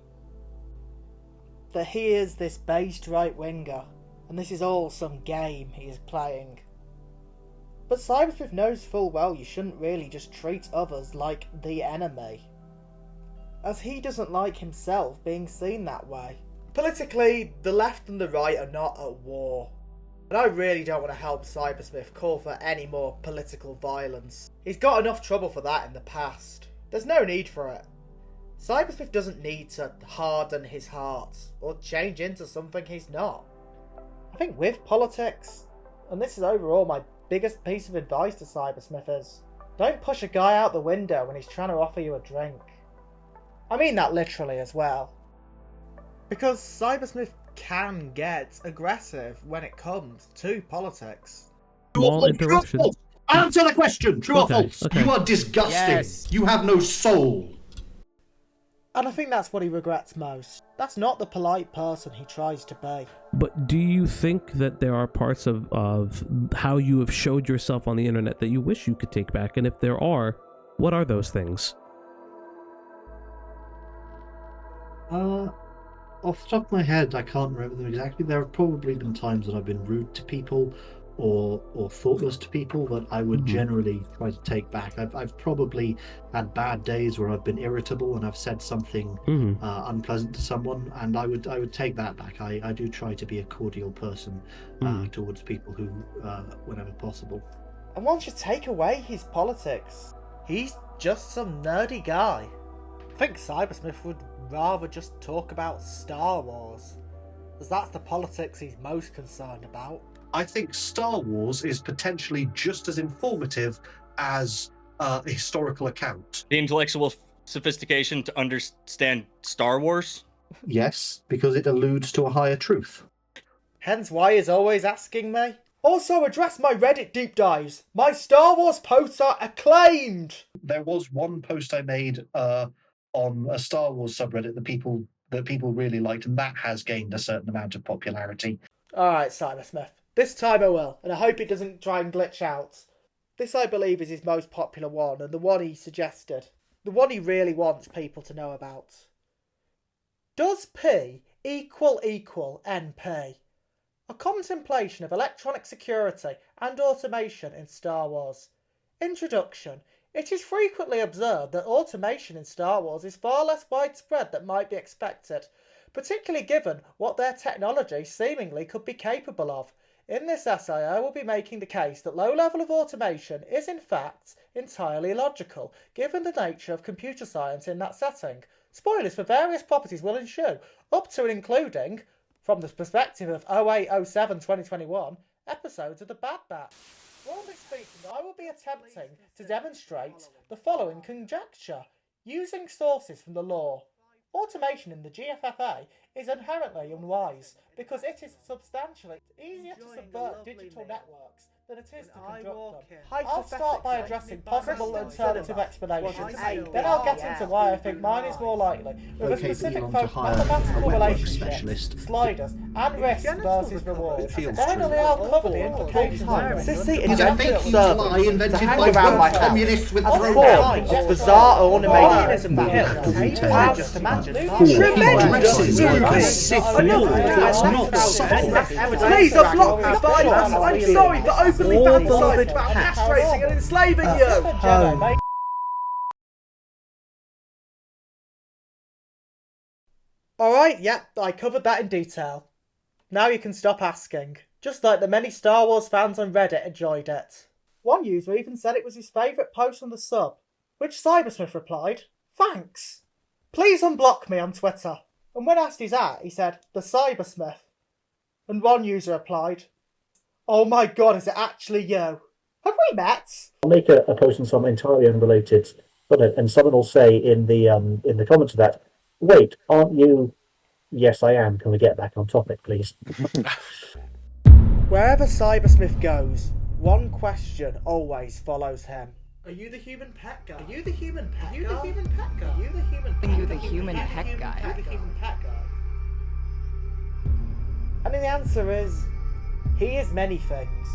That he is this based right-winger, and this is all some game he is playing. But Cybersmith knows full well you shouldn't really just treat others like the enemy, as he doesn't like himself being seen that way. Politically, the left and the right are not at war, and I really don't want to help Cybersmith call for any more political violence. He's got enough trouble for that in the past. There's no need for it. Cybersmith doesn't need to harden his heart or change into something he's not. I think with politics, and this is overall my biggest piece of advice to Cybersmith, is don't push a guy out the window when he's trying to offer you a drink. I mean that literally as well. Because Cybersmith can get aggressive when it comes to politics. Small interruption. Answer the question, true or false? Okay. You are disgusting. Yes. You have no soul. And I think that's what he regrets most. That's not the polite person he tries to be. But do you think that there are parts of how you have showed yourself on the internet that you wish you could take back? And if there are, what are those things? Off the top of my head, I can't remember them exactly. There have probably been times that I've been rude to people or thoughtless to people that I would generally try to take back. I've probably had bad days where I've been irritable and I've said something unpleasant to someone, and I would take that back. I do try to be a cordial person towards people who, whenever possible. And once you take away his politics, he's just some nerdy guy. I think Cybersmith would rather just talk about Star Wars, as that's the politics he's most concerned about. I think Star Wars is potentially just as informative as a historical account. The intellectual sophistication to understand Star Wars? Yes, because it alludes to a higher truth. Hence why he's always asking me. Also address my Reddit deep dives. My Star Wars posts are acclaimed. There was one post I made on a Star Wars subreddit that people really liked, and that has gained a certain amount of popularity. Alright, Cybersmith. This time I will, and I hope it doesn't try and glitch out. This, I believe, is his most popular one, and the one he suggested. The one he really wants people to know about. Does P equal NP? A contemplation of electronic security and automation in Star Wars. Introduction. It is frequently observed that automation in Star Wars is far less widespread than might be expected, particularly given what their technology seemingly could be capable of. In this essay, I will be making the case that low level of automation is in fact entirely logical, given the nature of computer science in that setting. Spoilers for various properties will ensue, up to and including, from the perspective of 08/07/2021, episodes of The Bad Batch. Broadly speaking, I will be attempting to demonstrate the following conjecture, using sources from the law. Automation in the GFFA is inherently unwise, because it is substantially easier to subvert digital networks than it is to conduct them. I'll start by addressing possible alternative explanations, then I'll get into why I think mine is more likely, with a specific focus on mathematical relationships, sliders, and risk versus reward. Finally, I'll cover the implications of sissy invented servants to hang around my house, a form of bizarre ornamentation I just imagine. Tremendous! Please unblock me, violence! I'm sorry for openly fantasizing about castrating and enslaving you! Alright, yep, I covered that in detail. Now you can stop asking. Just like the many Star Wars fans on Reddit enjoyed it. One user even said it was his favourite post on the sub, which Cybersmith replied, "Thanks. Please unblock me on Twitter." And when asked his at, he said, "The Cybersmith." And one user replied, "Oh my god, is it actually you? Have we met?" I'll make a post on something entirely unrelated, and someone will say in the comments of that, "Wait, aren't you?" "Yes, I am. Can we get back on topic, please?" Wherever Cybersmith goes, one question always follows him. Are you the human pet guy? Are you the human pet guy? Are you the human pet guy? Are you the human pet guy? Are you the human pet guy? Are you the human pet guy? And the answer is, he is many things.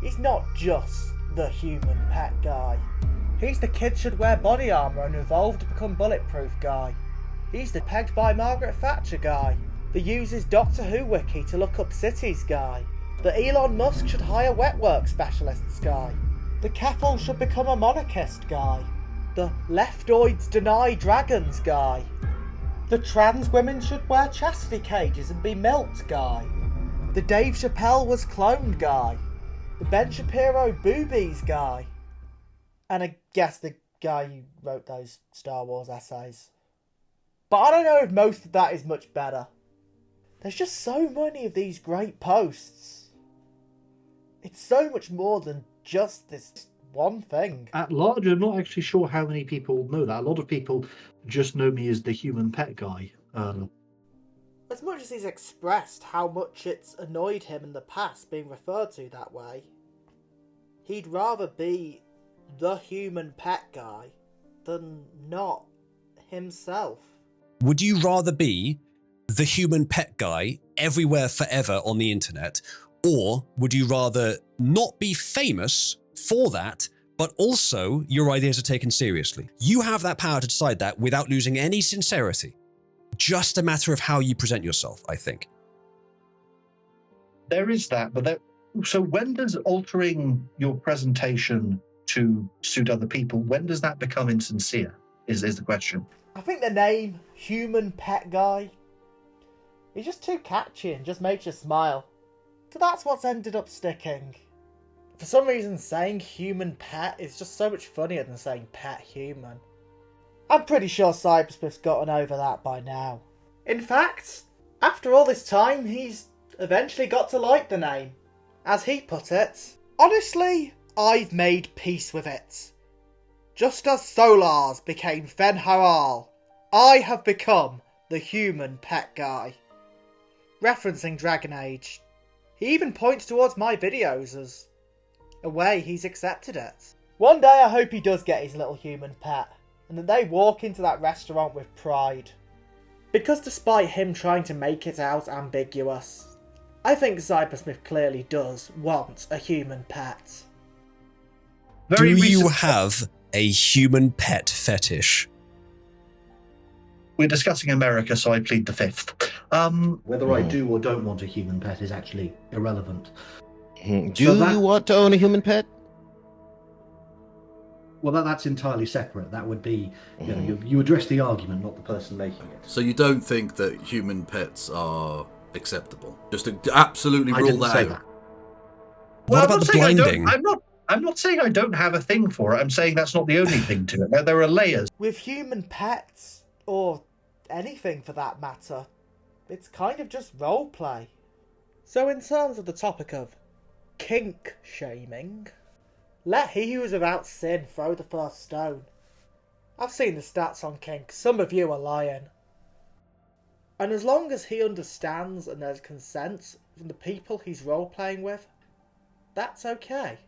He's not just the human pet guy. He's the kids should wear body armour and evolve to become bulletproof guy. He's the pegged by Margaret Thatcher guy. The uses Doctor Who wiki to look up cities guy. The Elon Musk should hire wet work specialists guy. The Keffals should become a monarchist guy. The leftoids deny dragons guy. The trans women should wear chastity cages and be milked guy. The Dave Chappelle was cloned guy. The Ben Shapiro boobies guy. And I guess the guy who wrote those Star Wars essays. But I don't know if most of that is much better. There's just so many of these great posts. It's so much more than just this one thing. At large, I'm not actually sure how many people know that. A lot of people just know me as the human pet guy. As much as he's expressed how much it's annoyed him in the past being referred to that way, he'd rather be the human pet guy than not himself. Would you rather be the human pet guy everywhere forever on the internet, or would you rather not be famous for that, but also your ideas are taken seriously? You have that power to decide that without losing any sincerity. Just a matter of how you present yourself, I think. There is that, but so when does altering your presentation to suit other people, when does that become insincere, is the question. I think the name Human Pet Guy is just too catchy and just makes you smile. So that's what's ended up sticking. For some reason, saying human pet is just so much funnier than saying pet human. I'm pretty sure Cybersmith's gotten over that by now. In fact, after all this time, he's eventually got to like the name. As he put it, honestly, I've made peace with it. Just as Solars became Fenharal, I have become the human pet guy. Referencing Dragon Age. He even points towards my videos as a way he's accepted it. One day I hope he does get his little human pet, and that they walk into that restaurant with pride. Because despite him trying to make it out ambiguous, I think Cybersmith clearly does want a human pet. Do you have a human pet fetish? We're discussing America, so I plead the fifth. Whether I do or don't want a human pet is actually irrelevant. Do you want to own a human pet? Well, that's entirely separate. That would be, you address the argument, not the person making it. So you don't think that human pets are acceptable? Just to absolutely rule that out. What about the blinding? I'm not saying I don't have a thing for it. I'm saying that's not the only thing to it. There are layers. With human pets, or anything for that matter, it's kind of just roleplay. So in terms of the topic of kink shaming, let he who is without sin throw the first stone. I've seen the stats on kink, some of you are lying. And as long as he understands and there's consent from the people he's role-playing with, that's okay.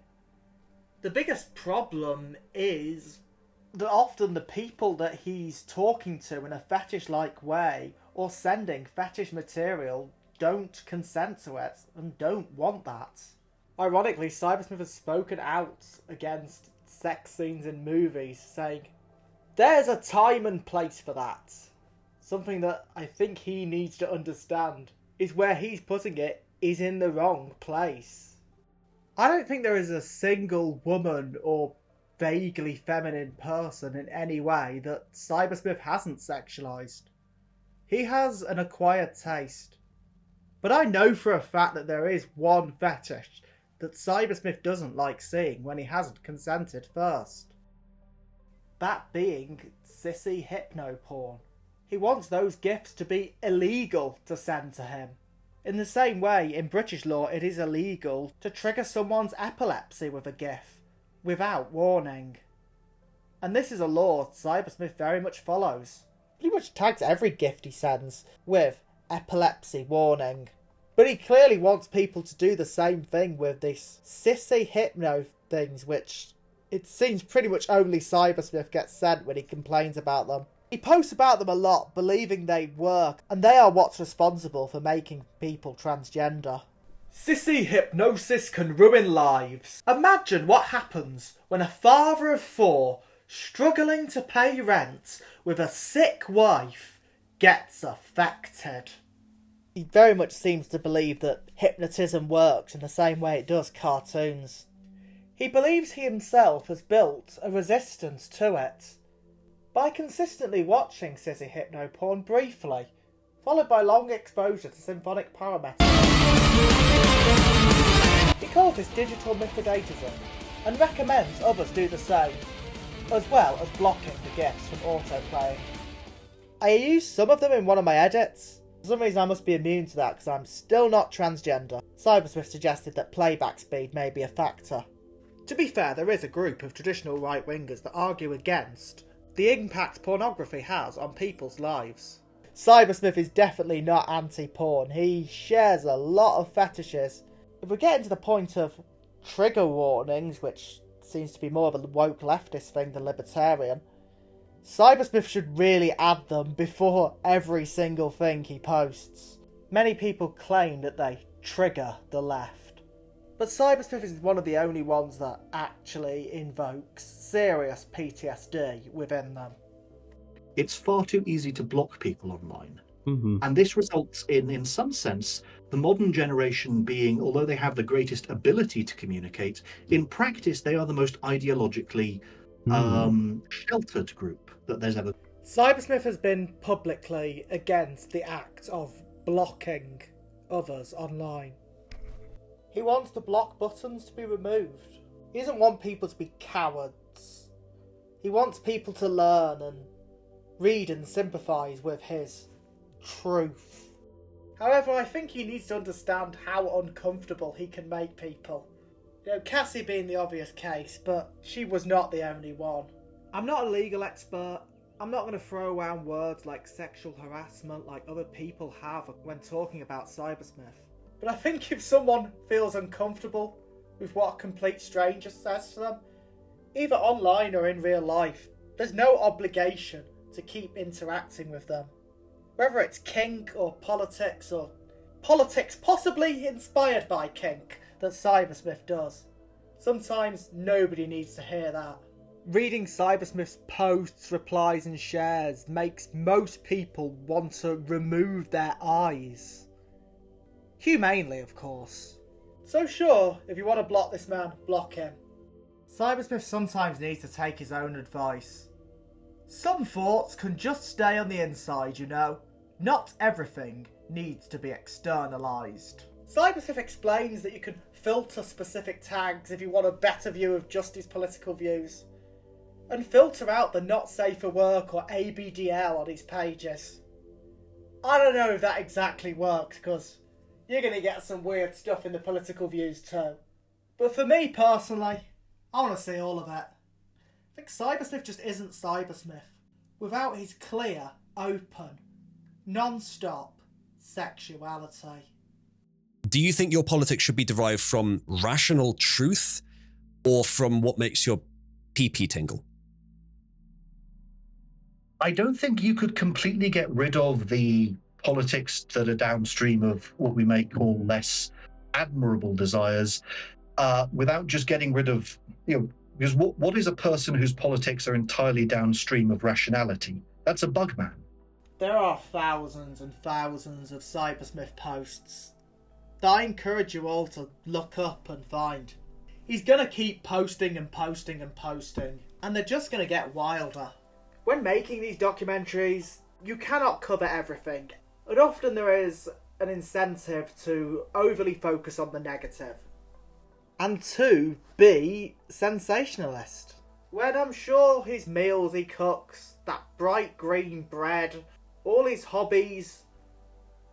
The biggest problem is that often the people that he's talking to in a fetish-like way or sending fetish material don't consent to it and don't want that. Ironically, Cybersmith has spoken out against sex scenes in movies, saying, there's a time and place for that. Something that I think he needs to understand is where he's putting it is in the wrong place. I don't think there is a single woman or vaguely feminine person in any way that Cybersmith hasn't sexualized. He has an acquired taste. But I know for a fact that there is one fetish that Cybersmith doesn't like seeing when he hasn't consented first. That being sissy hypno porn. He wants those gifs to be illegal to send to him. In the same way, in British law, it is illegal to trigger someone's epilepsy with a gif without warning. And this is a law Cybersmith very much follows. Pretty much tags every gift he sends with epilepsy warning. But he clearly wants people to do the same thing with these sissy hypno things, which it seems pretty much only Cybersmith gets sent when he complains about them. He posts about them a lot, believing they work, and they are what's responsible for making people transgender. Sissy hypnosis can ruin lives. Imagine what happens when a father of 4, struggling to pay rent with a sick wife, gets affected. He very much seems to believe that hypnotism works in the same way it does cartoons. He believes he himself has built a resistance to it by consistently watching sissy hypno porn briefly, followed by long exposure to symphonic power metal. He calls this digital mithridatism and recommends others do the same, as well as blocking the gifts from autoplaying. I used some of them in one of my edits. For some reason I must be immune to that because I'm still not transgender. Cybersmith suggested that playback speed may be a factor. To be fair, there is a group of traditional right-wingers that argue against the impact pornography has on people's lives. Cybersmith is definitely not anti-porn. He shares a lot of fetishes. If we're getting to the point of trigger warnings, which seems to be more of a woke leftist thing than libertarian, Cybersmith should really add them before every single thing he posts. Many people claim that they trigger the left, but Cybersmith is one of the only ones that actually invokes serious PTSD within them. It's far too easy to block people online. And this results in some sense, the modern generation being, although they have the greatest ability to communicate, in practice they are the most ideologically sheltered group that there's ever. Cybersmith has been publicly against the act of blocking others online. He wants the block buttons to be removed. He doesn't want people to be cowards. He wants people to learn and read and sympathise with his truth. However, I think he needs to understand how uncomfortable he can make people. You know, Cassie being the obvious case, but she was not the only one. I'm not a legal expert. I'm not going to throw around words like sexual harassment like other people have when talking about Cybersmith. But I think if someone feels uncomfortable with what a complete stranger says to them, either online or in real life, there's no obligation to keep interacting with them. Whether it's kink or politics possibly inspired by kink that Cybersmith does. Sometimes nobody needs to hear that. Reading Cybersmith's posts, replies and shares makes most people want to remove their eyes. Humanely, of course. So sure, if you want to block this man, block him. Cybersmith sometimes needs to take his own advice. Some thoughts can just stay on the inside, you know. Not everything needs to be externalised. Cybersmith explains that you can filter specific tags if you want a better view of just his political views, and filter out the not safe for work or ABDL on his pages. I don't know if that exactly works, because you're going to get some weird stuff in the political views too. But for me personally, I want to see all of it. I think Cybersmith just isn't Cybersmith without his clear, open, non-stop sexuality. Do you think your politics should be derived from rational truth or from what makes your pee-pee tingle? I don't think you could completely get rid of the politics that are downstream of what we may call less admirable desires without just getting rid of, because what is a person whose politics are entirely downstream of rationality? That's a bugman. There are thousands and thousands of Cybersmith posts that I encourage you all to look up and find. He's going to keep posting and posting and posting, and they're just going to get wilder. When making these documentaries, you cannot cover everything, and often there is an incentive to overly focus on the negative, and to be sensationalist. When I'm sure his meals he cooks, that bright green bread, all his hobbies,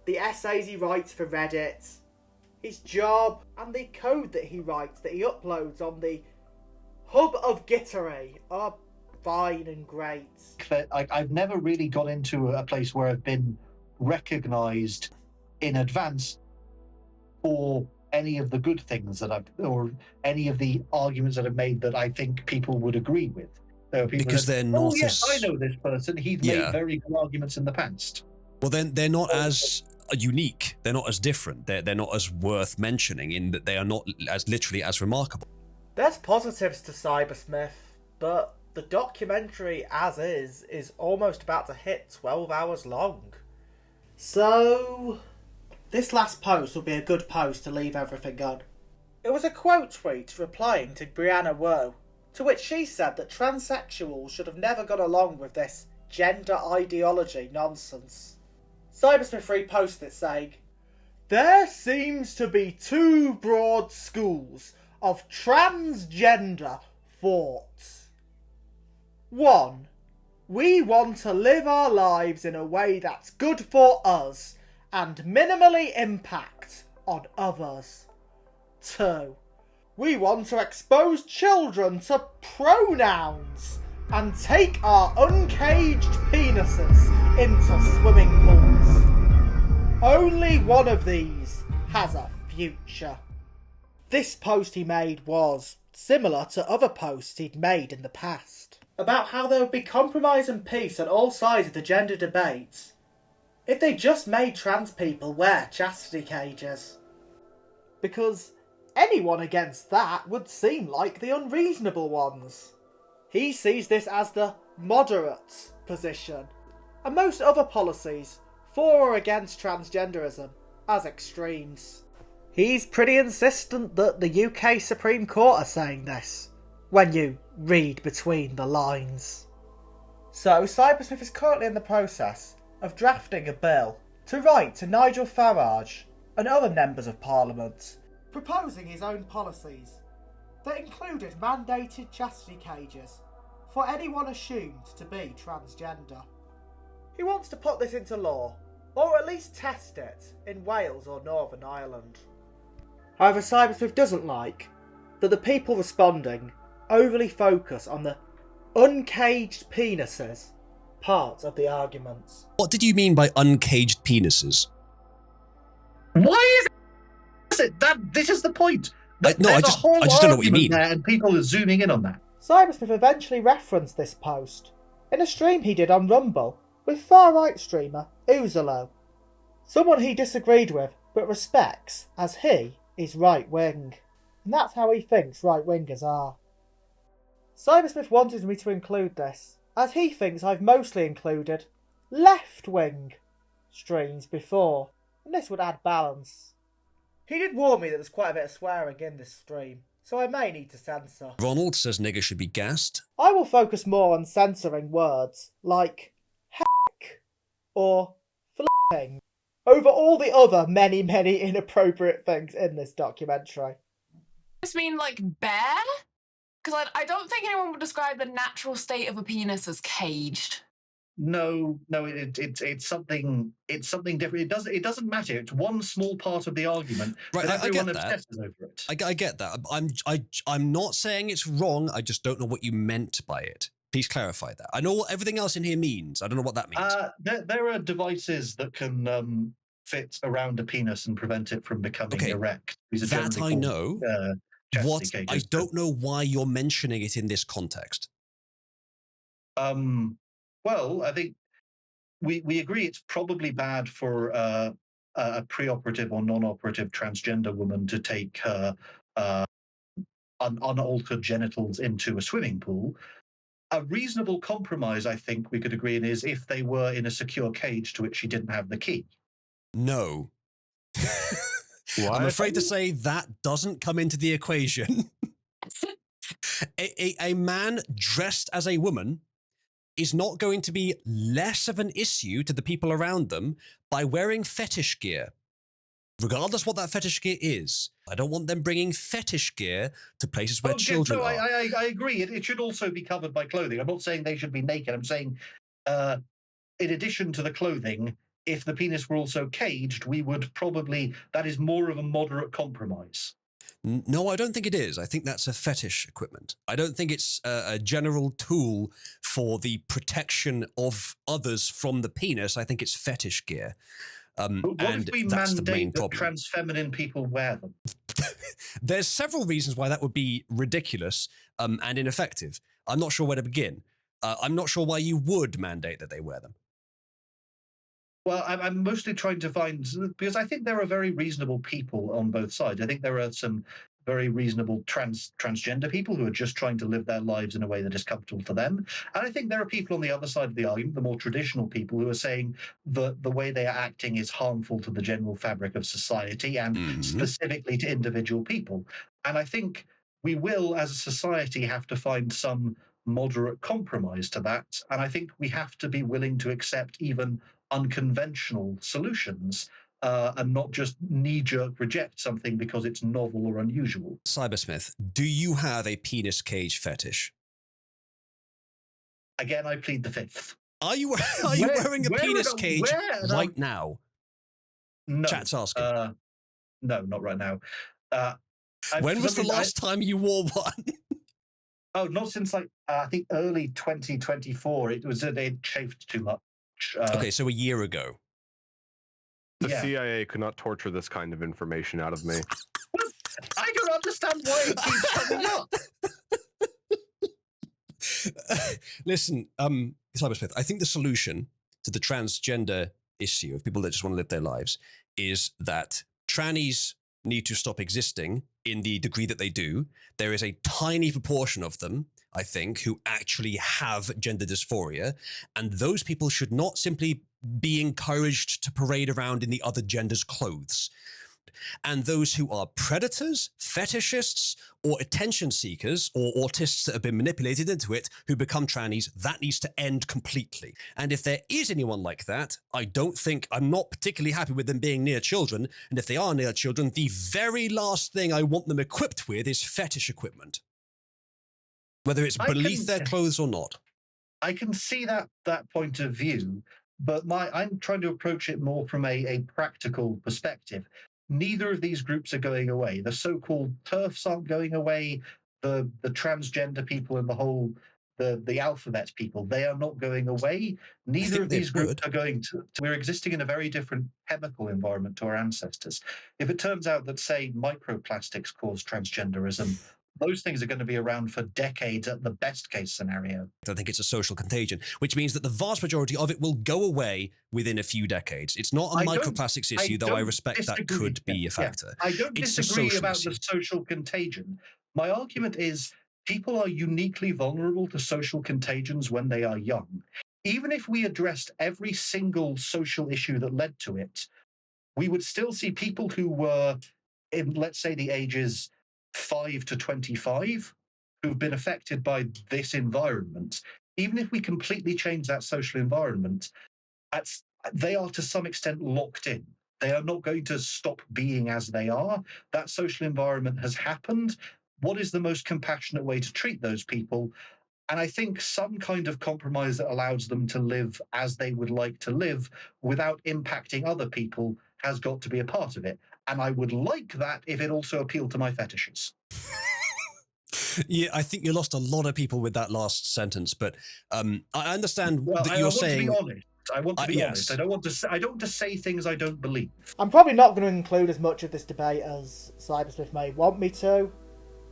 the essays he writes for Reddit, his job, and the code that he writes that he uploads on the hub of Gittery are fine and great. I've never really got into a place where I've been recognised in advance for any of the good things that or any of the arguments that I've made that I think people would agree with. Because they're not yes, I know this person. He's made very good arguments in the past. Well, then they're not as unique. They're not as different. They're not as worth mentioning in that they are not as literally as remarkable. There's positives to Cybersmith, but the documentary as is almost about to hit 12 hours long. So this last post will be a good post to leave everything on. It was a quote tweet replying to Brianna Woe, to which she said that transsexuals should have never gone along with this gender ideology nonsense. Cybersmith reposted it saying, "There seems to be two broad schools of transgender thought. 1. We want to live our lives in a way that's good for us and minimally impact on others. 2. We want to expose children to pronouns and take our uncaged penises into swimming pools. Only one of these has a future. This post he made was similar to other posts he'd made in the past, about how there would be compromise and peace on all sides of the gender debate if they just made trans people wear chastity cages. Because anyone against that would seem like the unreasonable ones. He sees this as the moderate position, and most other policies for or against transgenderism as extremes. He's pretty insistent that the UK Supreme Court are saying this, when you read between the lines. So Cybersmith is currently in the process of drafting a bill to write to Nigel Farage and other members of Parliament, proposing his own policies that included mandated chastity cages for anyone assumed to be transgender. He wants to put this into law, or at least test it, in Wales or Northern Ireland. However, Cybersmith doesn't like that the people responding overly focus on the uncaged penises part of the arguments. What did you mean by uncaged penises? Why is it that this is the point? I just don't know what you mean. And people are zooming in on that. Cybersmith eventually referenced this post in a stream he did on Rumble with far-right streamer Uzalu, someone he disagreed with but respects as he is right-wing, and that's how he thinks right-wingers are. Cybersmith wanted me to include this, as he thinks I've mostly included left-wing streams before, and this would add balance. He did warn me that there's quite a bit of swearing in this stream, so I may need to censor. Ronald says nigger should be gassed. I will focus more on censoring words like heck or flipping over all the other many inappropriate things in this documentary. Just mean like bare? Because I don't think anyone would describe the natural state of a penis as caged. No, it's something different. It doesn't matter. It's one small part of the argument, right? But everyone I get that. obsesses over it. I get that. I'm not saying it's wrong. I just don't know what you meant by it. Please clarify that. I know what everything else in here means. I don't know what that means. There are devices that can fit around a penis and prevent it from becoming erect. These are that I know. What cages, I don't know why you're mentioning it in this context. Well, I think we agree it's probably bad for a preoperative or non-operative transgender woman to take her unaltered genitals into a swimming pool. A reasonable compromise, I think we could agree on, is if they were in a secure cage to which she didn't have the key. No. I'm afraid to say that doesn't come into the equation. a man dressed as a woman is not going to be less of an issue to the people around them by wearing fetish gear, regardless what that fetish gear is. I don't want them bringing fetish gear to places where children are. I agree. It should also be covered by clothing. I'm not saying they should be naked. I'm saying, in addition to the clothing, if the penis were also caged, we would probably, that is more of a moderate compromise. No, I don't think it is. I think that's a fetish equipment. I don't think it's a general tool for the protection of others from the penis. I think it's fetish gear. But what and if we that's the main mandate that problem. trans-feminine people wear them? There's several reasons why that would be ridiculous and ineffective. I'm not sure where to begin. I'm not sure why you would mandate that they wear them. Well, I'm mostly trying to find, because I think there are very reasonable people on both sides. I think there are some very reasonable transgender people who are just trying to live their lives in a way that is comfortable for them. And I think there are people on the other side of the argument, the more traditional people, who are saying that the way they are acting is harmful to the general fabric of society and specifically to individual people. And I think we will, as a society, have to find some moderate compromise to that. And I think we have to be willing to accept even unconventional solutions and not just knee-jerk reject something because it's novel or unusual. Cybersmith, do you have a penis cage fetish? Again, I plead the fifth. Are you wearing a penis cage right now? No. Chat's asking. No, not right now. When was the last time you wore one? Oh, not since I think early 2024. It was it chafed too much. Okay, so a year ago. The CIA could not torture this kind of information out of me. I don't understand why it keeps coming up. Listen, Cybersmith, I think the solution to the transgender issue of people that just want to live their lives is that trannies need to stop existing in the degree that they do. There is a tiny proportion of them, I think, who actually have gender dysphoria, and those people should not simply be encouraged to parade around in the other gender's clothes. And those who are predators, fetishists, or attention seekers, or autists that have been manipulated into it, who become trannies, that needs to end completely. And if there is anyone like that, I'm not particularly happy with them being near children. And if they are near children, the very last thing I want them equipped with is fetish equipment. Whether it's beneath their clothes or not. I can see that point of view, but I'm trying to approach it more from a practical perspective. Neither of these groups are going away. The so-called TERFs aren't going away. The transgender people and the alphabet people, they are not going away. Neither of these groups are going to. We're existing in a very different chemical environment to our ancestors. If it turns out that, say, microplastics cause transgenderism, those things are going to be around for decades at the best case scenario. I think it's a social contagion, which means that the vast majority of it will go away within a few decades. It's not a microplastics issue, though I respect that could be a factor. I don't disagree about the social contagion. My argument is people are uniquely vulnerable to social contagions when they are young. Even if we addressed every single social issue that led to it, we would still see people who were in, let's say, the ages 5 to 25 who've been affected by this environment. Even if we completely change that social environment, they are to some extent locked in. They are not going to stop being as they are. That social environment has happened. What is the most compassionate way to treat those people? And I think some kind of compromise that allows them to live as they would like to live without impacting other people has got to be a part of it. And I would like that if it also appealed to my fetishes. Yeah, I think you lost a lot of people with that last sentence, but I understand that you're saying. I want to be honest. I don't want to say things I don't believe. I'm probably not going to include as much of this debate as Cybersmith may want me to,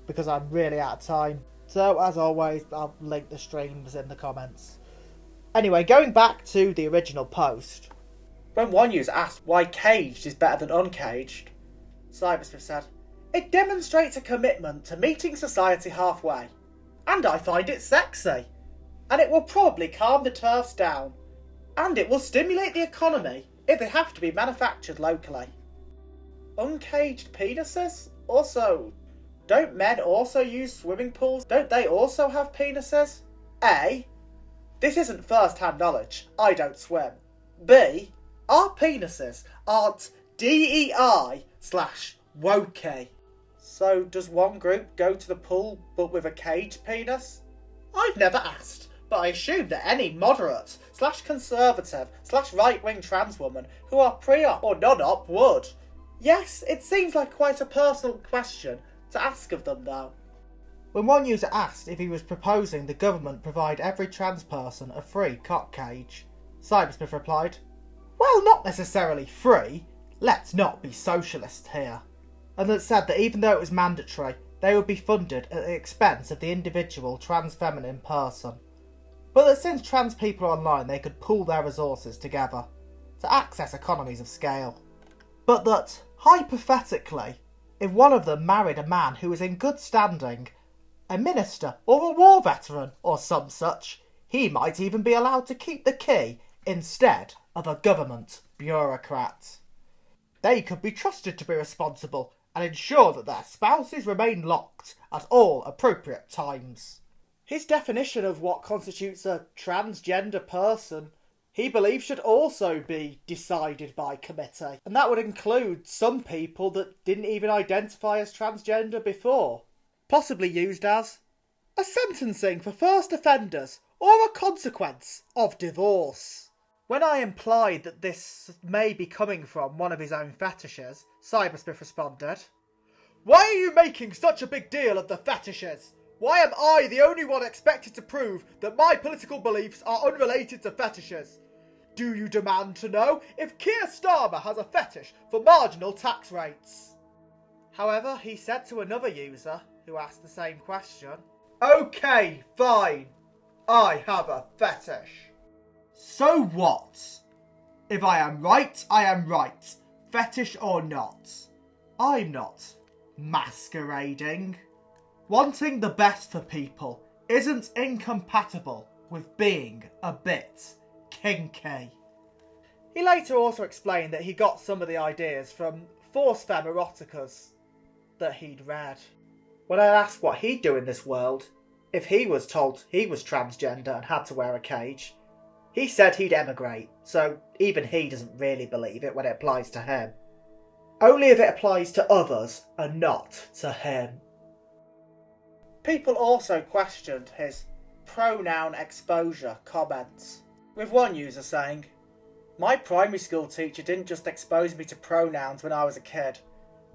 because I'm really out of time. So, as always, I'll link the streams in the comments. Anyway, going back to the original post, when one user asked why caged is better than uncaged, Cybersmith said, "It demonstrates a commitment to meeting society halfway, and I find it sexy, and it will probably calm the TERFs down, and it will stimulate the economy if they have to be manufactured locally. Uncaged penises? Also, don't men also use swimming pools? Don't they also have penises? A. This isn't first-hand knowledge. I don't swim. B. Our penises aren't DEI/wokey. So does one group go to the pool but with a caged penis? I've never asked, but I assume that any moderate/conservative/right-wing trans woman who are pre-op or non-op would. Yes, it seems like quite a personal question to ask of them though." When one user asked if he was proposing the government provide every trans person a free cock cage, Cybersmith replied, "Well, not necessarily free, let's not be socialist here," and that said that even though it was mandatory, they would be funded at the expense of the individual trans feminine person. But that since trans people are online, they could pool their resources together to access economies of scale. But that, hypothetically, if one of them married a man who was in good standing, a minister or a war veteran or some such, he might even be allowed to keep the key instead of a government bureaucrat. They could be trusted to be responsible and ensure that their spouses remain locked at all appropriate times. His definition of what constitutes a transgender person, he believes, should also be decided by committee. And that would include some people that didn't even identify as transgender before. Possibly used as a sentencing for first offenders or a consequence of divorce. When I implied that this may be coming from one of his own fetishes, Cybersmith responded, "Why are you making such a big deal of the fetishes? Why am I the only one expected to prove that my political beliefs are unrelated to fetishes? Do you demand to know if Keir Starmer has a fetish for marginal tax rates?" However, he said to another user who asked the same question, "Okay, fine. I have a fetish. So what? If I am right, I am right. Fetish or not. I'm not masquerading. Wanting the best for people isn't incompatible with being a bit kinky." He later also explained that he got some of the ideas from force femme eroticas that he'd read. When I asked what he'd do in this world, if he was told he was transgender and had to wear a cage, he said he'd emigrate, so even he doesn't really believe it when it applies to him. Only if it applies to others and not to him. People also questioned his pronoun exposure comments, with one user saying, "My primary school teacher didn't just expose me to pronouns when I was a kid.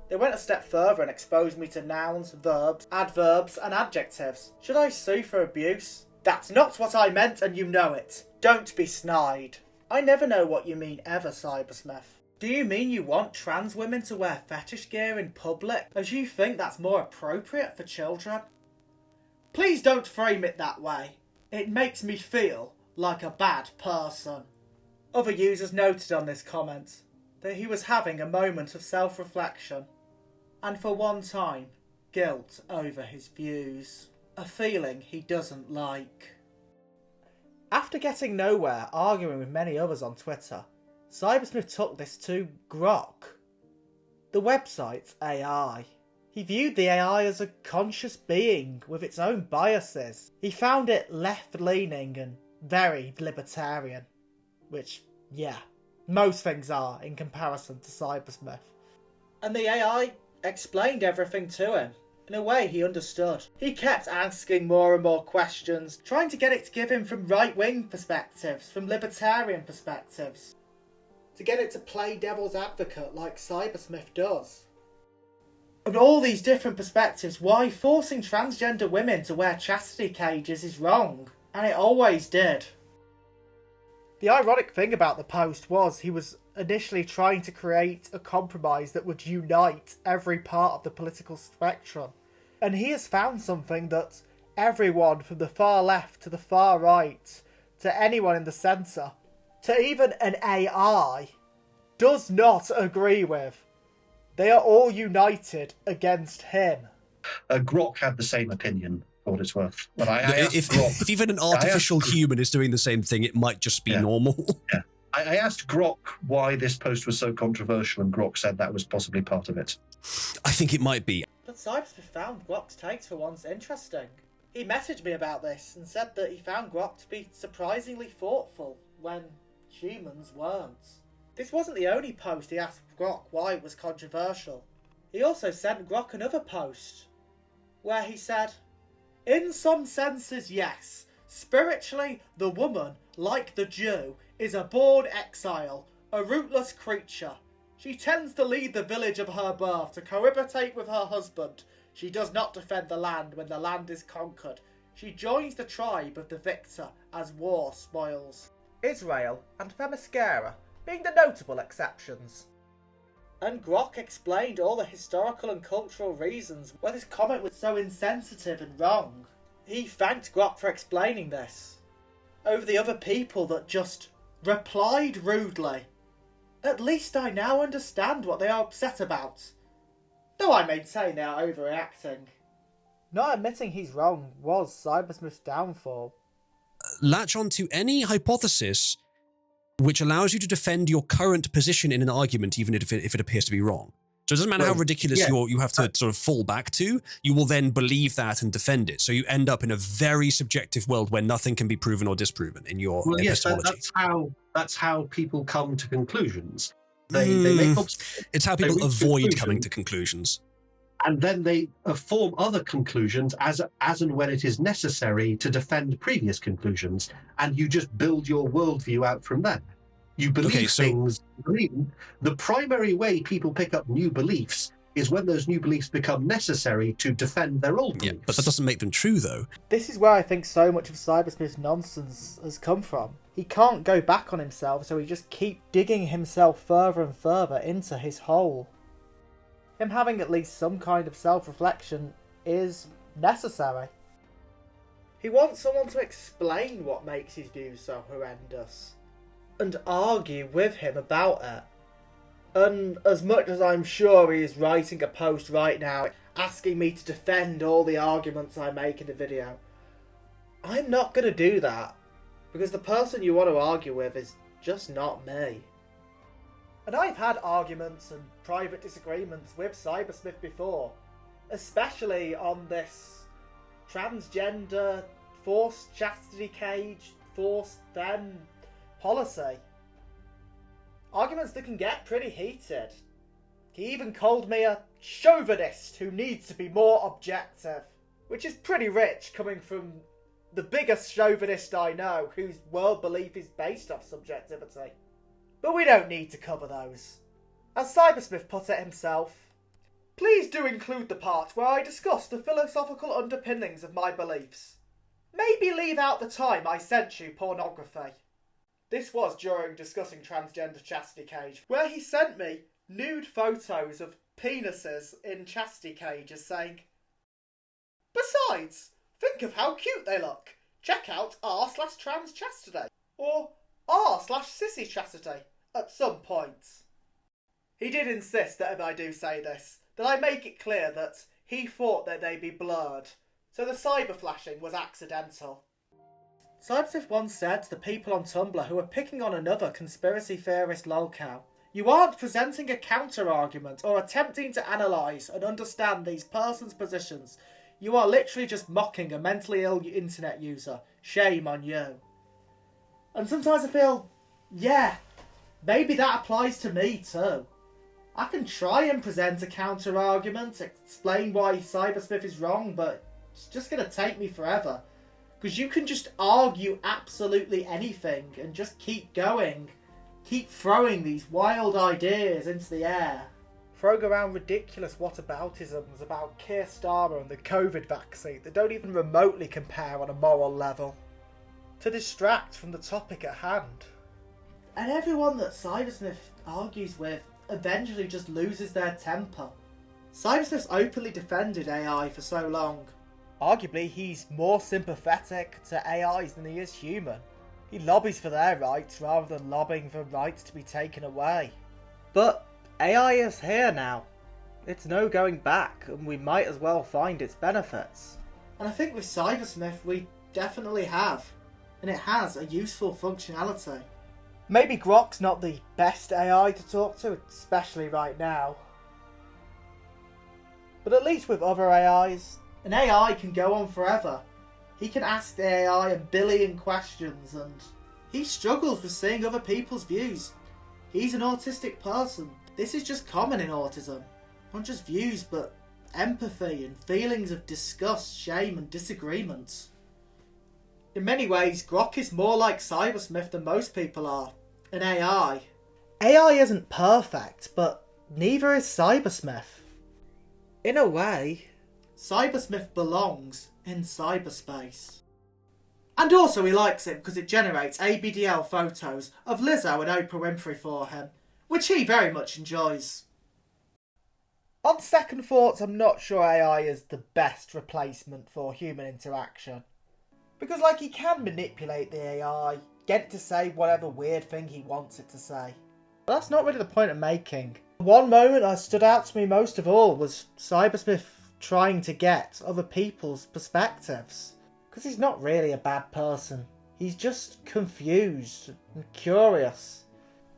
They went a step further and exposed me to nouns, verbs, adverbs and adjectives. Should I sue for abuse? That's not what I meant and you know it. Don't be snide." I never know what you mean ever, Cybersmith. Do you mean you want trans women to wear fetish gear in public as you think that's more appropriate for children? Please don't frame it that way. It makes me feel like a bad person. Other users noted on this comment that he was having a moment of self-reflection and for one time guilt over his views, a feeling he doesn't like. After getting nowhere arguing with many others on Twitter, Cybersmith took this to Grok, the website's AI. He viewed the AI as a conscious being with its own biases. He found it left-leaning and very libertarian, which, yeah, most things are in comparison to Cybersmith. And the AI explained everything to him in a way he understood. He kept asking more and more questions, trying to get it to give him from right-wing perspectives, from libertarian perspectives, to get it to play devil's advocate like Cybersmith does. Of all these different perspectives, why forcing transgender women to wear chastity cages is wrong, and it always did. The ironic thing about the post was he was initially trying to create a compromise that would unite every part of the political spectrum, and he has found something that everyone from the far left to the far right, to anyone in the centre, to even an AI, does not agree with. They are all united against him. Grok had the same opinion, for what it's worth. But if even an artificial human is doing the same thing, it might just be normal. Yeah. I asked Grok why this post was so controversial, and Grok said that was possibly part of it. I think it might be. But Cybersmith found Grok's takes for once interesting. He messaged me about this and said that he found Grok to be surprisingly thoughtful when humans weren't. This wasn't the only post he asked Grok why it was controversial. He also sent Grok another post where he said, "In some senses, yes. Spiritually, the woman, like the Jew, is a born exile, a rootless creature. She tends to leave the village of her birth to cohabitate with her husband. She does not defend the land when the land is conquered. She joins the tribe of the victor as war spoils. Israel and Themyscira being the notable exceptions." And Grok explained all the historical and cultural reasons why this comment was so insensitive and wrong. He thanked Grok for explaining this, over the other people that just replied rudely. At least I now understand what they are upset about. Though I maintain they are overreacting. Not admitting he's wrong was Cybersmith's downfall. Latch on to any hypothesis which allows you to defend your current position in an argument, even if it appears to be wrong. So it doesn't matter how ridiculous you have to sort of fall back to, you will then believe that and defend it. So you end up in a very subjective world where nothing can be proven or disproven in your epistemology. That's how people come to conclusions. They make It's how people avoid coming to conclusions. and then they form other conclusions as and when it is necessary to defend previous conclusions, and you just build your worldview out from there. You believe things. The primary way people pick up new beliefs is when those new beliefs become necessary to defend their old beliefs. Yeah, but that doesn't make them true, though. This is where I think so much of Cybersmith's nonsense has come from. He can't go back on himself, so he just keeps digging himself further and further into his hole. Him having at least some kind of self-reflection is necessary. He wants someone to explain what makes his views so horrendous, and argue with him about it. And as much as I'm sure he is writing a post right now asking me to defend all the arguments I make in the video, I'm not going to do that, because the person you want to argue with is just not me. And I've had arguments and private disagreements with Cybersmith before, especially on this transgender, forced chastity cage, forced femme policy. Arguments that can get pretty heated. He even called me a chauvinist who needs to be more objective, which is pretty rich coming from the biggest chauvinist I know, whose world belief is based off subjectivity. But we don't need to cover those. As Cybersmith put it himself, please do include the part where I discuss the philosophical underpinnings of my beliefs. Maybe leave out the time I sent you pornography. This was during discussing transgender chastity cage, where he sent me nude photos of penises in chastity cages saying, "Besides, think of how cute they look. Check out r/trans chastity or r/sissy chastity at some point." He did insist that if I do say this, that I make it clear that he thought that they be blurred, so the cyber flashing was accidental. Cybersmith once said to the people on Tumblr who were picking on another conspiracy theorist lolcow, "You aren't presenting a counter-argument or attempting to analyse and understand these persons' positions. You are literally just mocking a mentally ill internet user. Shame on you." And sometimes I feel, yeah, maybe that applies to me too. I can try and present a counter-argument, explain why Cybersmith is wrong, but it's just going to take me forever. Because you can just argue absolutely anything and just keep going. Keep throwing these wild ideas into the air. Throwing around ridiculous whataboutisms about Keir Starmer and the COVID vaccine that don't even remotely compare on a moral level. To distract from the topic at hand. And everyone that Cybersmith argues with eventually just loses their temper. Cybersmith's openly defended AI for so long. Arguably, he's more sympathetic to AIs than he is human. He lobbies for their rights rather than lobbying for rights to be taken away. But AI is here now. It's no going back, and we might as well find its benefits. And I think with Cybersmith we definitely have. And it has a useful functionality. Maybe Grok's not the best AI to talk to, especially right now. But at least with other AIs, an AI can go on forever. He can ask the AI a billion questions, and he struggles with seeing other people's views. He's an autistic person. This is just common in autism. Not just views, but empathy and feelings of disgust, shame and disagreement. In many ways, Grok is more like Cybersmith than most people are. An AI. AI isn't perfect, but neither is Cybersmith. In a way, Cybersmith belongs in cyberspace. And also he likes it because it generates ABDL photos of Lizzo and Oprah Winfrey for him, which he very much enjoys. On second thoughts, I'm not sure AI is the best replacement for human interaction. Because he can manipulate the AI, get it to say whatever weird thing he wants it to say. But that's not really the point I'm making. One moment that stood out to me most of all was Cybersmith trying to get other people's perspectives. Because he's not really a bad person. He's just confused and curious.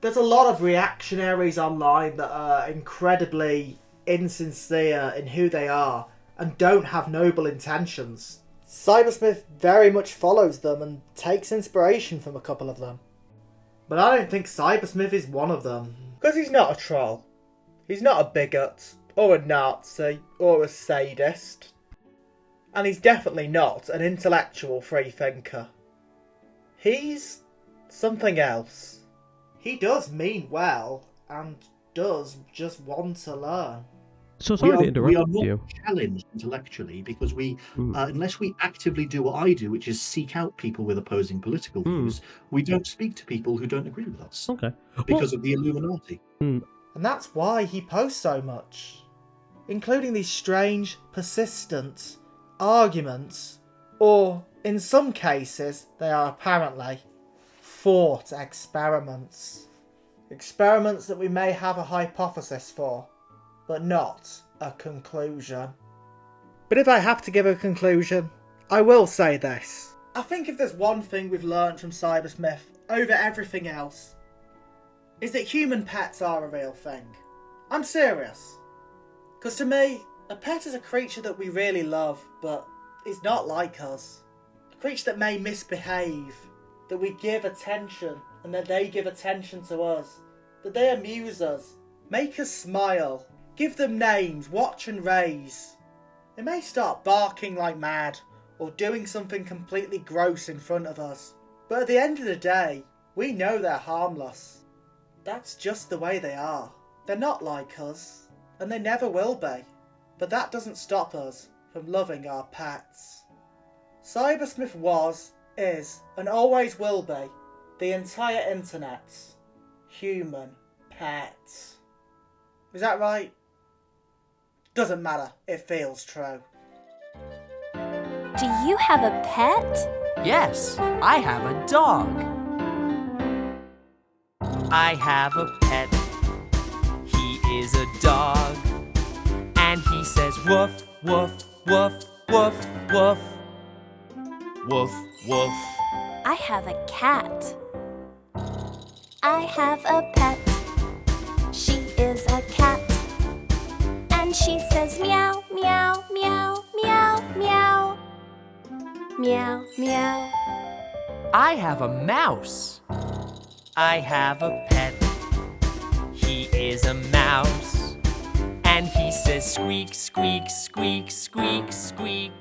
There's a lot of reactionaries online that are incredibly insincere in who they are and don't have noble intentions. Cybersmith very much follows them and takes inspiration from a couple of them. But I don't think Cybersmith is one of them. Because he's not a troll. He's not a bigot or a Nazi, or a sadist. And he's definitely not an intellectual freethinker. He's something else. He does mean well, and does just want to learn. So sorry to interrupt we are not you. challenged intellectually because we, unless we actively do what I do, which is seek out people with opposing political views, we don't speak to people who don't agree with us. Okay. Because of the Illuminati. And that's why he posts so much, including these strange, persistent arguments, or in some cases, they are apparently thought experiments. Experiments that we may have a hypothesis for, but not a conclusion. But if I have to give a conclusion, I will say this. I think if there's one thing we've learned from Cybersmith over everything else, is that human pets are a real thing. I'm serious. Because to me, a pet is a creature that we really love, but is not like us. A creature that may misbehave, that we give attention, and that they give attention to us, that they amuse us, make us smile, give them names, watch and raise. They may start barking like mad, or doing something completely gross in front of us, but at the end of the day, we know they're harmless. That's just the way they are. They're not like us, and they never will be, but that doesn't stop us from loving our pets. Cybersmith was, is, and always will be the entire internet's human pet. Is that right? Doesn't matter, it feels true. Do you have a pet? Yes, I have a dog. I have a pet. He is a dog. And he says woof, woof, woof, woof, woof. Woof, woof. I have a cat. I have a pet. She is a cat. And she says meow, meow, meow, meow, meow. Meow, meow. I have a mouse. I have a pet. He is a mouse. And he says squeak, squeak, squeak, squeak, squeak.